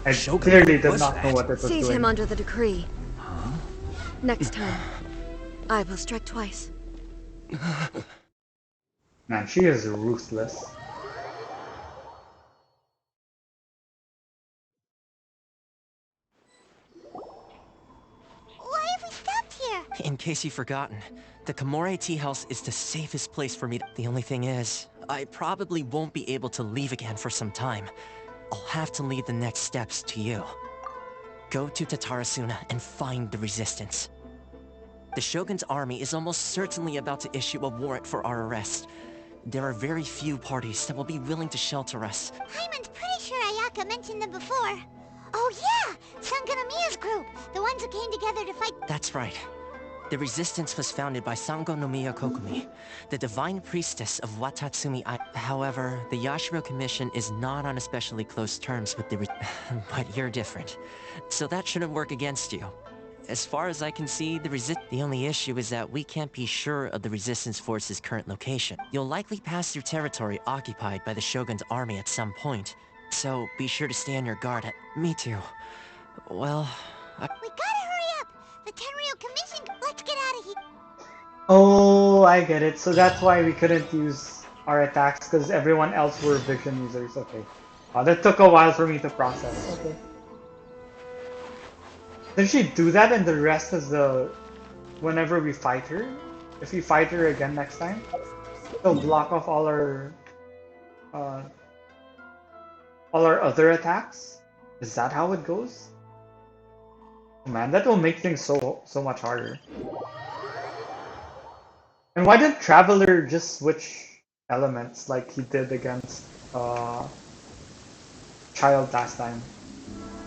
I clearly did not know what it was Seize doing. him under the decree. Next time, I will strike twice. Man, she is ruthless. Why have we stopped here? In case you've forgotten, the Komore Tea House is the safest place for me. The only thing is, I probably won't be able to leave again for some time. I'll have to leave the next steps to you. Go to Tatarasuna and find the resistance. The Shogun's army is almost certainly about to issue a warrant for our arrest. There are very few parties that will be willing to shelter us. Hyman's pretty sure Ayaka mentioned them before. Oh yeah! Sangonomiya's group! The ones who came together to fight— That's right. The resistance was founded by Sangonomiya Kokumi, the divine priestess of Watatsumi I. However, the Yashiro Commission is not on especially close terms with the but you're different. So that shouldn't work against you. As far as I can see, the only issue is that we can't be sure of the resistance force's current location. You'll likely pass through territory occupied by the Shogun's army at some point. So be sure to stay on your guard at— Me too. Well, We gotta hurry up! The Tenryo Commission— Let's get out of here! Oh, I get it. So that's why we couldn't use our attacks, because everyone else were vision users. Okay. That took a while for me to process. Okay. Did she do that in the rest of the... Whenever we fight her? If we fight her again next time? She'll block off all our other attacks? Is that how it goes? Oh man, that will make things so much harder. And why didn't Traveler just switch elements like he did against Child last time?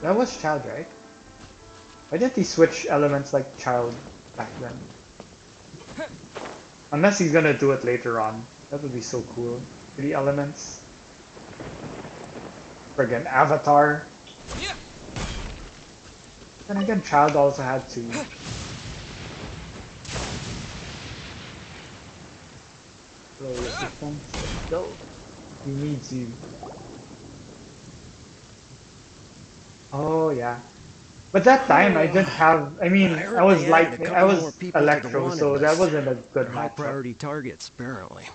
That was Child, right? Why didn't he switch elements like Child back then? Unless he's gonna do it later on. That would be so cool. 3 elements. Friggin' Avatar. Then again, Child also had 2. Slow resistance. Let's go. He needs you. Oh yeah. But that time I didn't have. I mean, I heard I was they added a lightning. I couple more was people to the electro, wanted so that list. wasn't a good They're high matchup. priority targets, apparently.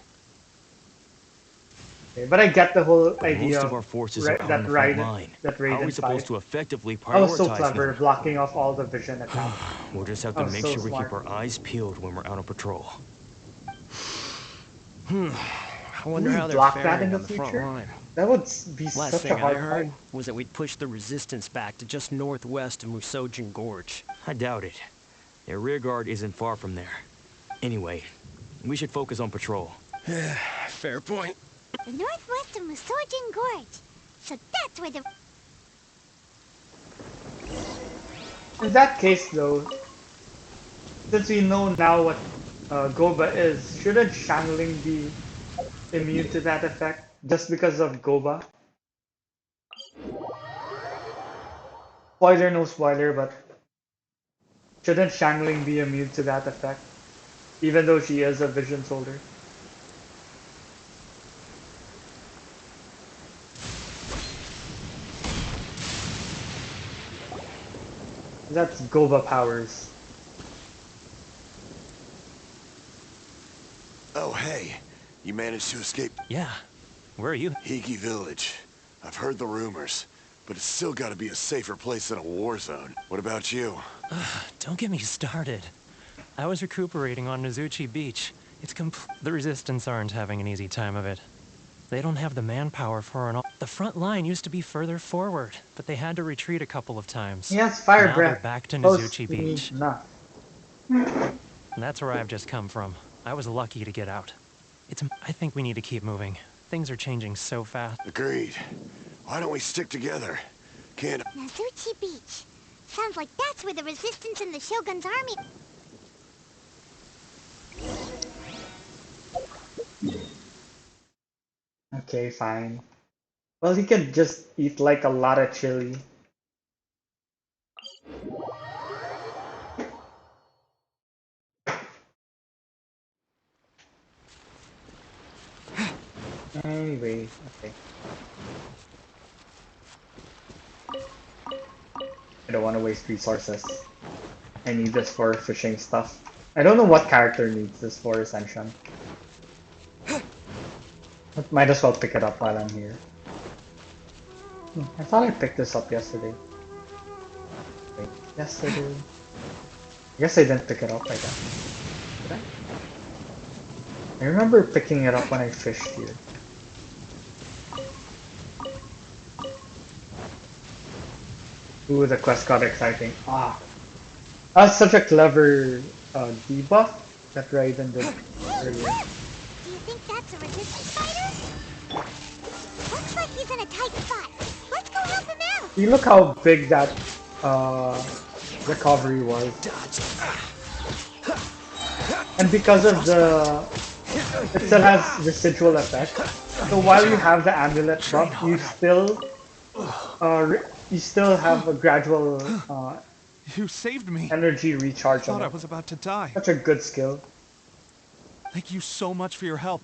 Okay, but I get the whole But idea most of of our forces are out on that the front ride line. that How are we Raiden supposed fight. to effectively I was so prioritize clever, them? blocking off all the vision attacks. We'll just have I to was make so sure we keep smart. our eyes peeled when we're out on patrol. I Will wonder we how they're block that in faring the on the front future? line. That would be Last such a thing I hard heard fight. was that we'd push the resistance back to just northwest of Musojin Gorge. I doubt it. Their rear guard isn't far from there. Anyway, we should focus on patrol. Fair point. The northwest of Musojin Gorge. So that's where the... In that case, though, since we know now what Goba is, shouldn't Shangling be immune to that effect just because of Goba? Spoiler, no spoiler, but shouldn't Shangling be immune to that effect, even though she is a vision holder? That's Goba powers. Oh, hey. You managed to escape? Yeah. Where are you? Hiki Village. I've heard the rumors, but it's still gotta be a safer place than a war zone. What about you? Don't get me started. I was recuperating on Nozuchi Beach. The Resistance aren't having an easy time of it. They don't have the manpower for an... The front line used to be further forward, but they had to retreat a couple of times. He has fire now breath. they're back to Close Nozuchi to me, Beach. enough. That's where I've just come from. I was lucky to get out. I think we need to keep moving. Things are changing so fast. Agreed. Why don't we stick together? Can't... Nozuchi Beach. Sounds like that's where the Resistance and the Shogun's army... Okay, fine. Well, he can just eat like a lot of chili. Anyway, okay. I don't want to waste resources. I need this for fishing stuff. I don't know what character needs this for Ascension. But might as well pick it up while I'm here. I thought I picked this up yesterday. Wait, yesterday? I guess I didn't pick it up, I guess. Did I? I remember picking it up when I fished here. Ooh, the quest got exciting. Ah. That's such a clever debuff that Raiden did earlier. Do you think that's a Resistance fighter? Looks like he's in a tight spot. Let's go help him out! You look how big that recovery was. And because of the... It still has residual effect. So while you have the amulet buff, you still have a gradual You saved me. energy recharge. I thought I was about to die. Such a good skill. Thank you so much for your help.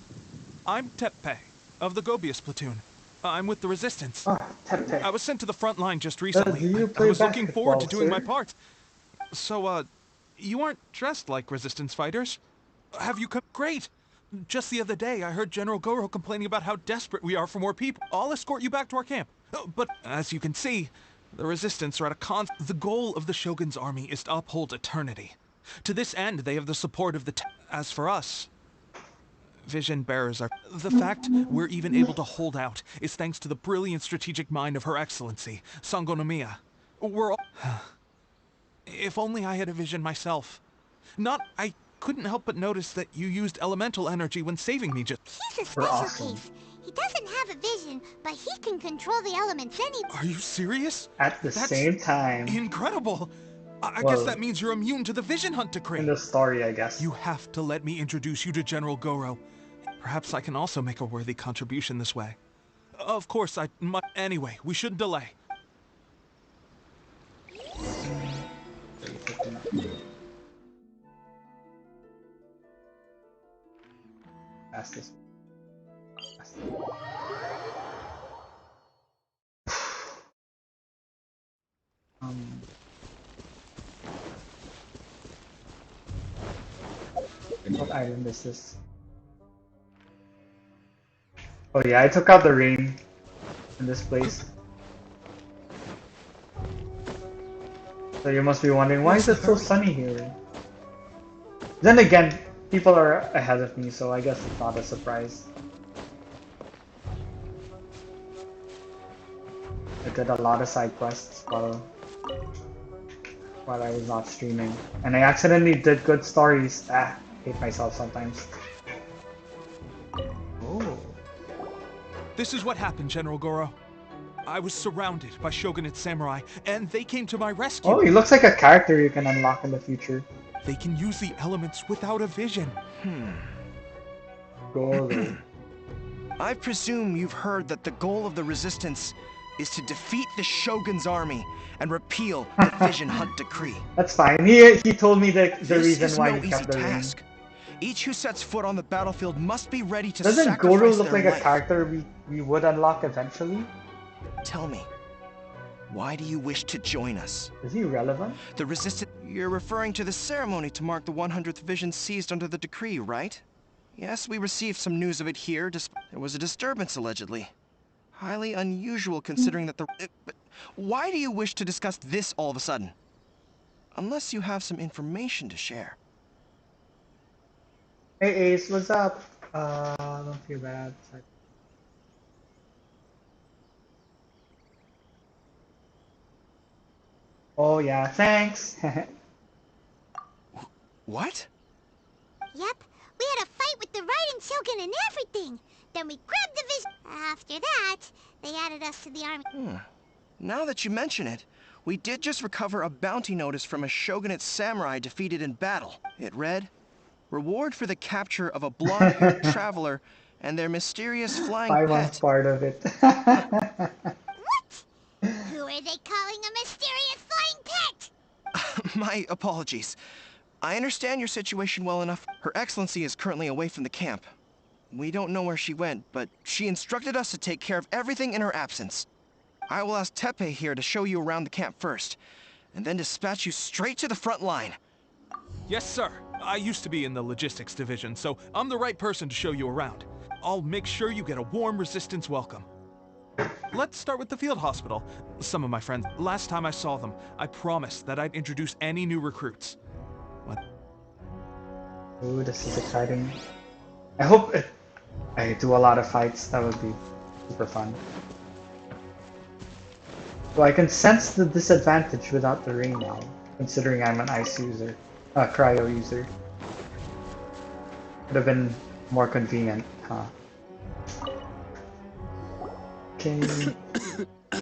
I'm Teppei, of the Gobius platoon. I'm with the Resistance. Teppei. I was sent to the front line just recently. Do you I play was looking forward to basketball, doing my sir? part. So, you aren't dressed like Resistance fighters. Have you come? Great! Just the other day, I heard General Goro complaining about how desperate we are for more people. I'll escort you back to our camp. But, as you can see, the Resistance are at a The goal of the Shogun's army is to uphold eternity. To this end, they have the support of the As for us, Vision Bearers are... The fact we're even able to hold out is thanks to the brilliant strategic mind of Her Excellency, Sango no Miya. We're all... If only I had a vision myself. I couldn't help but notice that you used elemental energy when saving me just... He's a special case. He doesn't have a vision, but he can control the elements anyway. Are you serious? At the same time. Incredible! I Well, guess that means you're immune to the vision hunt decree. In the story, I guess. You have to let me introduce you to General Goro. Perhaps I can also make a worthy contribution this way. Of course, Anyway, we shouldn't delay. Fastest. What island is this? Oh yeah, I took out the rain in this place. So you must be wondering, why is it so sunny here? Then again, people are ahead of me, so I guess it's not a surprise. I did a lot of side quests while I was not streaming. And I accidentally did good stories. Ah, hate myself sometimes. Oh. This is what happened, General Goro. I was surrounded by Shogunate samurai, and they came to my rescue. Oh, he looks like a character you can unlock in the future. They can use the elements without a vision. Goro. I presume you've heard that the goal of the Resistance is to defeat the Shogun's army and repeal the Vision Hunt Decree. That's fine. He told me the This reason is why no he kept easy the ring. task. Each who sets foot on the battlefield must be ready to Doesn't sacrifice Goro look their like life. a character we would unlock eventually? Tell me, why do you wish to join us? Is he relevant? The Resistance... You're referring to the ceremony to mark the 100th Vision seized under the decree, right? Yes, we received some news of it here. There was a disturbance, allegedly. Highly unusual considering that the... But why do you wish to discuss this all of a sudden? Unless you have some information to share. Hey Ace, what's up? Don't feel bad. Oh yeah, thanks. What? Yep, we had a fight with the Raiden Shogun and everything. Then we grabbed the vision. After that, they added us to the army. Now that you mention it, we did just recover a bounty notice from a Shogunate samurai defeated in battle. It read, "Reward for the capture of a blonde-haired traveler and their mysterious flying I pet." was part of it. Who are they calling a mysterious flying pet? My apologies. I understand your situation well enough. Her Excellency is currently away from the camp. We don't know where she went, but she instructed us to take care of everything in her absence. I will ask Teppei here to show you around the camp first, and then dispatch you straight to the front line. Yes, sir. I used to be in the logistics division, so I'm the right person to show you around. I'll make sure you get a warm Resistance welcome. Let's start with the field hospital. Some of my friends, last time I saw them, I promised that I'd introduce any new recruits. What? Ooh, this is exciting. I hope I do a lot of fights. That would be super fun. So I can sense the disadvantage without the ring now, considering I'm an ice user, cryo user. Would have been more convenient, huh? Okay.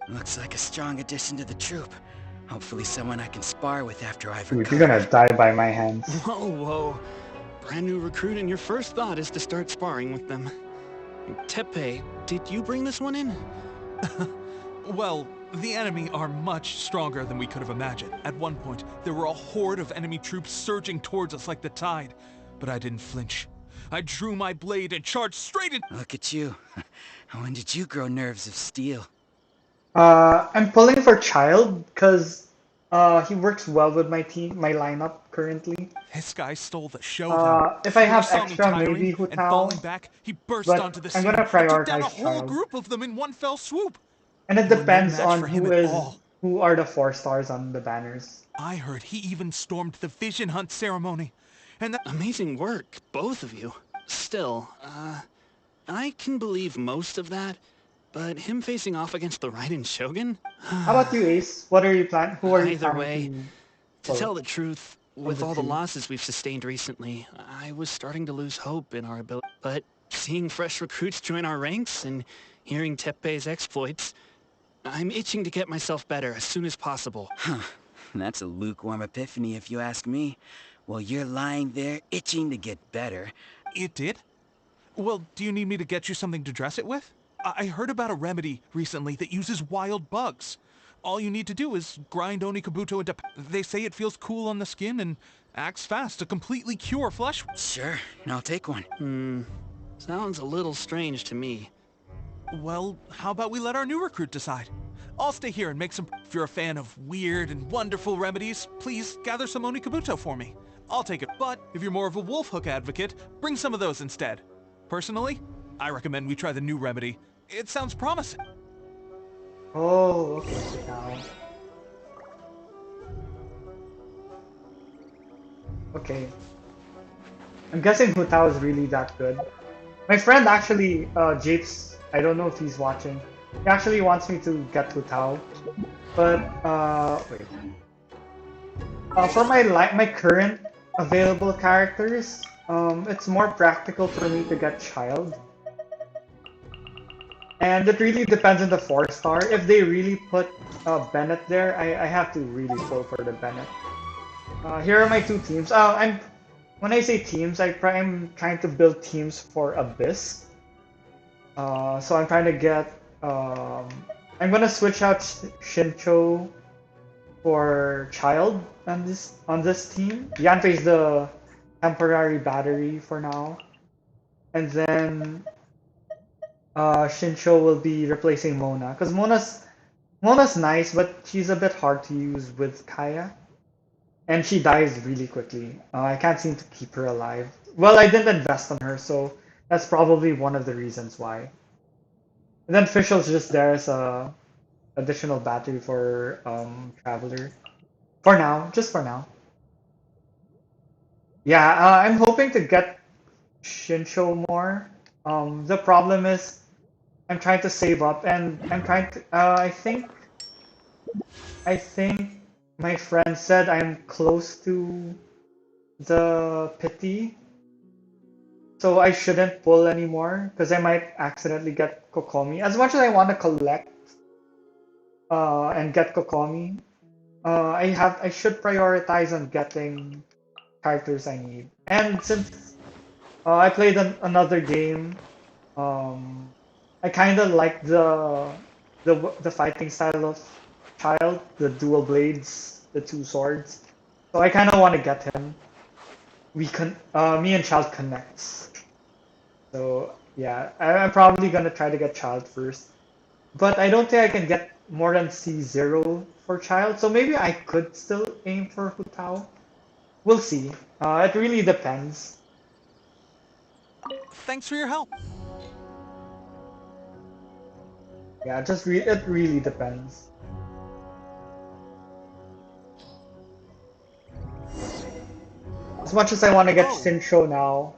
Looks like a strong addition to the troop. Hopefully someone I can spar with after I've Dude, recovered. you're gonna die by my hands. Whoa, whoa. Brand new recruit and your first thought is to start sparring with them. Teppei, did you bring this one in? Well, the enemy are much stronger than we could have imagined. At one point, there were a horde of enemy troops surging towards us like the tide, but I didn't flinch. I drew my blade and charged straight in— Look at you. When did you grow nerves of steel? I'm pulling for Child because he works well with my team, my lineup currently. This guy stole the show, if I have He saw me extra, tiring maybe and Hutao, falling back, he burst but onto the I'm scene gonna and took down a prioritize whole Child. group of them in one fell swoop. And it We were no depends match on for him who at all. who are the 4 stars on the banners. I heard he even stormed the Vision Hunt ceremony. And that— Amazing work, both of you. Still, I can believe most of that, but him facing off against the Raiden Shogun? How about you, Ace? What are you planning? Who are you Either planning way, to to tell the truth, with all the oversee? losses we've sustained recently, I was starting to lose hope in our ability. But seeing fresh recruits join our ranks and hearing Teppei's exploits, I'm itching to get myself better as soon as possible. Huh. That's a lukewarm epiphany if you ask me. While you're lying there itching to get better. It did? Well, do you need me to get you something to dress it with? I heard about a remedy recently that uses wild bugs. All you need to do is grind Onikabuto into— They say it feels cool on the skin and acts fast to completely cure flesh. Sure, I'll take one. Sounds a little strange to me. Well, how about we let our new recruit decide? I'll stay here and make some... If you're a fan of weird and wonderful remedies, please gather some Onikabuto for me. I'll take it. But if you're more of a wolf hook advocate, bring some of those instead. Personally, I recommend we try the new remedy. It sounds promising. Oh, okay, now. Okay. I'm guessing Hu Tao is really that good. My friend actually, Japes, I don't know if he's watching. He actually wants me to get Hu Tao. But, wait. For my current available characters, it's more practical for me to get Child. And it really depends on the 4-star. If they really put Bennett there, I have to really pull for the Bennett. Here are my two teams. When I say teams, I'm trying to build teams for Abyss. So I'm trying to get... I'm gonna switch out Shincho for Child on this team. Yanfei is the temporary battery for now. And then Shincho will be replacing Mona. Because Mona's nice, but she's a bit hard to use with Kaya. And she dies really quickly. I can't seem to keep her alive. Well, I didn't invest on her, so that's probably one of the reasons why. And then Fischl's just there as a additional battery for Traveler. For now, just for now. Yeah, I'm hoping to get Shincho more. The problem is I'm trying to save up, and I'm trying to. I think my friend said I'm close to the pity, so I shouldn't pull anymore because I might accidentally get Kokomi. As much as I want to collect and get Kokomi, I should prioritize on getting characters I need. And since I played another game, I kind of like the fighting style of Child, the dual blades, the two swords. So I kind of want to get him. Me and Child connects. So yeah, I'm probably gonna try to get Child first. But I don't think I can get more than C0 for Child, so maybe I could still aim for Hu Tao. We'll see. It really depends. Thanks for your help. Yeah, it really depends. As much as I want to get Shincho now,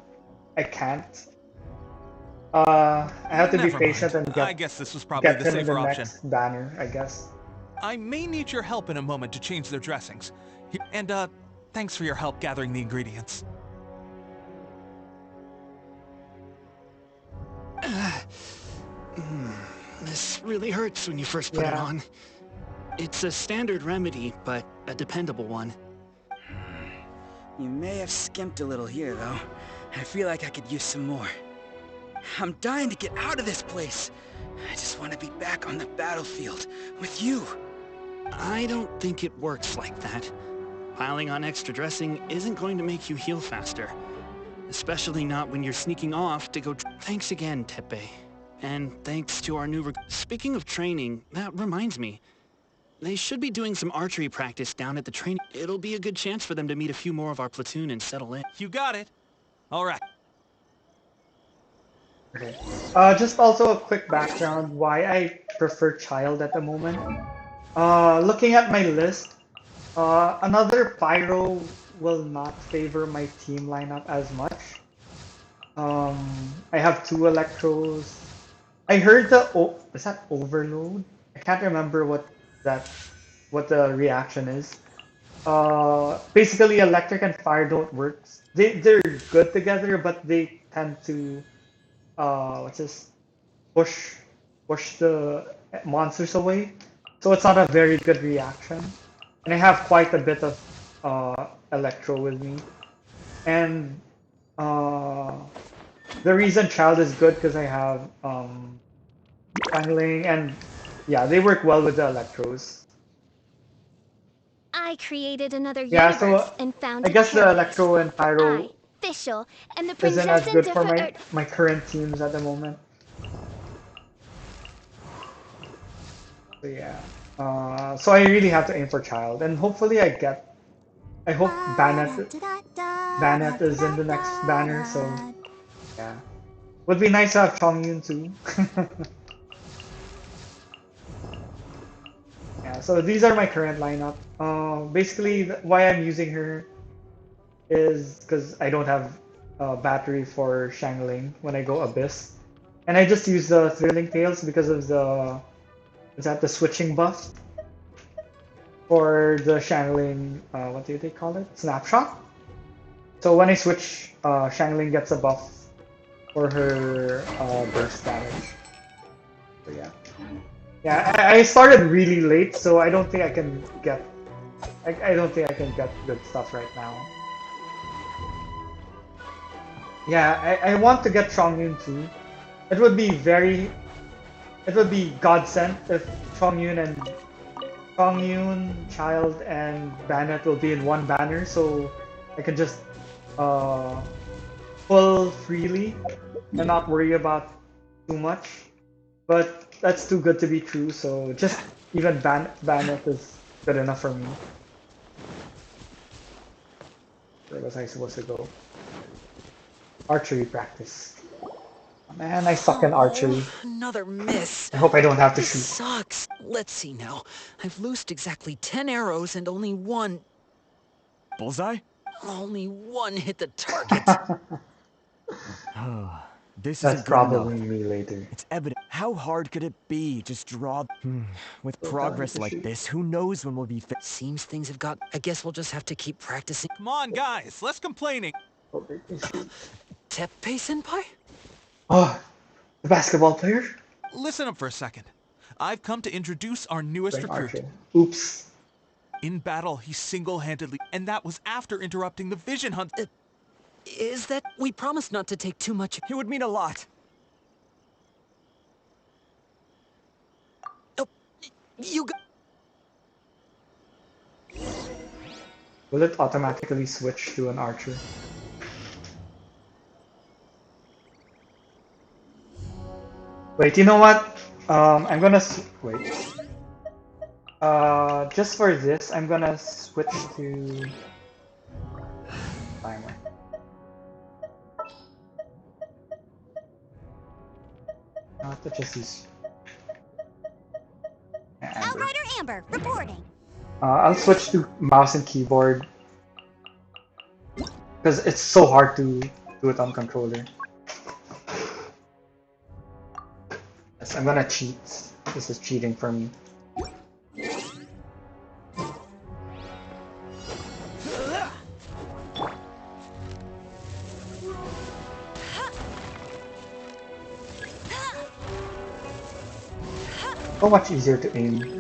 I can't. I have to be Never patient mind. and get I guess this was probably the him in safer the option. next banner, I guess. I may need your help in a moment to change their dressings. And, thanks for your help gathering the ingredients. This really hurts when you first put it on. It's a standard remedy, but a dependable one. You may have skimped a little here, though. I feel like I could use some more. I'm dying to get out of this place. I just want to be back on the battlefield with you. I don't think it works like that. Piling on extra dressing isn't going to make you heal faster. Especially not when you're sneaking off to go... Thanks again, Tepe. And thanks to our new... Speaking of training, that reminds me. They should be doing some archery practice down at the training. It'll be a good chance for them to meet a few more of our platoon and settle in. You got it. All right. Okay. Just also a quick background why I prefer Child at the moment. Looking at my list, another Pyro will not favor my team lineup as much. I have 2 Electros. I heard is that Overload? I can't remember what the reaction is. Basically, Electric and Fire don't work. They're good together, but they tend to push the monsters away. So it's not a very good reaction. And I have quite a bit of Electro with me. And the reason Child is good because I have Channeling, and yeah, they work well with the Electros. I created another Yeah, universe so and found I guess the paradise. Electro and Pyro Fischl, and the isn't as princess good and for my current teams at the moment. So yeah. So I really have to aim for child, and hopefully I get. I hope Bannet is in the next banner. So yeah, would be nice to have Chongyun too. Yeah. So these are my current lineup. Basically, why I'm using her is because I don't have a battery for Shangling when I go Abyss. And I just use the Thrilling Tales because of the, is that the switching buff for the Shangling, what do they call it? Snapshot? So when I switch, Shangling gets a buff for her burst damage. So yeah. Yeah, I started really late, so I don't think I can get, I don't think I can get good stuff right now. Yeah, I want to get Chongyun too. It would be very, it would be godsend if Chongyun, Child, and Bannet will be in one banner, so I can just uh, pull freely and not worry about too much. But that's too good to be true, so just even Bannet is good enough for me. Where was I supposed to go? Archery practice. Man, I suck in archery. Another miss. I hope I don't have to This shoot. sucks. Let's see now. I've loosed exactly 10 arrows and only one... Bullseye? Only one hit the target. This That's isn't good enough. probably me later. It's evident. How hard could it be? Just draw. With progress like this, who knows when we'll be fit? Seems things have got... I guess we'll just have to keep practicing. Come on, guys, less complaining. Teppei-senpai? Oh, the basketball player? Listen up for a second. I've come to introduce our newest recruit. Oops. In battle, he single-handedly... And that was after interrupting the vision hunt. Is that... We promised not to take too much... It would mean a lot. Oh, you got... Will it automatically switch to an archer? Wait, you know what? I'm gonna wait. Just for this, I'm gonna switch to timer. Not to just use. Outrider Amber, reporting. I'll switch to mouse and keyboard because it's so hard to do it on controller. Yes, I'm gonna cheat. This is cheating for me. So much easier to aim.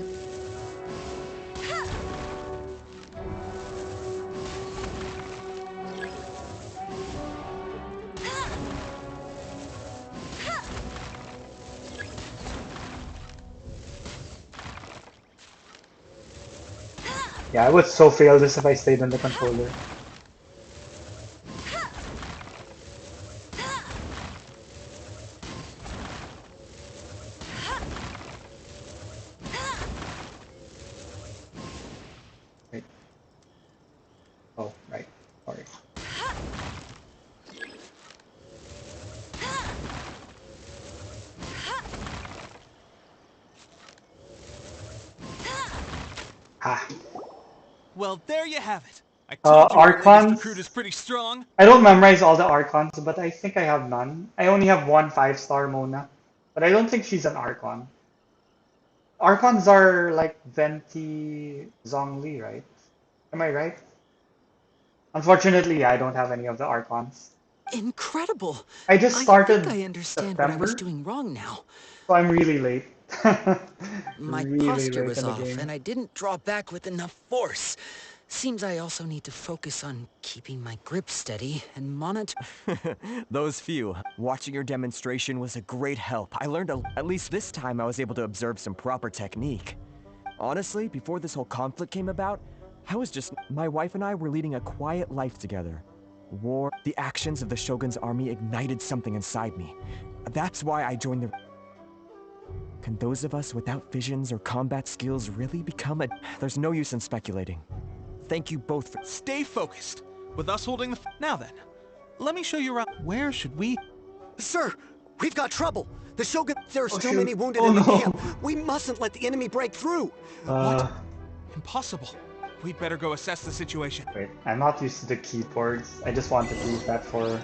Yeah, I would so fail this if I stayed on the controller. Wait. Oh, right. Sorry. Ah. Well, there you have it. I told you our latest recruit is pretty strong. I don't memorize all the Archons, but I think I have none. I only have one 5-star Mona, but I don't think she's an Archon. Archons are like Venti Zhongli, right? Am I right? Unfortunately, I don't have any of the Archons. Incredible. I just started I think I understand September, what I was doing wrong now. so I'm really late. My really posture late was in the off, game. and I didn't draw back with enough force. Seems I also need to focus on keeping my grip steady and monitor. Those few. Watching your demonstration was a great help. I learned at least this time I was able to observe some proper technique. Honestly, before this whole conflict came about, my wife and I were leading a quiet life together. The actions of the Shogun's army ignited something inside me. That's why I joined the... Can those of us without visions or combat skills really become a... There's no use in speculating. Thank you both for... Stay focused. With us holding the... Now then, let me show you around. Where should we... Sir, we've got trouble. The Shogun... There are still shoot. many wounded Oh, in the no. camp. We mustn't let the enemy break through. What? Impossible. We'd better go assess the situation. Wait, I'm not used to the keyboards. I just wanted to use that for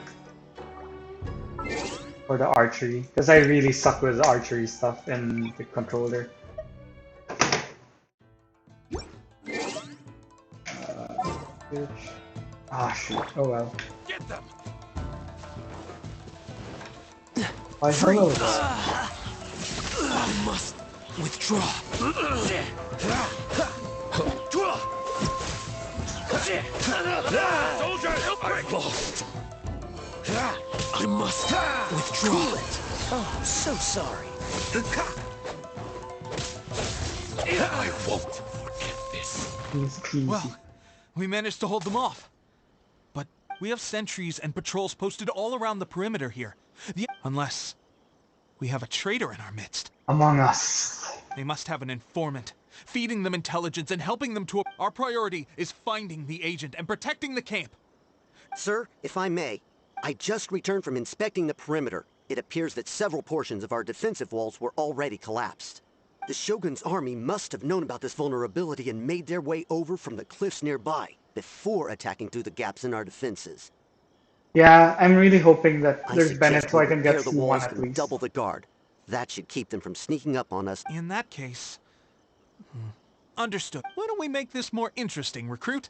the archery, because I really suck with the archery stuff in the controller. Ah, shoot. Oh well. Get them. I hello. I must withdraw. I've lost. I must withdraw. Oh, so sorry. I won't forget this. Easy. Well, we managed to hold them off. But we have sentries and patrols posted all around the perimeter here. Unless we have a traitor in our midst. Among Us. They must have an informant, feeding them intelligence and helping them to... Our priority is finding the agent and protecting the camp. Sir, if I may, I just returned from inspecting the perimeter. It appears that several portions of our defensive walls were already collapsed. The Shogun's army must have known about this vulnerability and made their way over from the cliffs nearby before attacking through the gaps in our defenses. Yeah, I'm really hoping that I there's suggest Bennett so we I can repair get the C1 walls at and least. double the guard. That should keep them from sneaking up on us. In that case... Understood. Why don't we make this more interesting, recruit?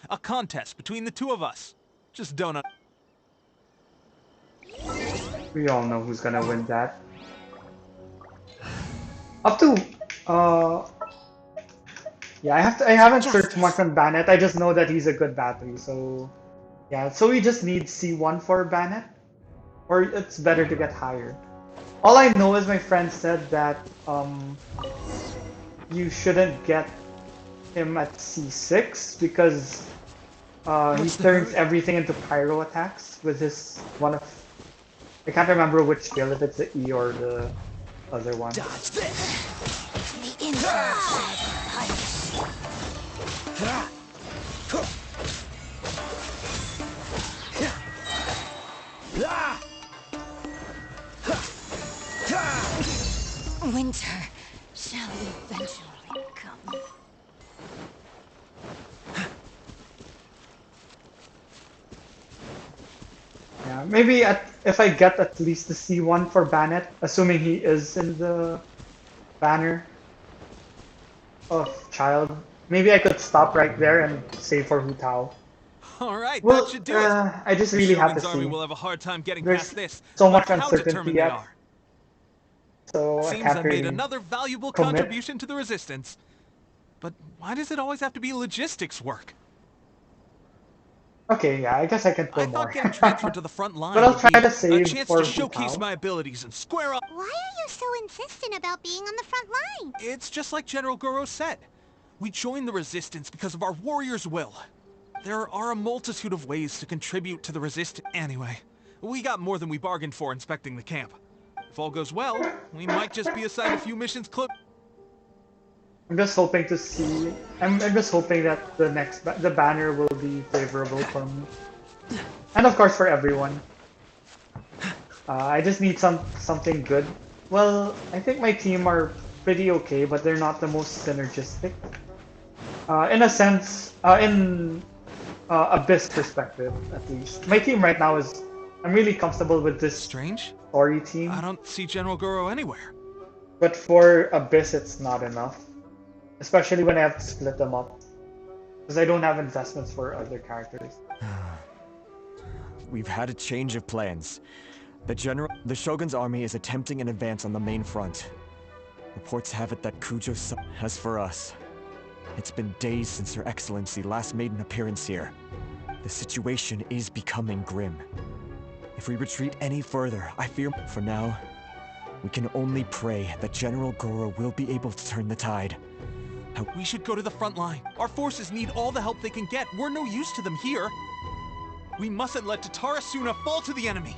A contest between the two of us. Just don't... We all know who's gonna win that. Up to yeah, I haven't searched much on Bennett. I just know that he's a good battery, so yeah, so we just need C1 for Bennett. Or it's better to get higher. All I know is my friend said that you shouldn't get him at C6 because he turns everything into pyro attacks with his one of... I can't remember which skill, if it's the E or the other one. Dodge this! The inside. Winter shall eventually come. Yeah, maybe if I get at least the C1 for Bennett, assuming he is in the banner of child, maybe I could stop right there and save for Hu Tao. Alright, Well, that should do it. I just really have to Shogun's army see. will have a hard time getting There's past this. so no much matter how uncertainty determined they yet. are. So I Seems can't I made really another valuable commit. contribution to the Resistance. But why does it always have to be logistics work? Okay, yeah, I guess I can pull I more. thought getting transferred to the front line But I'll would try be to a save chance for to Hu showcase Tao. my abilities and square up. Why are you so insistent about being on the front line? It's just like General Goro said. We joined the Resistance because of our warrior's will. There are a multitude of ways to contribute to the Resistance. Anyway, we got more than we bargained for inspecting the camp. If all goes well, we might just be assigned a few missions close. I'm just hoping to see. I'm just hoping that the banner will be favorable for me, and of course for everyone. I just need something good. Well, I think my team are pretty okay, but they're not the most synergistic. In a sense, in Abyss perspective, at least. My team right now is... I'm really comfortable with this story team. I don't see General Goro anywhere. But for Abyss, it's not enough. Especially when I have to split them up. Because I don't have investments for other characters. We've had a change of plans. The Shogun's army is attempting an advance on the main front. Reports have it that Kujo-san... As for us, it's been days since Her Excellency last made an appearance here. The situation is becoming grim. If we retreat any further, I fear... For now, we can only pray that General Goro will be able to turn the tide. We should go to the front line. Our forces need all the help they can get. We're no use to them here. We mustn't let Tatara Suna fall to the enemy.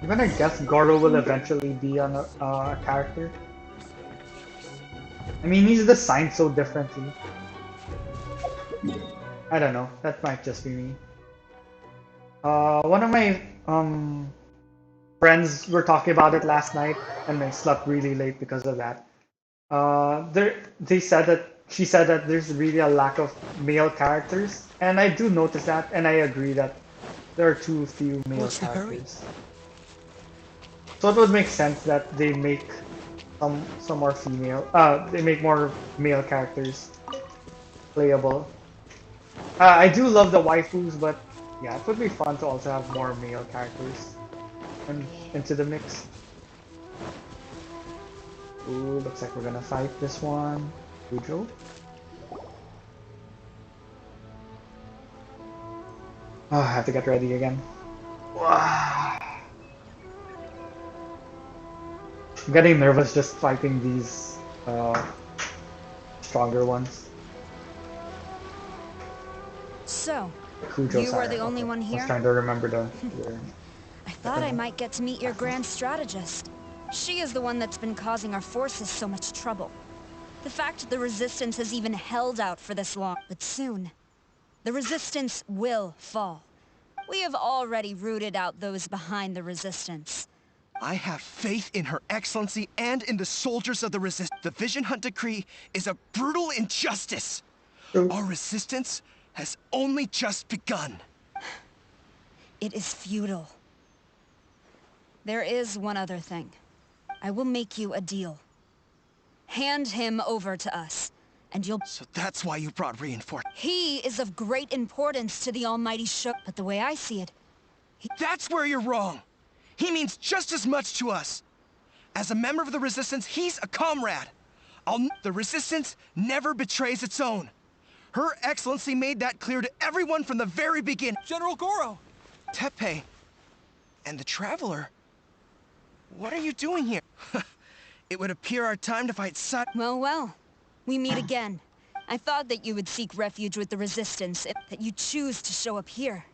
I'm gonna guess Goro will eventually be on a character. I mean, he's designed so differently. I don't know. That might just be me. One of my friends were talking about it last night, and I slept really late because of that. They said that she said that there's really a lack of male characters, and I do notice that, and I agree that there are too few male What's the hurry? characters. So it would make sense that they make some more female. They make more male characters playable. I do love the waifus, but yeah, it would be fun to also have more male characters into the mix. Ooh, looks like we're gonna fight this one. Kujo. Oh, I have to get ready again. Wow. I'm getting nervous just fighting these stronger ones. So, Kujo you are Sire, the only okay. one I was here? trying to remember the I thought I might get to meet your grand strategist. She is the one that's been causing our forces so much trouble. The fact the Resistance has even held out for this long, but soon, the Resistance will fall. We have already rooted out those behind the Resistance. I have faith in Her Excellency and in the soldiers of the Resistance. The Vision Hunt Decree is a brutal injustice. Our resistance has only just begun. It is futile. There is one other thing. I will make you a deal. Hand him over to us, and you'll... So that's why you brought reinforcements. He is of great importance to the Almighty Show, but the way I see it... That's where you're wrong. He means just as much to us. As a member of the Resistance, he's a comrade. The Resistance never betrays its own. Her Excellency made that clear to everyone from the very beginning. General Goro! Tepe, and the Traveler. What are you doing here? It would appear our time to fight Well, well. We meet again. I thought that you would seek refuge with the Resistance, that you choose to show up here.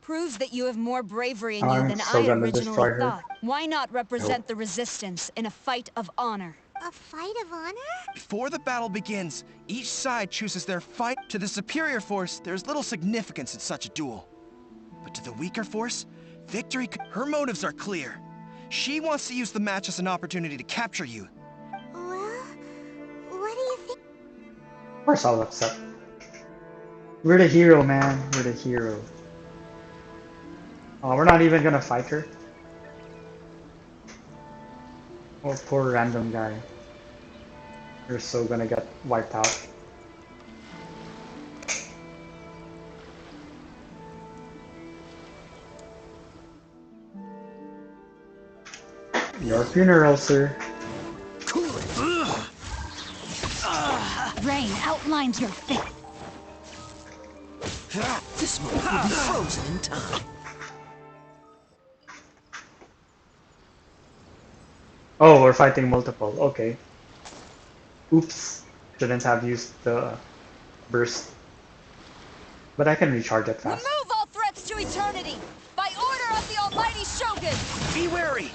Proves that you have more bravery in you than I originally thought. Why not represent the Resistance in a fight of honor? A fight of honor? Before the battle begins, each side chooses their fight. To the superior force, there's little significance in such a duel. But to the weaker force, victory... Her motives are clear. She wants to use the match as an opportunity to capture you. Well, what do you think? Of course I'll accept. We're the hero, man. We're the hero. Oh, we're not even gonna fight her. Oh, poor random guy. You're so gonna get wiped out. Your funeral, sir. Cool it. Rain outlines your fate. This one will be frozen in time. Oh, we're fighting multiple. Okay. Oops. Shouldn't have used the burst. But I can recharge it fast. Remove all threats to eternity! By order of the Almighty Shogun! Be wary!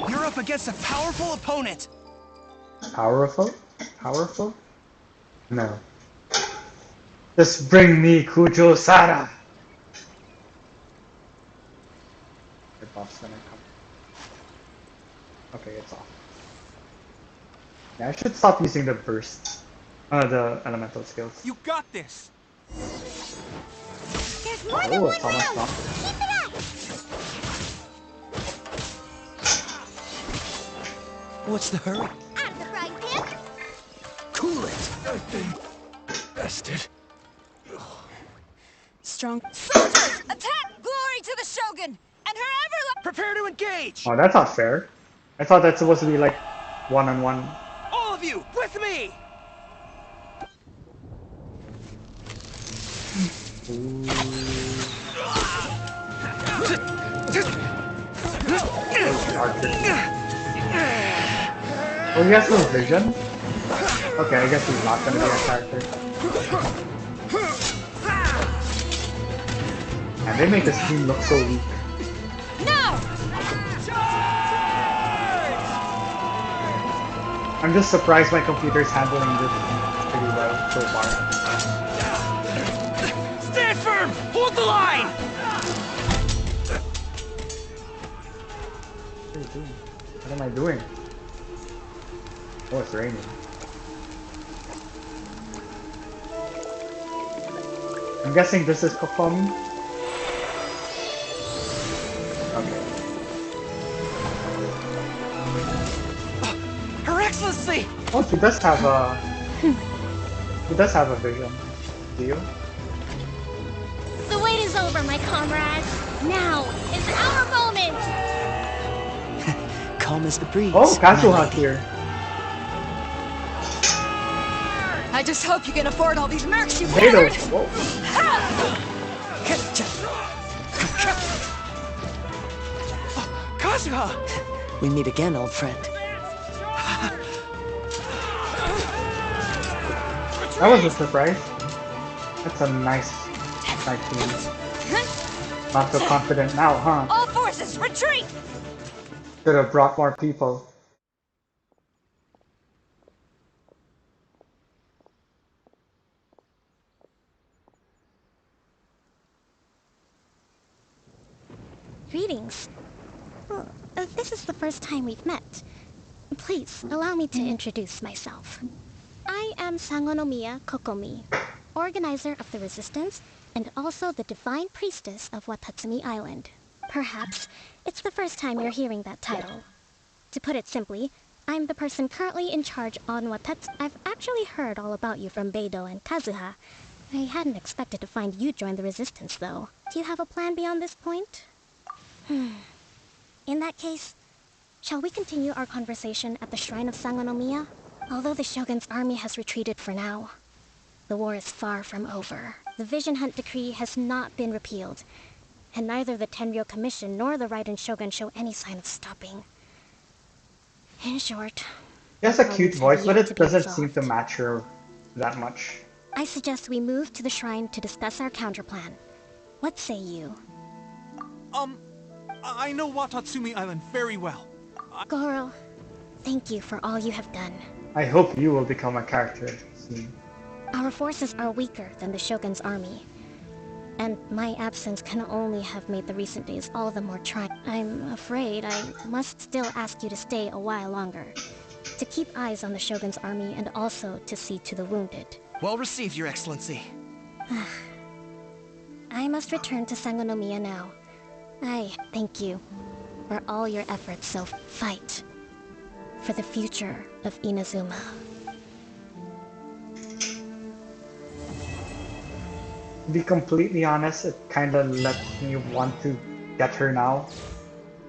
You're up against a powerful opponent! Powerful? Powerful? No. Just bring me Kujo Sara! The buff's gonna come. Okay, it's off. Yeah, I should stop using the burst. The elemental skills. You got this! There's more than one it's almost round! off. Keep it up! What's the hurry? Out of the frying pan! Cool it! Bested. Strong. Soldiers! Attack! Glory to the Shogun! And her Prepare to engage! Oh, that's not fair. I thought that's supposed to be like one-on-one. All of you, with me! Oh, he has no vision? Okay, I guess he's not gonna be a character. And they make this team look so weak. No! I'm just surprised my computer's handling this pretty well so far. Stand firm! Hold the line! What am I doing? Oh, it's raining. I'm guessing this is Kokomi. Okay. Her Excellency! Oh, he does have a... he does have a vision. Do you? The wait is over, my comrades. Now is our moment. Calm as the breeze. Oh, Kazuha's here. I just hope you can afford all these mercs you Beto. gathered! Whoa. Kazuha! We meet again, old friend. That was a surprise. That's a nice move. Not so confident now, huh? All forces, retreat! Should have brought more people. Greetings. Well, this is the first time we've met. Please, allow me to introduce myself. I am Sangonomiya Kokomi, organizer of the Resistance, and also the Divine Priestess of Watatsumi Island. Perhaps it's the first time you're hearing that title. To put it simply, I'm the person currently in charge on Watatsumi. I've actually heard all about you from Beidou and Kazuha. I hadn't expected to find you join the Resistance, though. Do you have a plan beyond this point? In that case, shall we continue our conversation at the Shrine of Sangonomiya? Although the Shogun's army has retreated for now, the war is far from over. The Vision Hunt Decree has not been repealed, and neither the Tenryo Commission nor the Raiden Shogun show any sign of stopping. In short, He has a cute voice, but yet to it be doesn't seem resolved. to match her that much. I suggest we move to the shrine to discuss our counterplan. What say you? I know Watatsumi Island very well. Goro, thank you for all you have done. I hope you will become a character soon. Our forces are weaker than the Shogun's army, and my absence can only have made the recent days all the more trying. I'm afraid I must still ask you to stay a while longer, to keep eyes on the Shogun's army and also to see to the wounded. Well received, Your Excellency. I must return to Sangonomiya now. I thank you for all your efforts, so fight for the future of Inazuma. To be completely honest, it kinda lets me want to get her now.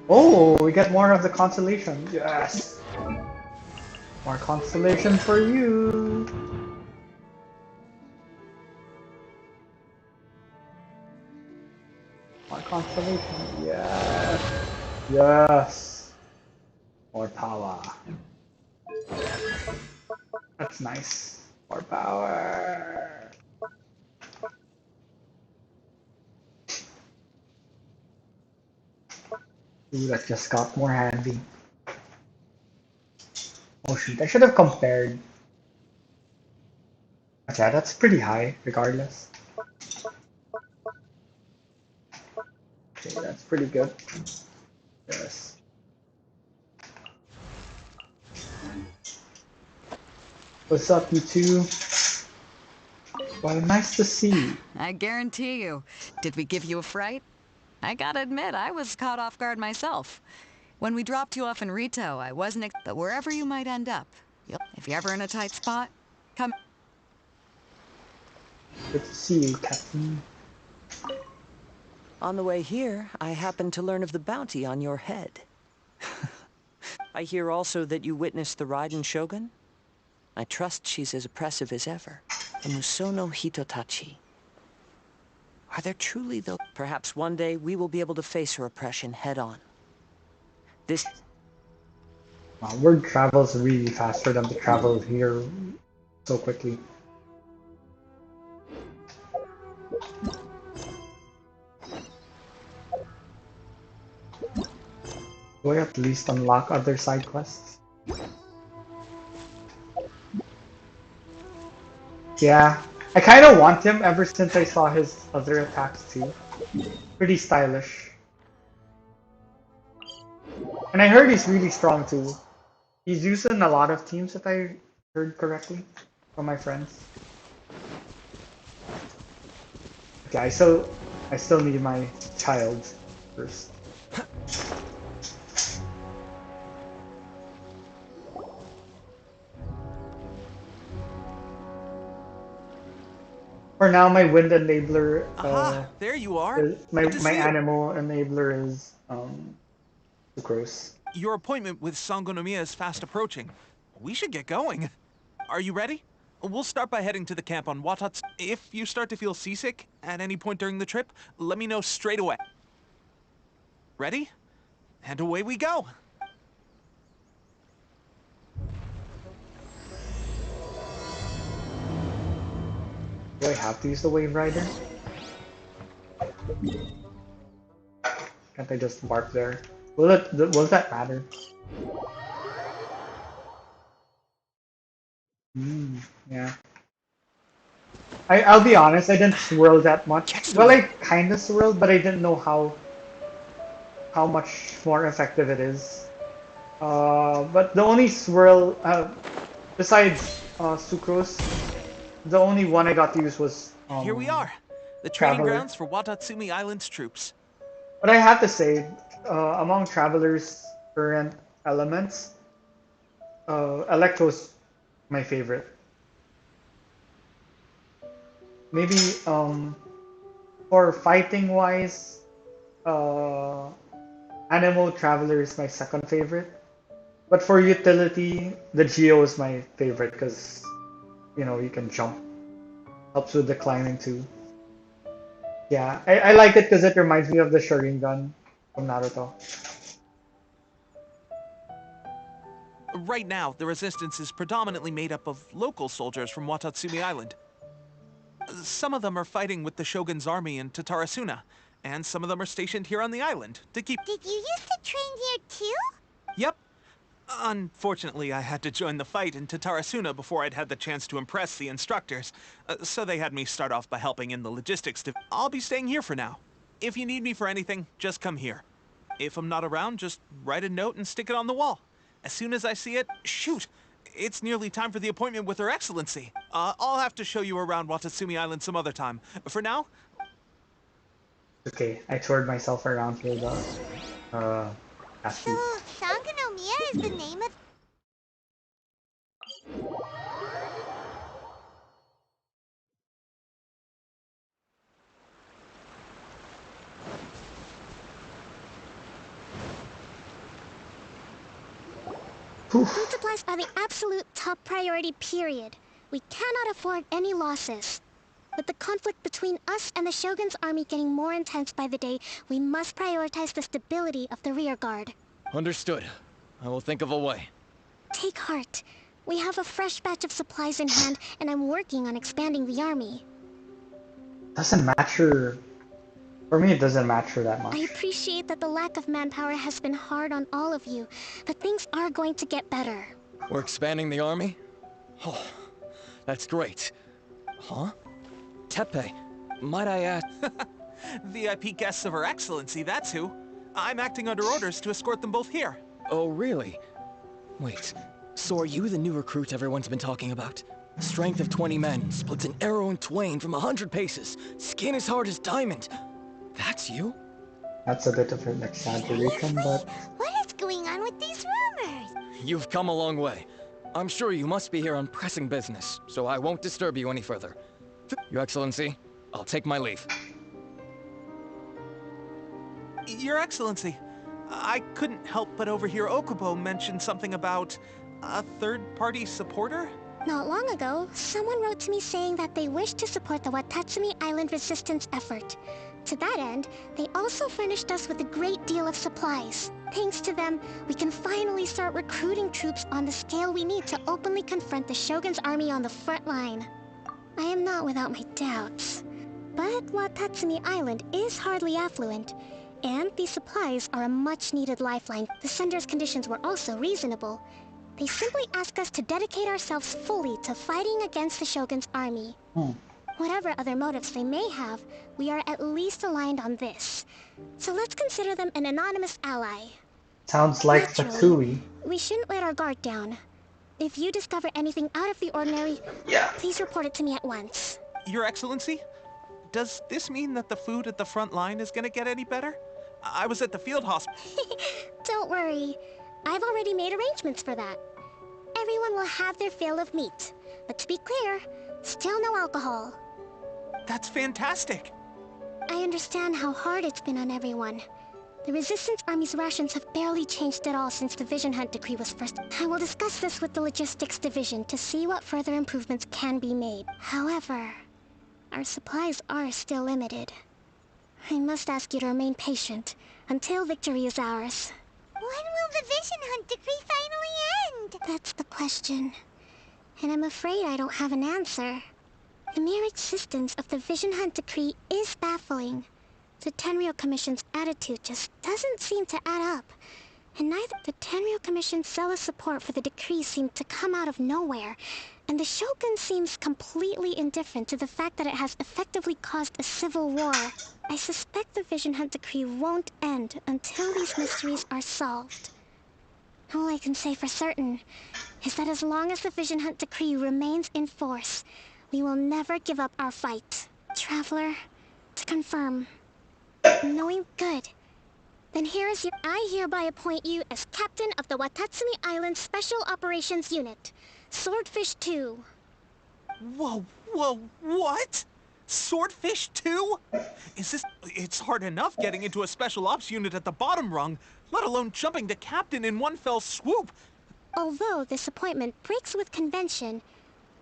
Oh, we get more of the constellation. Yes! More constellation for you! More constellation. Yes! Yes! More power. That's nice. More power. Ooh, that just got more handy. Oh shoot, I should have compared. But yeah, that's pretty high, regardless. Okay, that's pretty good. Yes. What's up, you two? Well, nice to see you. I guarantee you. Did we give you a fright? I gotta admit, I was caught off guard myself. When we dropped you off in Rito, I wasn't but wherever you might end up, if you're ever in a tight spot, come. Good to see you, Captain. On the way here, I happened to learn of the bounty on your head. I hear also that you witnessed the Raiden Shogun. I trust she's as oppressive as ever. The Musono Hitotachi. Are there truly those? Perhaps one day we will be able to face her oppression head-on. This... Wow, word travels really fast for them to travel here so quickly. Do I at least unlock other side quests? Yeah, I kind of want him ever since I saw his other attacks too. Pretty stylish. And I heard he's really strong too. He's used in a lot of teams if I heard correctly from my friends. Okay, I still need my child first. For now, my wind enabler, Aha! There you are. my Good to see you. animal enabler is Sucrose. Your appointment with Sangonomiya is fast approaching. We should get going. Are you ready? We'll start by heading to the camp on Watats. If you start to feel seasick at any point during the trip, let me know straight away. Ready? And away we go. Do I have to use the Wave Rider? Can't I just warp there? Will that matter? Yeah. I'll be honest, I didn't swirl that much. Well, I kinda swirled, but I didn't know how much more effective it is. But the only swirl, besides Sucrose, the only one I got to use was Here we are, the training Traveler. grounds for Watatsumi Island's troops. But I have to say, among Traveler's current elements, Electro's my favorite. Maybe for fighting wise, Animal Traveler is my second favorite. But for utility, the Geo is my favorite because you can jump. Helps with the climbing too. Yeah, I like it because it reminds me of the Sharingan from Naruto. Right now, the resistance is predominantly made up of local soldiers from Watatsumi Island. Some of them are fighting with the Shogun's army in Tatarasuna, and some of them are stationed here on the island to keep... Did you used to train here too? Yep. Unfortunately, I had to join the fight in Tatarasuna before I'd had the chance to impress the instructors, so they had me start off by helping in the logistics. I'll be staying here for now. If you need me for anything, just come here. If I'm not around, just write a note and stick it on the wall. As soon as I see it, shoot! It's nearly time for the appointment with Her Excellency. I'll have to show you around Watatsumi Island some other time. For now... Okay, I toured myself around for the past week. So, Sangonomiya is the name of... Food supplies are the absolute top priority, period. We cannot afford any losses. With the conflict between us and the Shogun's army getting more intense by the day, we must prioritize the stability of the rear guard. Understood. I will think of a way. Take heart. We have a fresh batch of supplies in hand, and I'm working on expanding the army. Doesn't matter. For me, it doesn't matter that much. I appreciate that the lack of manpower has been hard on all of you, but things are going to get better. We're expanding the army? Oh, that's great. Huh? Tepe, might I ask... VIP guests of Her Excellency, that's who. I'm acting under orders to escort them both here. Oh, really? Wait, so are you the new recruit everyone's been talking about? Strength of 20 men, splits an arrow in twain from 100 paces, skin as hard as diamond. That's you? That's a bit of an exaggeration, but... What is going on with these rumors? You've come a long way. I'm sure you must be here on pressing business, so I won't disturb you any further. Your Excellency, I'll take my leave. Your Excellency, I couldn't help but overhear Okubo mention something about a third-party supporter? Not long ago, someone wrote to me saying that they wish to support the Watatsumi Island resistance effort. To that end, they also furnished us with a great deal of supplies. Thanks to them, we can finally start recruiting troops on the scale we need to openly confront the Shogun's army on the front line. I am not without my doubts. But Watatsumi Island is hardly affluent, and these supplies are a much-needed lifeline. The sender's conditions were also reasonable. They simply ask us to dedicate ourselves fully to fighting against the Shogun's army. Whatever other motives they may have, we are at least aligned on this. So let's consider them an anonymous ally. Sounds like Naturally, Fatsui. we shouldn't let our guard down. If you discover anything out of the ordinary, please report it to me at once. Your Excellency, does this mean that the food at the front line is gonna get any better? I was at the field hospital. Don't worry. I've already made arrangements for that. Everyone will have their fill of meat. But to be clear, still no alcohol. That's fantastic. I understand how hard it's been on everyone. The Resistance Army's rations have barely changed at all since the Vision Hunt decree was first. I will discuss this with the Logistics Division to see what further improvements can be made. However, our supplies are still limited. I must ask you to remain patient until victory is ours. When will the Vision Hunt decree finally end? That's the question. And I'm afraid I don't have an answer. The mere existence of the Vision Hunt decree is baffling. The Tenryou Commission's attitude just doesn't seem to add up. And neither the Tenryou Commission's zealous support for the decree seemed to come out of nowhere, and the Shogun seems completely indifferent to the fact that it has effectively caused a civil war. I suspect the Vision Hunt decree won't end until these mysteries are solved. All I can say for certain is that as long as the Vision Hunt decree remains in force, we will never give up our fight. Traveler, to confirm. Knowing good. Then here is your... I hereby appoint you as captain of the Watatsumi Island Special Operations Unit, Swordfish 2. Whoa, what? Swordfish 2? Is this... It's hard enough getting into a special ops unit at the bottom rung, let alone jumping to captain in one fell swoop. Although this appointment breaks with convention,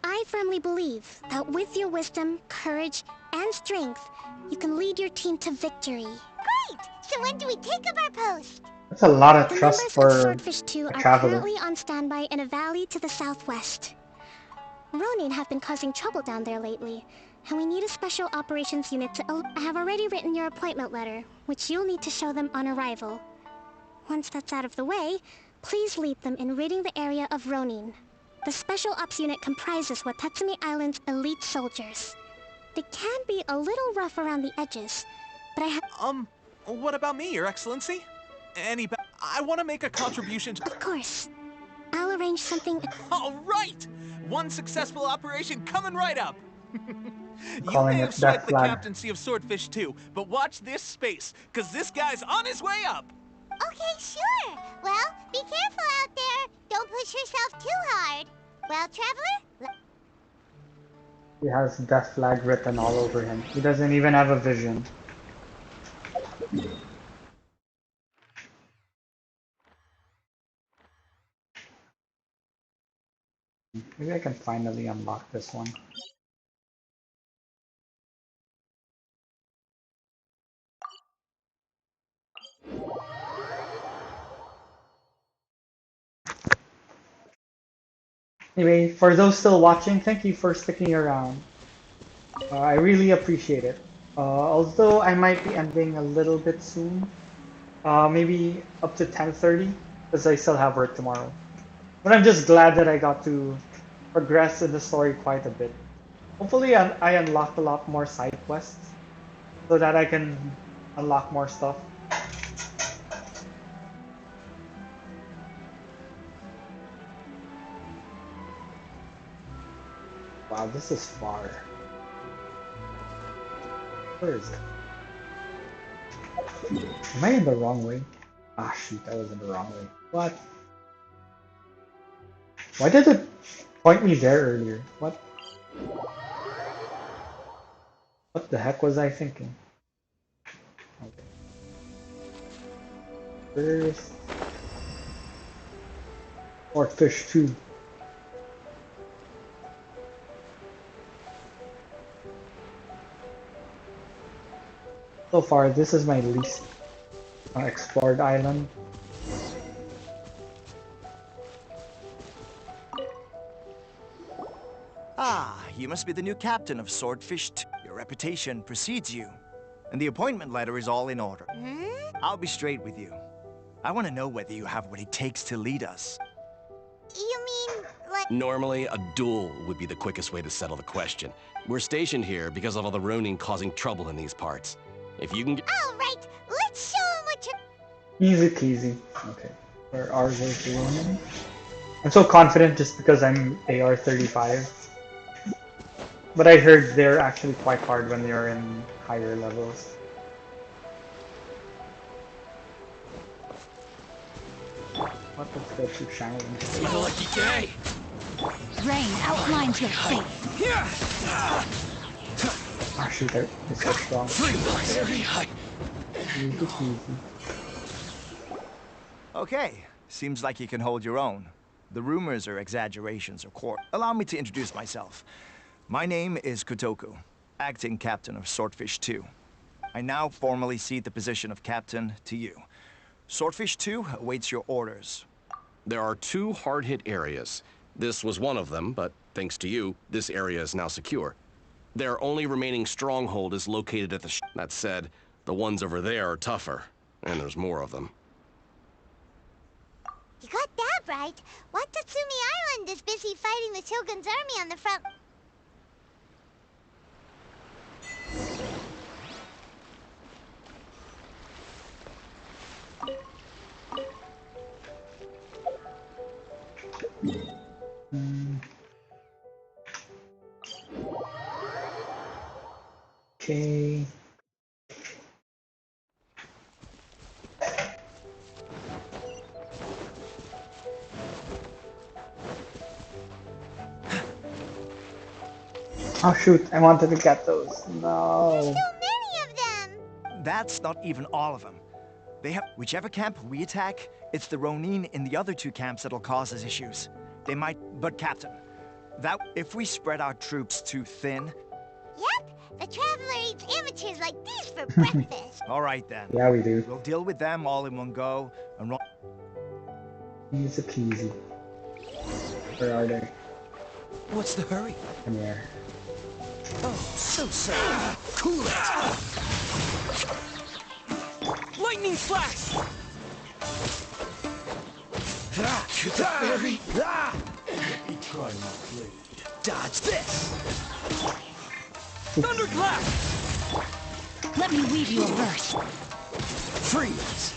I firmly believe that with your wisdom, courage, and strength, you can lead your team to victory. Great! So when do we take up our post? That's a lot of The trust members for of Swordfish 2 a are traveler. currently on standby in a valley to the southwest. Ronin have been causing trouble down there lately, and we need a special operations unit to... I have already written your appointment letter, which you'll need to show them on arrival. Once that's out of the way, please lead them in ridding the area of Ronin. The Special Ops Unit comprises Watatsumi Island's elite soldiers. They can be a little rough around the edges, but I have... What about me, Your Excellency? I want to make a contribution to... Of course. I'll arrange something... All right! One successful operation coming right up! You Calling may it have swiped Death the Flag. captaincy of Swordfish 2, but watch this space, because this guy's on his way up! Okay, sure. Well, be careful out there. Don't push yourself too hard. Well, Traveler? He has Death Flag written all over him. He doesn't even have a vision. Maybe I can finally unlock this one. Anyway, for those still watching, thank you for sticking around. I really appreciate it. Although I might be ending a little bit soon, maybe up to 10:30, because I still have work tomorrow. But I'm just glad that I got to progress in the story quite a bit. Hopefully I unlocked a lot more side quests, so that I can unlock more stuff. Wow, this is far. Where is it? Am I in the wrong way? Ah, shoot, I was in the wrong way. What? Why did it point me there earlier? What? What the heck was I thinking? Okay. First... Swordfish 2. So far, this is my least explored island. Ah, you must be the new captain of Swordfish 2. Your reputation precedes you, and the appointment letter is all in order. I'll be straight with you. I want to know whether you have what it takes to lead us. You Normally, a duel would be the quickest way to settle the question. We're stationed here because of all the Ronin causing trouble in these parts. If you can get— All right, let's show him what you're... Easy peasy. Okay. Where are those Ronin? I'm so confident just because I'm AR-35. But I heard they're actually quite hard when you're in higher levels. What the fuck you challenge? Rain outlines your fate. Ah shoot, they're so strong. Easy peasy. Okay, seems like you can hold your own. The rumors are exaggerations, of course. Allow me to introduce myself. My name is Kotoku, acting captain of Swordfish 2. I now formally cede the position of captain to you. Swordfish 2 awaits your orders. There are 2 hard-hit areas. This was one of them, but thanks to you, this area is now secure. Their only remaining stronghold is located at the That said, the ones over there are tougher, and there's more of them. You got that right. Watatsumi Island is busy fighting the Shogun's army on the front... Okay. Oh shoot, I wanted to get those. No. That's not even all of them. They have... Whichever camp we attack, it's the Ronin in the other 2 camps that'll cause us issues. They might... But Captain, that... If we spread our troops too thin... Yep, the Traveler eats amateurs like these for breakfast. All right then. Yeah, we do. We'll deal with them all in one go, and... Easy peasy. Where are they? What's the hurry? Come here. Oh, so sorry. Cool it! Lightning flash! Let me try my blade. Dodge this! Thunderclap! Let me weave you a verse. Freeze!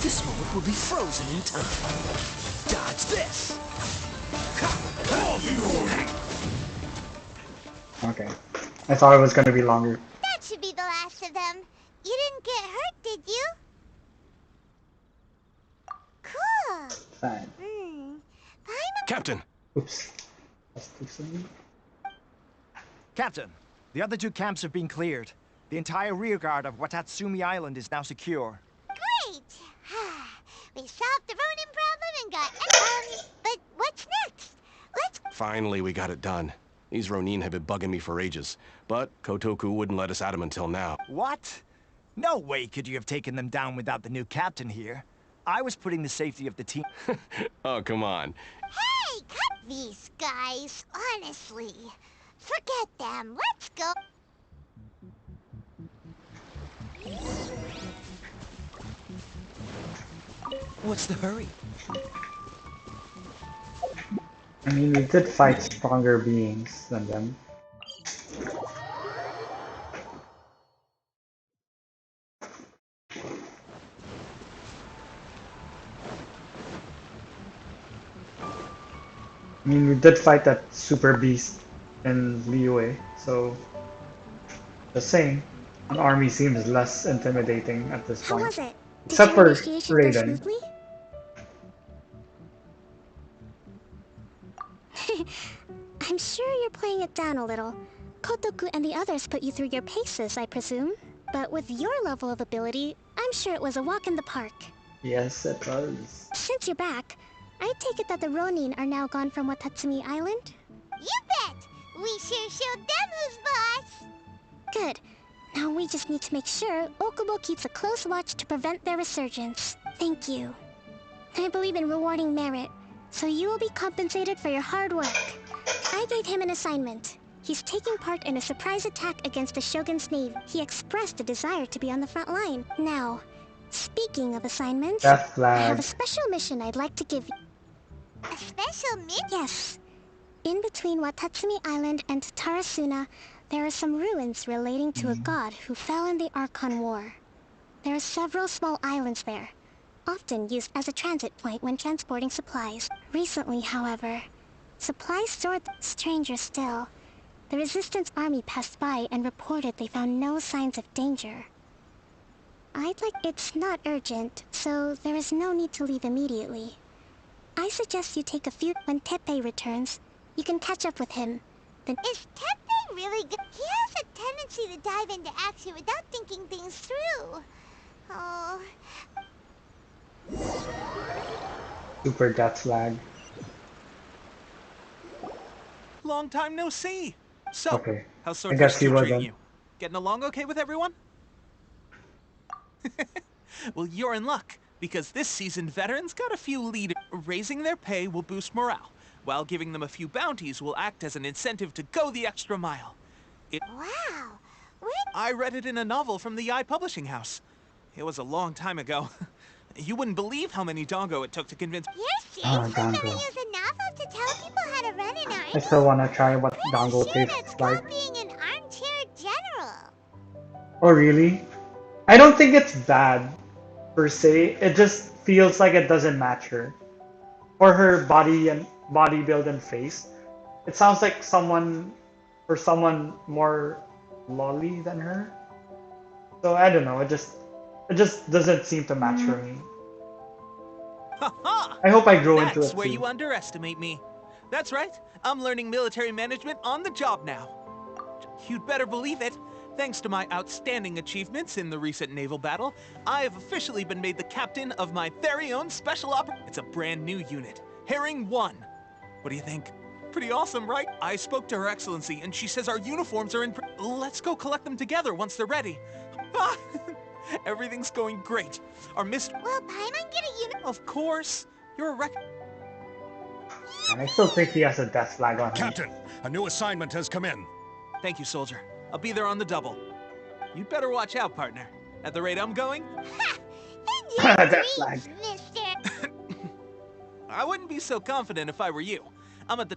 This moment will be frozen in time. Dodge this! Okay. I thought it was gonna be longer. That should be the last of them. You didn't get hurt, did you? Cool. Fine. Captain! Oops. That's too soon. Captain, the other 2 camps have been cleared. The entire rearguard of Watatsumi Island is now secure. Great! We solved the Ronin problem and got... but what's next? Let's... Finally, we got it done. These Ronin have been bugging me for ages, but Kotoku wouldn't let us at them until now. What? No way could you have taken them down without the new captain here. I was putting the safety of the team... Oh, come on. Hey, cut these guys, honestly. Forget them. Let's go. What's the hurry? I mean, we did fight stronger beings than them. I mean, we did fight that super beast in Liyue, so just saying, an army seems less intimidating at this point. How was it? Except Did for your initiation go Raiden. smoothly? I'm sure you're playing it down a little. Kotoku and the others put you through your paces, I presume. But with your level of ability, I'm sure it was a walk in the park. Yes, it was. Since you're back, I take it that the Ronin are now gone from Watatsumi Island? You bet! We sure showed them who's boss! Good. Now we just need to make sure Okubo keeps a close watch to prevent their resurgence. Thank you. I believe in rewarding merit, so you will be compensated for your hard work. I gave him an assignment. He's taking part in a surprise attack against the Shogun's navy. He expressed a desire to be on the front line. Now, Speaking of assignments, Death I have a flag. special mission I'd like to give you. A special mission? Yes. In between Watatsumi Island and Tarasuna, there are some ruins relating to a god who fell in the Archon War. There are several small islands there, often used as a transit point when transporting supplies. Recently, however, supplies stored stranger still. The Resistance Army passed by and reported they found no signs of danger. It's not urgent, so there is no need to leave immediately. I suggest you take a few. When Teppei returns, you can catch up with him. Then Is Teppei really good? He has a tendency to dive into action without thinking things through. Oh. Super death flag. Long time no see. So, Okay. how's I Swordfish guess he 2 treating wasn't. you? Getting along okay with everyone? Well, you're in luck, because this seasoned veterans got a few leaders. Raising their pay will boost morale, while giving them a few bounties will act as an incentive to go the extra mile. Wow. I read it in a novel from the Yai Publishing House. It was a long time ago. You wouldn't believe how many dongo it took to convince— You're Oh, seriously gonna Dango. use a novel to tell people how to run an army? I still wanna try what Dango Sure, tastes that's like. called being an armchair general. Oh really? I don't think it's bad, per se. It just feels like it doesn't match her. For her body build and face. It sounds like someone more lolly than her. So I don't know, it just doesn't seem to match for me. Ha-ha! I hope I grow into That's it where too. you underestimate me. That's right, I'm learning military management on the job now. You'd better believe it. Thanks to my outstanding achievements in the recent naval battle, I have officially been made the captain of my very own special It's a brand new unit, Herring 1. What do you think? Pretty awesome, right? I spoke to Her Excellency, and she says our uniforms are in— Let's go collect them together once they're ready. Everything's going great. Our Mr. Will Paimon get a unit? Of course. You're a And I still think he has a death flag on him. Captain, a new assignment has come in. Thank you, soldier. I'll be there on the double. You'd better watch out, partner. At the rate I'm going— Death flag. Mister. I wouldn't be so confident if I were you. I'm at the—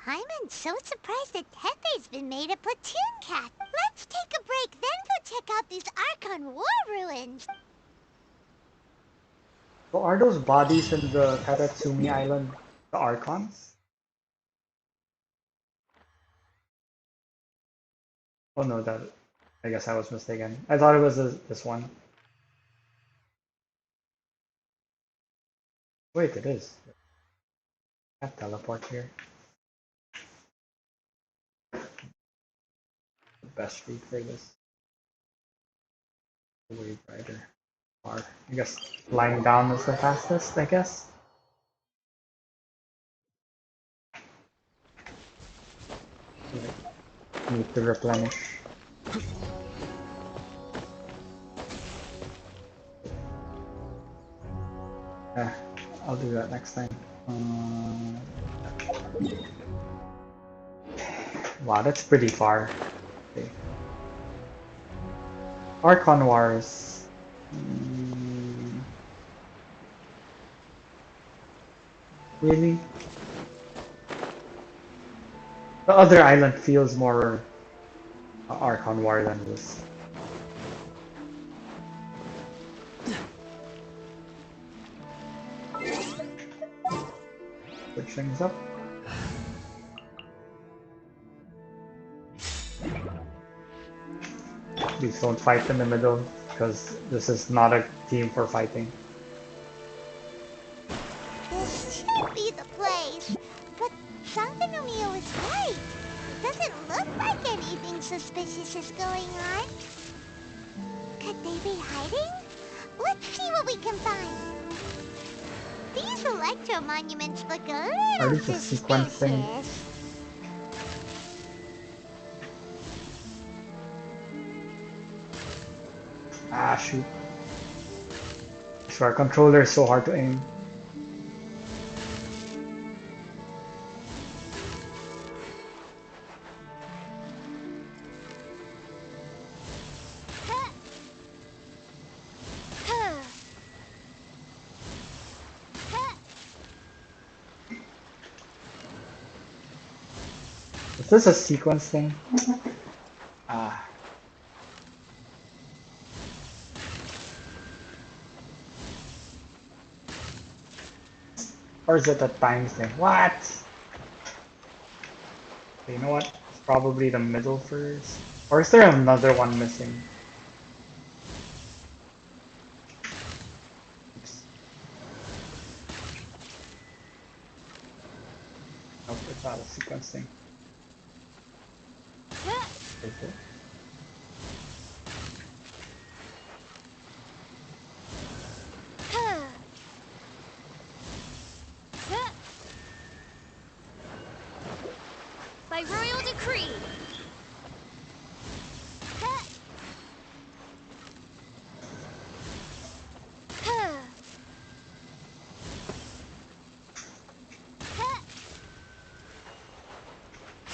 Paimon's so surprised that Teppei's been made a platoon cat. Let's take a break, then go check out these Archon War ruins. So are those bodies in the Karatsumi Island the Archons? Oh no, I guess I was mistaken. I thought it was this one. Wait, it is. I have teleport here. The best route for this. Wave rider. Or I guess lying down is the fastest, I guess. Need to replenish. Yeah, I'll do that next time. Wow, that's pretty far. Okay. Archon Wars. Really? The other island feels more Archon War than this. Switch things up. Please don't fight in the middle, because this is not a team for fighting. This should be the place. But Sankanomiya was right. It doesn't look like anything suspicious is going on. Could they be hiding? Let's see what we can find. These electro monuments look a Are little these a sequencing? suspicious. Ah, shoot. Our controller is so hard to aim. Is this a sequence thing? Ah. Or is it a time thing? What? Okay, you know what? It's probably the middle first. Or is there another one missing? Oops. Nope, it's not a sequence thing. Is it? By royal decree.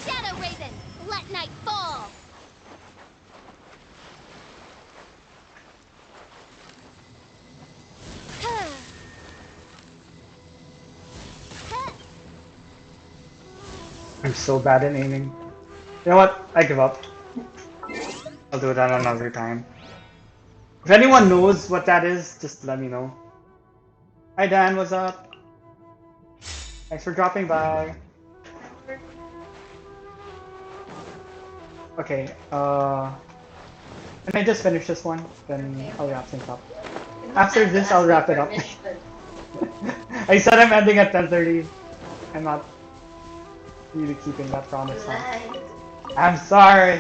Shadow Raven, let night fall. I'm so bad at aiming. You know what? I give up. I'll do that another time. If anyone knows what that is, just let me know. Hi Dan, what's up? Thanks for dropping by. Okay, can I just finish this one? Then I'll wrap things up. After this, I'll wrap it up. I said I'm ending at 10:30. I'm not really keeping that promise now. I'm sorry.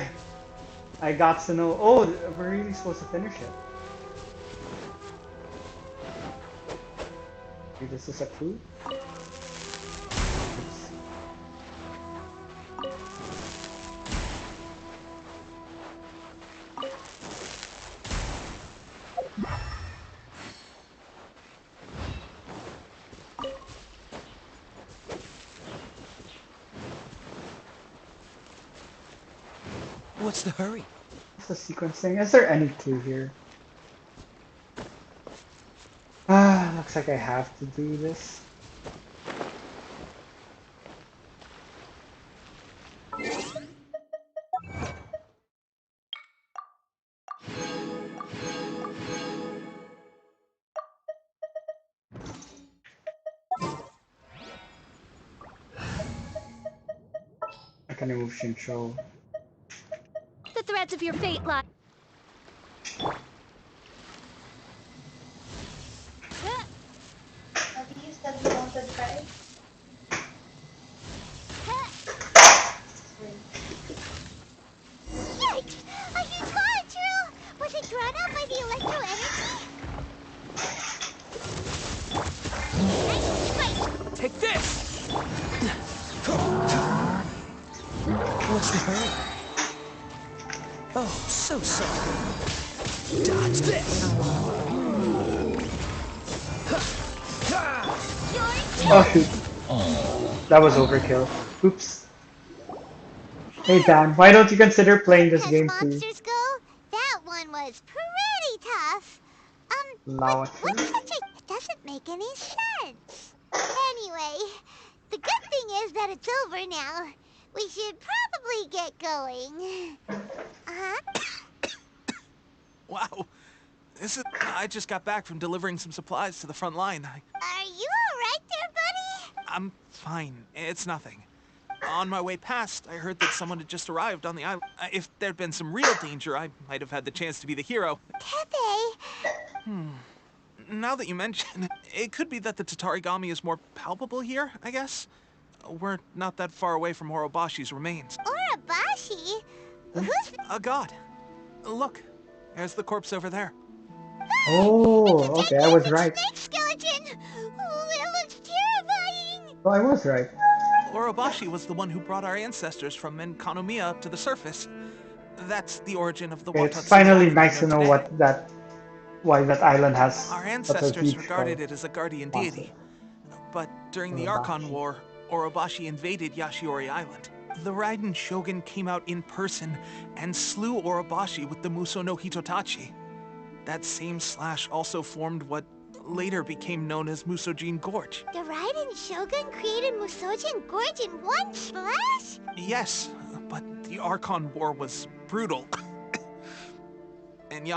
I got to know. Oh, we're really supposed to finish it. Okay, this is a clue. What's the hurry? What's the sequencing? Is there any clue here? Ah, looks like I have to do this. I can remove Shincho. The threads of your fate lie. You said you want to try. Yikes! A huge molecule! Was it drawn out by the electro energy? Take this! What's the hurry? Oh, so sorry. Dodge this! Oh shoot. That was overkill. Oops. Hey Dan, why don't you consider playing this game too? Monsters go? That one was pretty tough. Lao What's such a... It doesn't make any sense. Anyway, the good thing is that it's over now. We should probably get going. Wow. I just got back from delivering some supplies to the front line. Are you alright there, buddy? I'm fine. It's nothing. On my way past, I heard that someone had just arrived on the island. If there'd been some real danger, I might have had the chance to be the hero. Pepe! Now that you mention, it could be that the Tatarigami is more palpable here, I guess. We're not that far away from Orobashi's remains. Orobashi? Who's... A god. Look, there's the corpse over there. Oh, okay, I was right. Snake skeleton! Oh, that looks terrifying! Oh, I was right. Orobashi was the one who brought our ancestors from Enkanomiya up to the surface. That's the origin of the Watatsumi. It's finally nice to know why that island has Our such a ancestors huge regarded it as a guardian deity. But during the Archon War, Orobashi invaded Yashiori Island. The Raiden Shogun came out in person and slew Orobashi with the Muso no Hitotachi. That same slash also formed what later became known as Musojin Gorge. The Raiden Shogun created Musojin Gorge in one slash? Yes, but the Archon War was brutal. And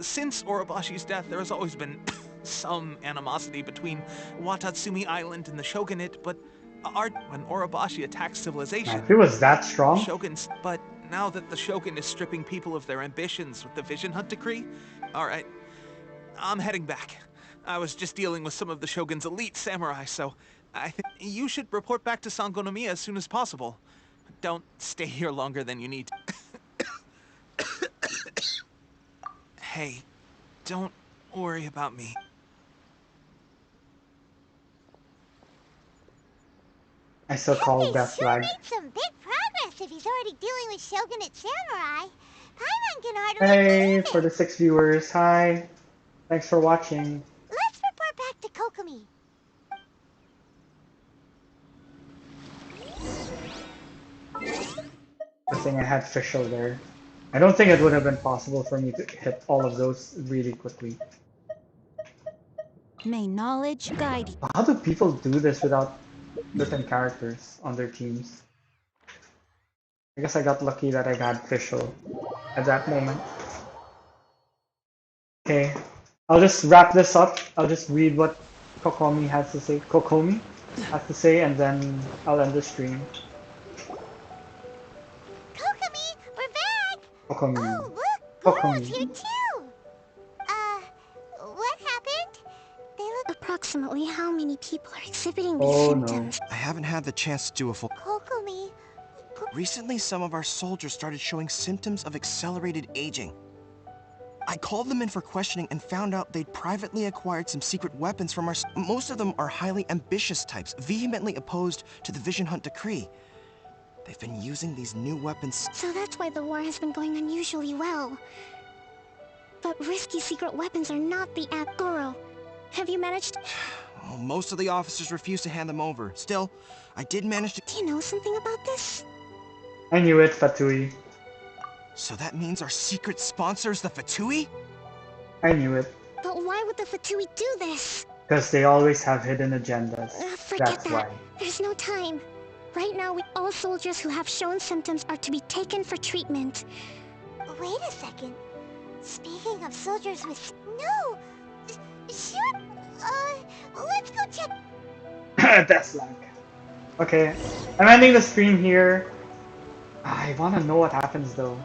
since Orobashi's death, there has always been some animosity between Watatsumi Island and the Shogunate, but when Orobashi attacked civilization, Man, if it was that strong. But now that the Shogun is stripping people of their ambitions with the Vision Hunt Decree, alright, I'm heading back. I was just dealing with some of the Shogun's elite samurai, so I think you should report back to Sangonomiya as soon as possible. Don't stay here longer than you need. Hey, don't worry about me. I still call He Death sure Flag. made some big progress if he's already dealing with Shogunate samurai. Paimon can hardly Hey, believe for it. the 6 viewers, hi. Thanks for watching. Let's report back to Kokomi. Good thing I had Fischl there. I don't think it would have been possible for me to hit all of those really quickly. May knowledge guide you. How do people do this without certain characters on their teams? I guess I got lucky that I got Fischl at that moment. Okay, I'll just wrap this up. I'll just read what Kokomi has to say. Kokomi has to say, and then I'll end the stream. Kokomi, we're back! Kokomi. Oh, look! Goro's Kokomi. here too! What happened? They look... Approximately how many people are exhibiting these Oh symptoms? no. I haven't had the chance to do a full... Kokomi... Recently, some of our soldiers started showing symptoms of accelerated aging. I called them in for questioning and found out they'd privately acquired some secret weapons from our... Most of them are highly ambitious types, vehemently opposed to the Vision Hunt Decree. They've been using these new weapons... So that's why the war has been going unusually well. But risky secret weapons are not the act, Goro. Have you managed to... Well, most of the officers refuse to hand them over. Still, I did manage to... Do you know something about this? I knew it, Fatui. So that means our secret sponsors the Fatui? I knew it. But why would the Fatui do this? Because they always have hidden agendas. Forget That's that. why. There's no time. Right now, all soldiers who have shown symptoms are to be taken for treatment. Wait a second. Speaking of soldiers with... No! Shoot! Let's go check... That's lag. Okay, I'm ending the stream here. I want to know what happens though.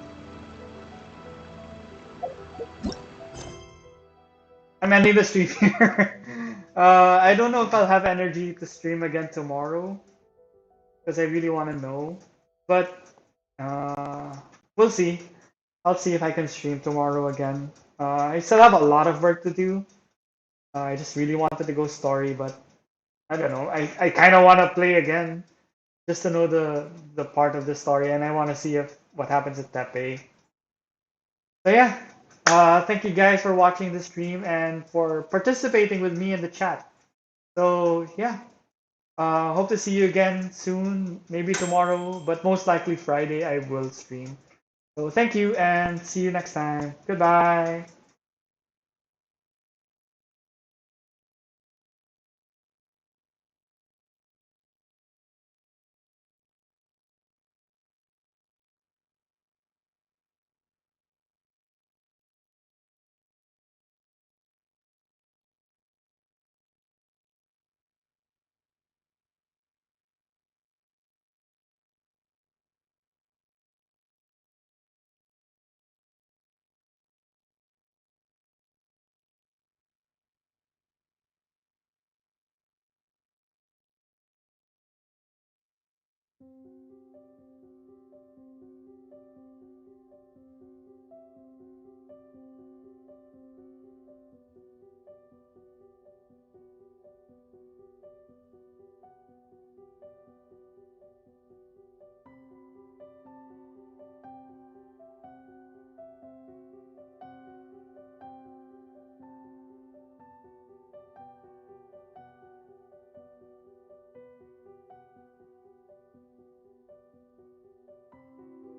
I'm ending the stream here. I don't know if I'll have energy to stream again tomorrow, because I really want to know. But we'll see. I'll see if I can stream tomorrow again. I still have a lot of work to do. I just really wanted to go story, but I don't know. I kind of want to play again, just to know the part of the story, and I want to see if what happens at Tepe. So yeah, thank you guys for watching the stream and for participating with me in the chat. So yeah, hope to see you again soon, maybe tomorrow, but most likely Friday I will stream. So thank you and see you next time. Goodbye.